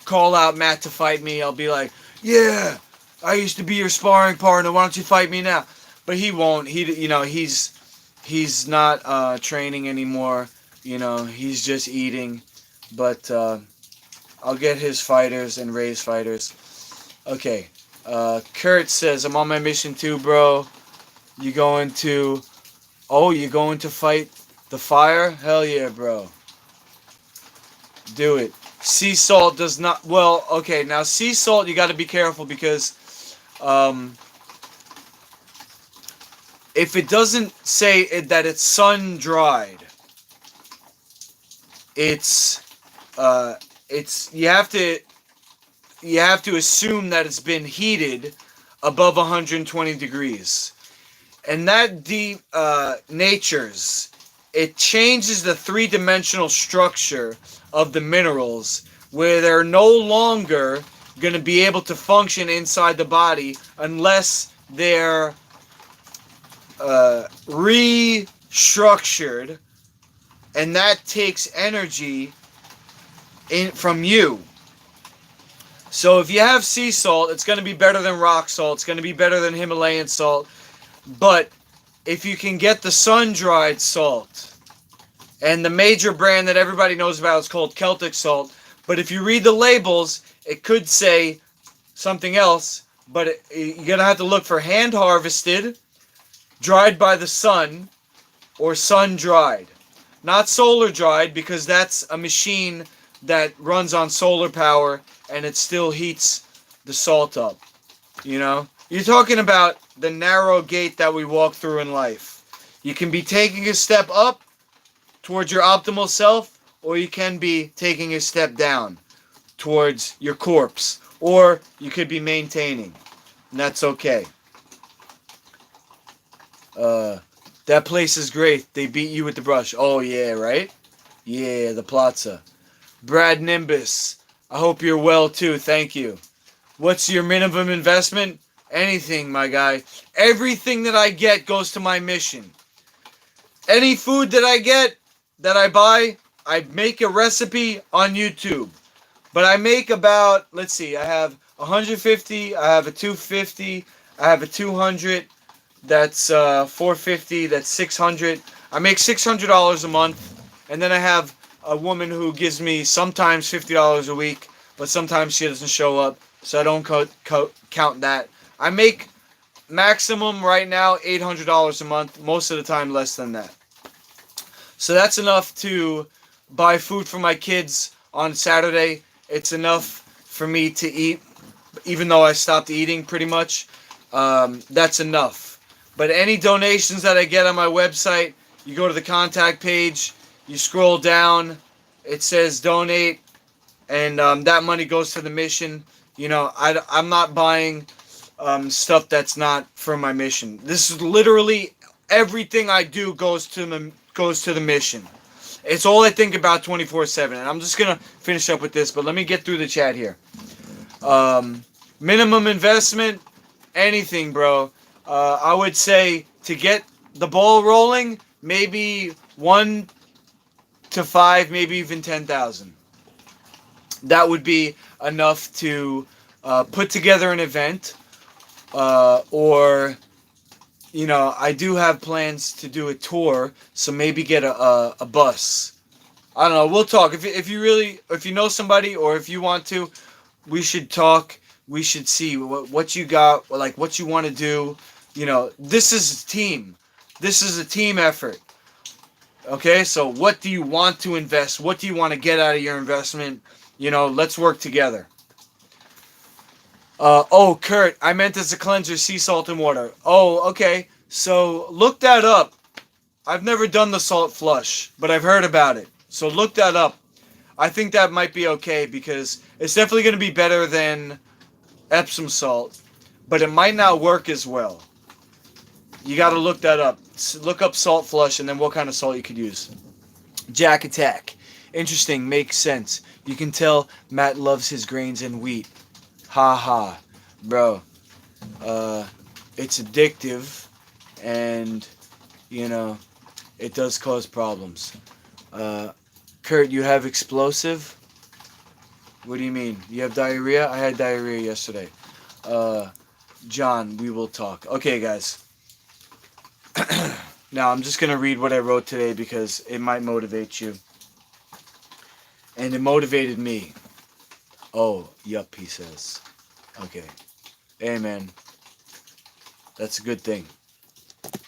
call out Matt to fight me. I'll be like, yeah, I used to be your sparring partner. Why don't you fight me now? But he won't. He's not training anymore. He's just eating. But I'll get his fighters and Ray's fighters. Okay. Kurt says, I'm on my mission too, bro. You going to fight the fire? Hell yeah, bro. Do it. Sea salt does not, well, okay, now sea salt, you got to be careful because if it doesn't say that it's sun dried, it's you have to assume that it's been heated above 120 degrees. And that denatures, it changes the three-dimensional structure of the minerals where they're no longer going to be able to function inside the body unless they're restructured, and that takes energy from you. So if you have sea salt, it's going to be better than rock salt. It's going to be better than Himalayan salt. But if you can get the sun-dried salt, and the major brand that everybody knows about is called Celtic salt, but if you read the labels, it could say something else, but you're going to have to look for hand-harvested, dried by the sun, or sun-dried. Not solar-dried, because that's a machine that runs on solar power, and it still heats the salt up. You're talking about the narrow gate that we walk through in life. You can be taking a step up towards your optimal self, or you can be taking a step down towards your corpse, or you could be maintaining, and that's okay. That place is great. They beat you with the brush. Oh yeah, right? Yeah, the Plaza. Brad Nimbus, I hope you're well too. Thank you. What's your minimum investment? Anything, my guy. Everything that I get goes to my mission. Any food that I get, that I buy, I make a recipe on YouTube. But I make about, let's see, I have 150, I have a 250, I have a 200, that's 450, that's 600. I make $600 a month, and then I have a woman who gives me sometimes $50 a week, but sometimes she doesn't show up, so I don't count that. I make maximum right now $800 a month, most of the time less than that. So that's enough to buy food for my kids on Saturday. It's enough for me to eat, even though I stopped eating pretty much. That's enough. But any donations that I get on my website, you go to the contact page, you scroll down, it says donate, and that money goes to the mission. I'm not buying stuff that's not for my mission. This is literally everything I do goes to the mission. It's all I think about 24/7. And I'm just going to finish up with this, but let me get through the chat here. Minimum investment, anything, bro. I would say to get the ball rolling, maybe 1 to 5, maybe even 10,000. That would be enough to put together an event, or I do have plans to do a tour, so maybe get a bus. I don't know. We'll talk. If you know somebody, or if you want to, We should talk. We should see what you got, like what you want to do. You know, this is a team. This is a team effort. Okay, so what do you want to invest? What do you want to get out of your investment? You know, let's work together. Oh, Kurt, I meant as a cleanser, sea salt and water. Oh, okay. So look that up. I've never done the salt flush, but I've heard about it. So look that up. I think that might be okay because it's definitely going to be better than Epsom salt, but it might not work as well. You got to look that up. Look up salt flush and then what kind of salt you could use. Jack Attack. Interesting. Makes sense. You can tell Matt loves his grains and wheat. Ha ha. Bro. It's addictive and, you know, it does cause problems. Kurt, you have explosive? What do you mean? You have diarrhea? I had diarrhea yesterday. John, we will talk. Okay, guys. Now, I'm just going to read what I wrote today because it might motivate you. And it motivated me. Oh, yup, he says. Okay. Amen. That's a good thing.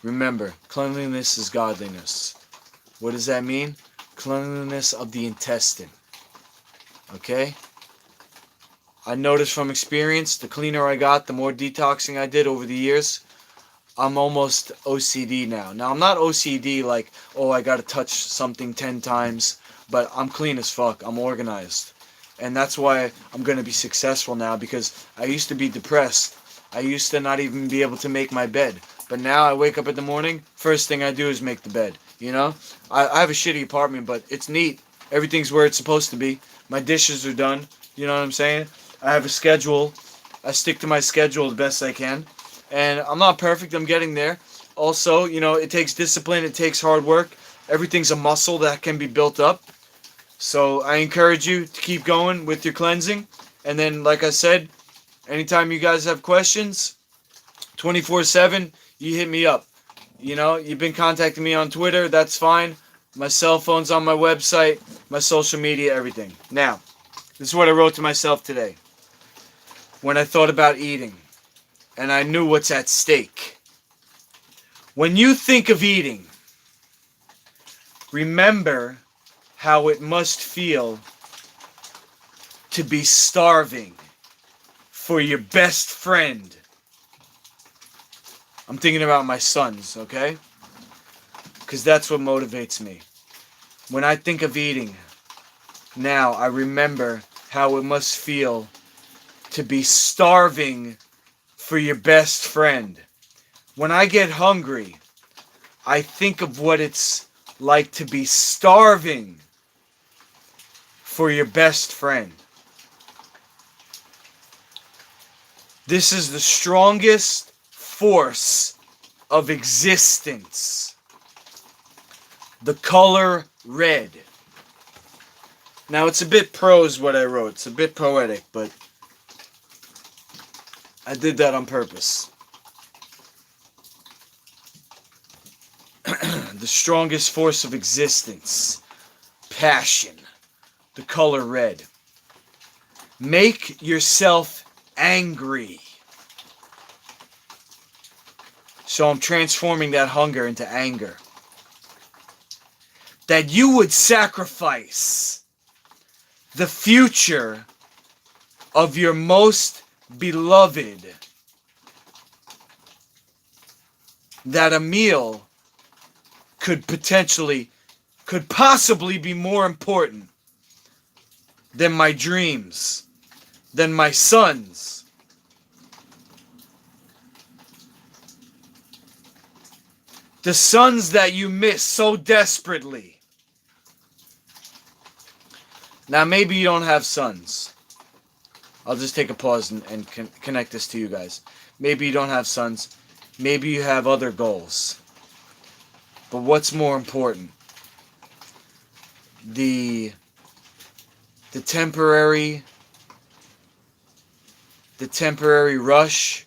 Remember, cleanliness is godliness. What does that mean? Cleanliness of the intestine. Okay? I noticed from experience, the cleaner I got, the more detoxing I did over the years, I'm almost OCD now. Now, I'm not OCD like, oh, I gotta touch something 10 times, but I'm clean as fuck. I'm organized. And that's why I'm gonna be successful now, because I used to be depressed. I used to not even be able to make my bed. But now I wake up in the morning, first thing I do is make the bed. You know? I have a shitty apartment, but it's neat. Everything's where it's supposed to be. My dishes are done. You know what I'm saying? I have a schedule. I stick to my schedule the best I can. And I'm not perfect. I'm getting there. Also, you know, it takes discipline. It takes hard work. Everything's a muscle that can be built up. So I encourage you to keep going with your cleansing. And then, like I said, anytime you guys have questions, 24/7, you hit me up. You know, you've been contacting me on Twitter. That's fine. My cell phone's on my website, my social media, everything. Now, this is what I wrote to myself today. When I thought about eating, and I knew what's at stake. When you think of eating, remember how it must feel to be starving for your best friend. I'm thinking about my sons, okay? Because that's what motivates me. When I think of eating, now I remember how it must feel to be starving for your best friend. When I get hungry, I think of what it's like to be starving for your best friend. This is the strongest force of existence. The color red. Now it's a bit prose what I wrote. It's a bit poetic, but I did that on purpose. The strongest force of existence. Passion. The color red. Make yourself angry. So I'm transforming that hunger into anger. That you would sacrifice the future of your most beloved. That a meal could possibly be more important than my dreams, than my sons. The sons that you miss so desperately. Now, maybe you don't have sons. I'll just take a pause and connect this to you guys. Maybe you don't have sons. Maybe you have other goals. But what's more important? The temporary rush?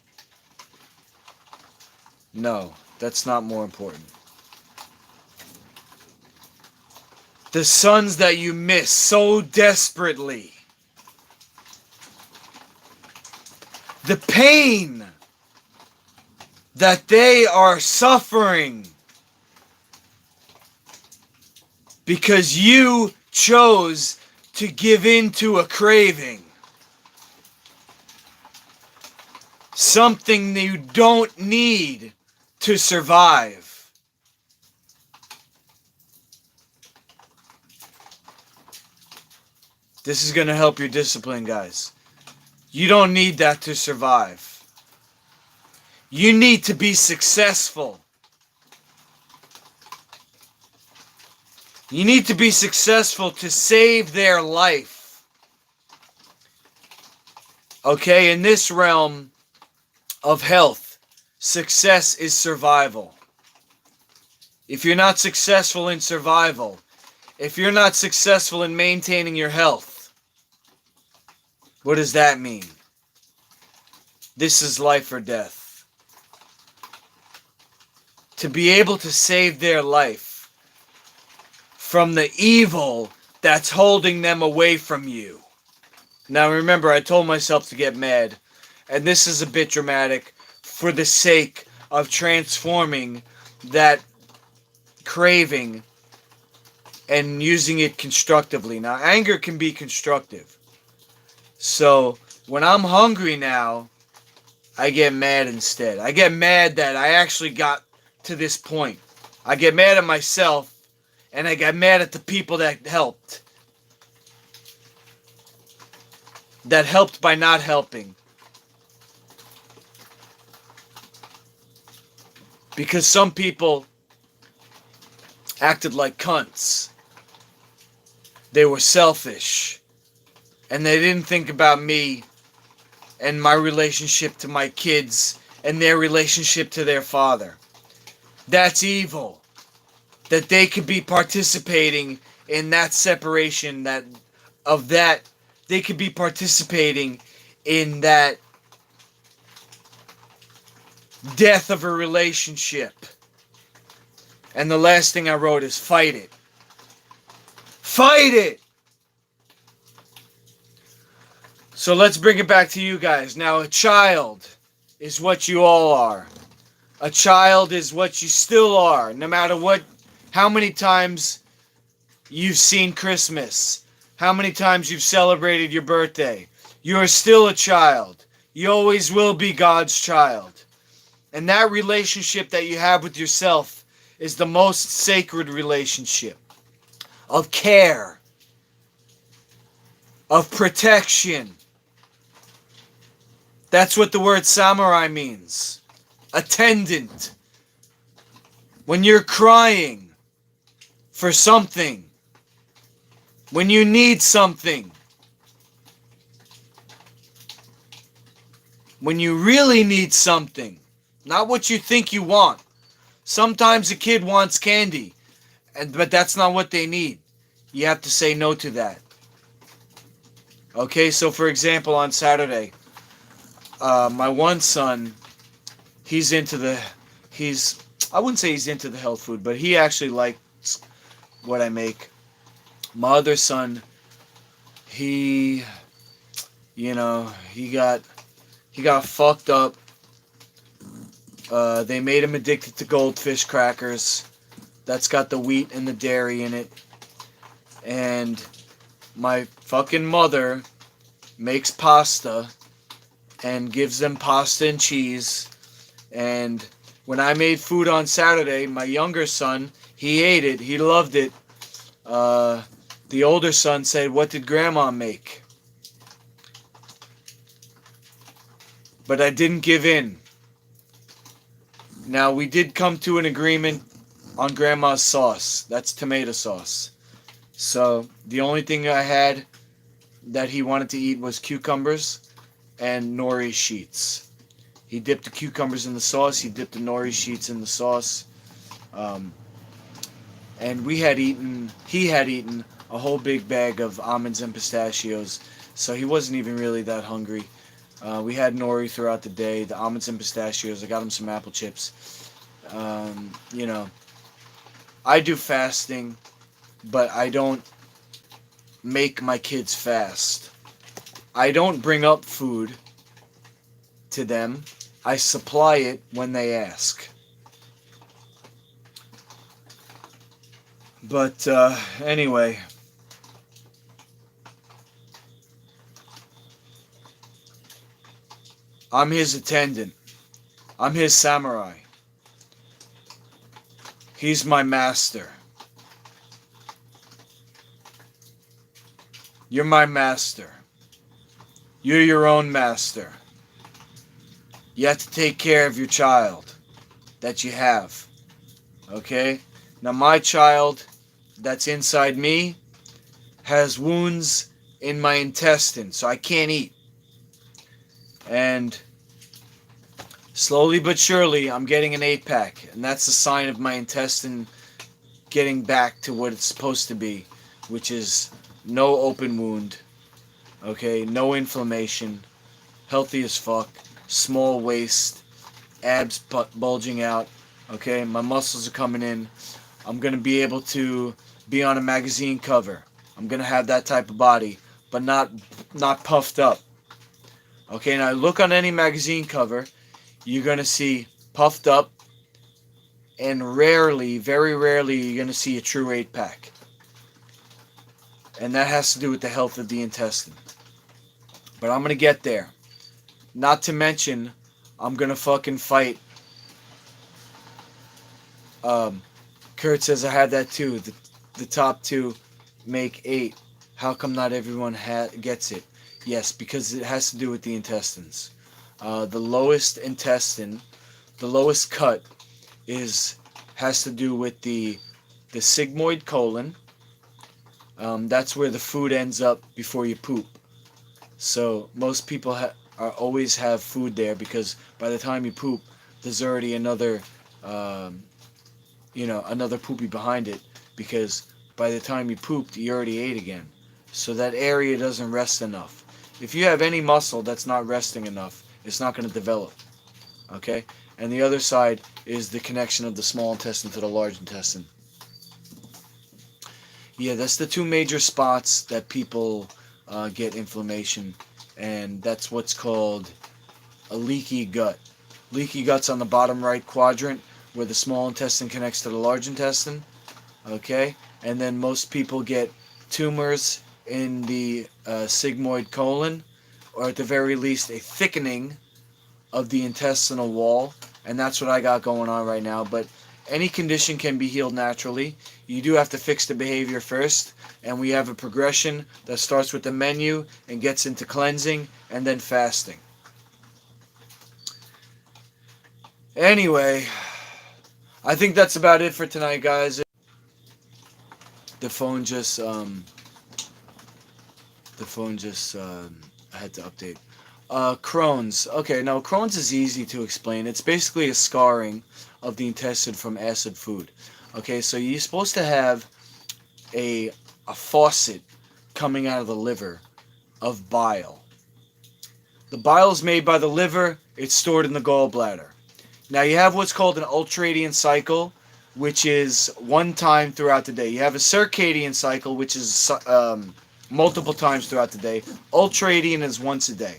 No, that's not more important. The sons that you miss so desperately. the pain that they are suffering because you chose to give in to a craving. Something that you don't need to survive. This is going to help your discipline, guys. You don't need that to survive. You need to be successful. You need to be successful to save their life. Okay, in this realm of health, success is survival. If you're not successful in survival, if you're not successful in maintaining your health, what does that mean? This is life or death. To be able to save their life from the evil that's holding them away from you. Now remember, I told myself to get mad, and this is a bit dramatic for the sake of transforming that craving and using it constructively. Now, anger can be constructive. So, when I'm hungry now, I get mad instead. I get mad that I actually got to this point. I get mad at myself, and I get mad at the people that helped. That helped by not helping. Because some people acted like cunts. They were selfish. And they didn't think about me and my relationship to my kids and their relationship to their father. That's evil. That they could be participating in that separation, they could be participating in that death of a relationship. And the last thing I wrote is fight it. Fight it! So let's bring it back to you guys. Now, a child is what you all are. A child is what you still are, no matter how many times you've seen Christmas, how many times you've celebrated your birthday. You are still a child. You always will be God's child. And that relationship that you have with yourself is the most sacred relationship of care, of protection. That's what the word samurai means. Attendant. When you're crying for something, when you need something, when you really need something, not what you think you want. Sometimes a kid wants candy, but that's not what they need. You have to say no to that. Okay, so for example, on Saturday, my one son, I wouldn't say he's into the health food, but he actually likes what I make. My other son, he got fucked up. They made him addicted to Goldfish crackers. That's got the wheat and the dairy in it. And my fucking mother makes pasta and gives them pasta and cheese. And when I made food on Saturday, my younger son, he ate it. He loved it. The older son said, "What did Grandma make?" But I didn't give in. Now, we did come to an agreement on Grandma's sauce. That's tomato sauce. So, the only thing I had that he wanted to eat was cucumbers and nori sheets. He dipped the cucumbers in the sauce. He dipped the nori sheets in the sauce. And he had eaten a whole big bag of almonds and pistachios. So he wasn't even really that hungry. We had nori throughout the day, the almonds and pistachios. I got him some apple chips. I do fasting, but I don't make my kids fast. I don't bring up food. to them. I supply it when they ask. But anyway, I'm his attendant. I'm his samurai. He's my master. You're my master. You're your own master. You have to take care of your child that you have. Okay? Now my child that's inside me has wounds in my intestine, so I can't eat. And slowly but surely, I'm getting an 8-pack, and that's a sign of my intestine getting back to what it's supposed to be, which is no open wound, okay, no inflammation, healthy as fuck, small waist, abs bulging out, okay, my muscles are coming in. I'm going to be able to be on a magazine cover. I'm going to have that type of body, but not puffed up. Okay, now look on any magazine cover, you're going to see puffed up, and rarely, very rarely, you're going to see a true 8-pack. And that has to do with the health of the intestine. But I'm going to get there. Not to mention, I'm going to fucking fight. Kurt says I had that too. The top 2 make 8. How come not everyone gets it? Yes, because it has to do with the intestines. The lowest intestine, the lowest cut, has to do with the sigmoid colon. That's where the food ends up before you poop. So most people always have food there, because by the time you poop, there's already another poopy behind it, because by the time you pooped, you already ate again. So that area doesn't rest enough. If you have any muscle that's not resting enough, it's not going to develop. Okay? And the other side is the connection of the small intestine to the large intestine. Yeah, that's the 2 major spots that people get inflammation, and that's what's called a leaky gut. Leaky gut's on the bottom right quadrant, where the small intestine connects to the large intestine. Okay? And then most people get tumors in the sigmoid colon, or at the very least a thickening of the intestinal wall, and that's what I got going on right now. But any condition can be healed naturally. You do have to fix the behavior first, and we have a progression that starts with the menu and gets into cleansing and then fasting. Anyway, I think that's about it for tonight, guys. The phone just I had to update. Crohn's. Okay, now Crohn's is easy to explain. It's basically a scarring of the intestine from acid food. Okay, so you're supposed to have a faucet coming out of the liver of bile. The bile is made by the liver. It's stored in the gallbladder. Now you have what's called an ultradian cycle, which is one time throughout the day. You have a circadian cycle, which is multiple times throughout the day. Ultradian is once a day.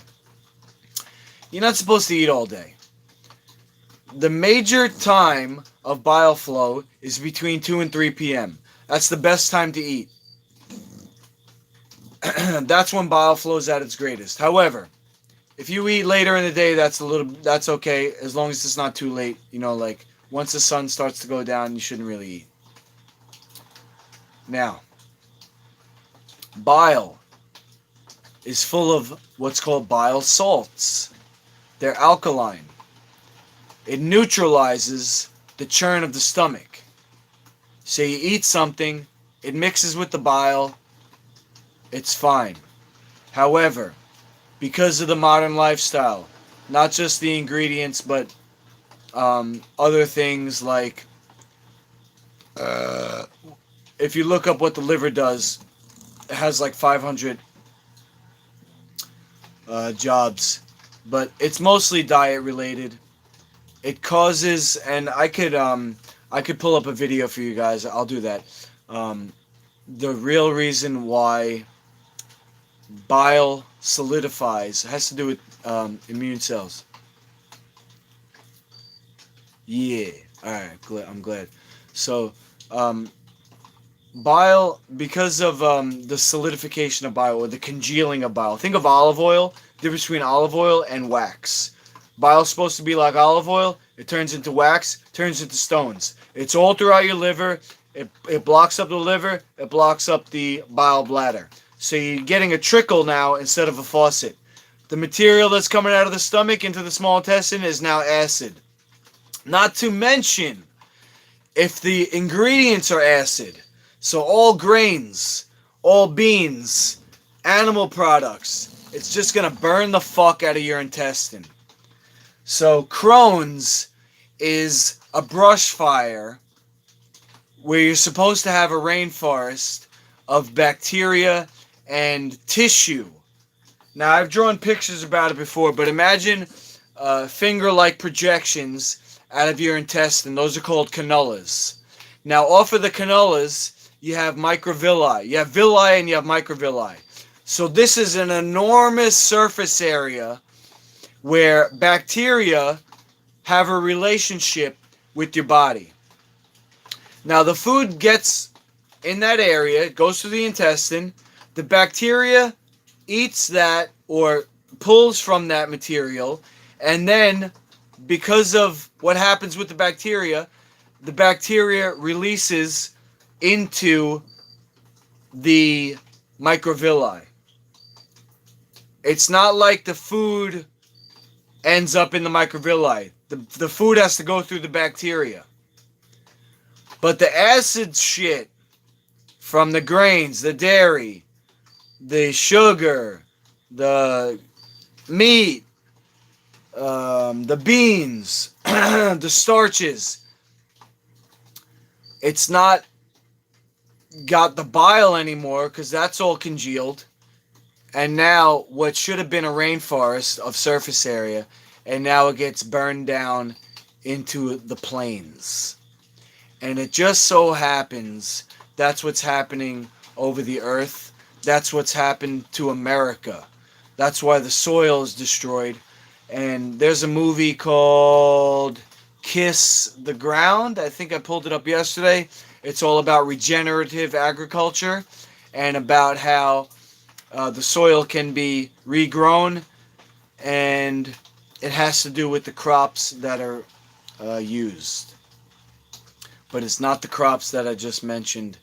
You're not supposed to eat all day. The major time of bile flow is between 2 and 3 p.m. That's the best time to eat. That's when bile flows at its greatest. However, if you eat later in the day, that's okay, as long as it's not too late. You know, like once the sun starts to go down, you shouldn't really eat. Now, bile is full of what's called bile salts. They're alkaline. It neutralizes the churn of the stomach. So you eat something, it mixes with the bile, it's fine. However, because of the modern lifestyle, not just the ingredients, but other things like, if you look up what the liver does, it has like 500 jobs, but it's mostly diet related. It causes, and I could pull up a video for you guys. I'll do that. The real reason why bile solidifies has to do with immune cells. Yeah. All right. I'm glad. So, bile, because of the solidification of bile or the congealing of bile. Think of olive oil. Difference between olive oil and wax. Bile's supposed to be like olive oil. It turns into wax. Turns into stones. It's all throughout your liver. It blocks up the liver. It blocks up the bile bladder. So you're getting a trickle now instead of a faucet. The material that's coming out of the stomach into the small intestine is now acid. Not to mention, if the ingredients are acid, so all grains, all beans, animal products, it's just going to burn the fuck out of your intestine. So Crohn's is a brush fire where you're supposed to have a rainforest of bacteria and tissue. Now, I've drawn pictures about it before, but imagine finger-like projections out of your intestine. Those are called cannulas. Now, off of the cannulas, you have microvilli. You have villi and you have microvilli. So this is an enormous surface area where bacteria have a relationship with your body. Now, the food gets in that area, it goes through the intestine. The bacteria eats that or pulls from that material, and then because of what happens with the bacteria releases into the microvilli. It's not like the food ends up in the microvilli. The food has to go through the bacteria. But the acid shit from the grains, the dairy, the sugar, the meat, the beans, the starches, it's not got the bile anymore because that's all congealed. And now what should have been a rainforest of surface area, and now it gets burned down into the plains. And it just so happens that's what's happening over the earth. That's what's happened to America. That's why the soil is destroyed. And there's a movie called Kiss the Ground. I think I pulled it up yesterday. It's all about regenerative agriculture and about how the soil can be regrown, and it has to do with the crops that are used. But it's not the crops that I just mentioned.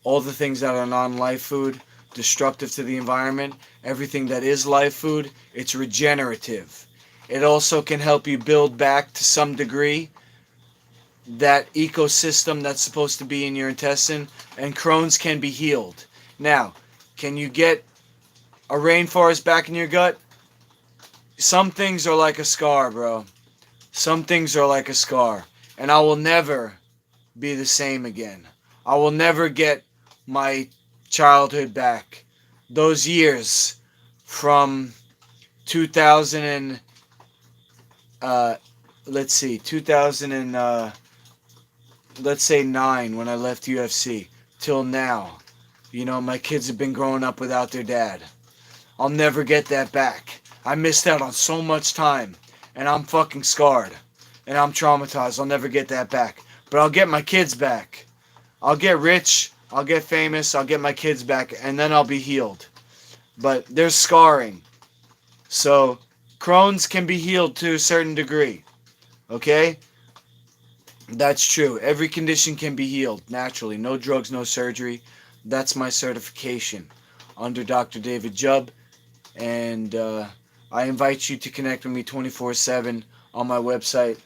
All the things that are non-life food, destructive to the environment, everything that is life food, it's regenerative. It also can help you build back to some degree that ecosystem that's supposed to be in your intestine, and Crohn's can be healed. Now, can you get a rainforest back in your gut? Some things are like a scar, bro. Some things are like a scar. And I will never be the same again. I will never get my childhood back. Those years from 2000 and 9 when I left UFC till now. You know, my kids have been growing up without their dad. I'll never get that back. I missed out on so much time, and I'm fucking scarred, and I'm traumatized. I'll never get that back. But I'll get my kids back. I'll get rich, I'll get famous, I'll get my kids back, and then I'll be healed. But there's scarring. So, Crohn's can be healed to a certain degree. Okay? That's true. Every condition can be healed naturally. No drugs, no surgery. That's my certification under Dr. David Jubb. And I invite you to connect with me 24/7 on my website.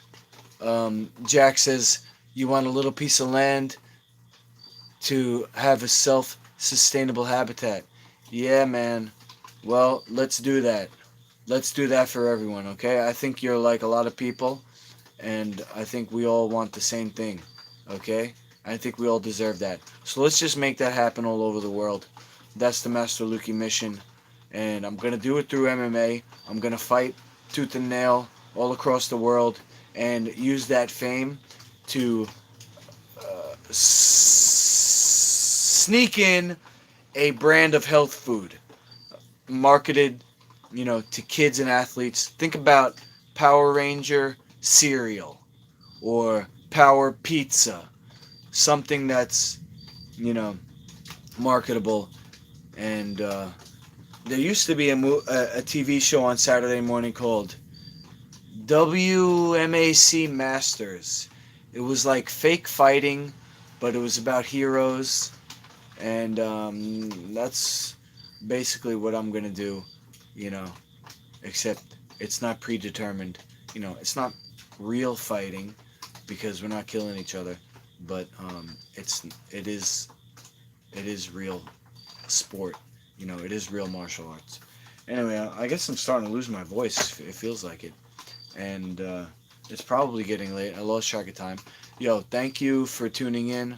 Jack says, you want a little piece of land to have a self-sustainable habitat. Yeah, man. Well, let's do that. Let's do that for everyone, okay? I think you're like a lot of people, and I think we all want the same thing, okay? I think we all deserve that. So let's just make that happen all over the world. That's the Master Luki mission, and I'm going to do it through MMA. I'm going to fight tooth and nail all across the world and use that fame to sneak in a brand of health food marketed, to kids and athletes. Think about Power Ranger cereal or Power Pizza, something that's, marketable. And there used to be a TV show on Saturday morning called WMAC Masters. It was like fake fighting, but it was about heroes, and that's basically what I'm gonna do, except it's not predetermined. It's not real fighting because we're not killing each other, but it is real sport. It is real martial arts. Anyway, I guess I'm starting to lose my voice. It feels like it. And it's probably getting late. I lost track of time. Yo, thank you for tuning in.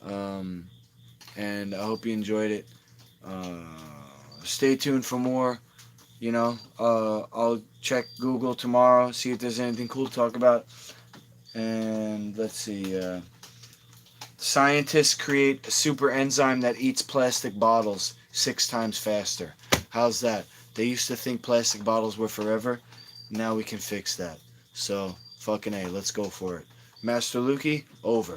And I hope you enjoyed it. Stay tuned for more. I'll check Google tomorrow, see if there's anything cool to talk about. And let's see. Scientists create a super enzyme that eats plastic bottles 6 times faster. How's that? They used to think plastic bottles were forever. Now we can fix that. So, fucking A, let's go for it. Master Lukey, over.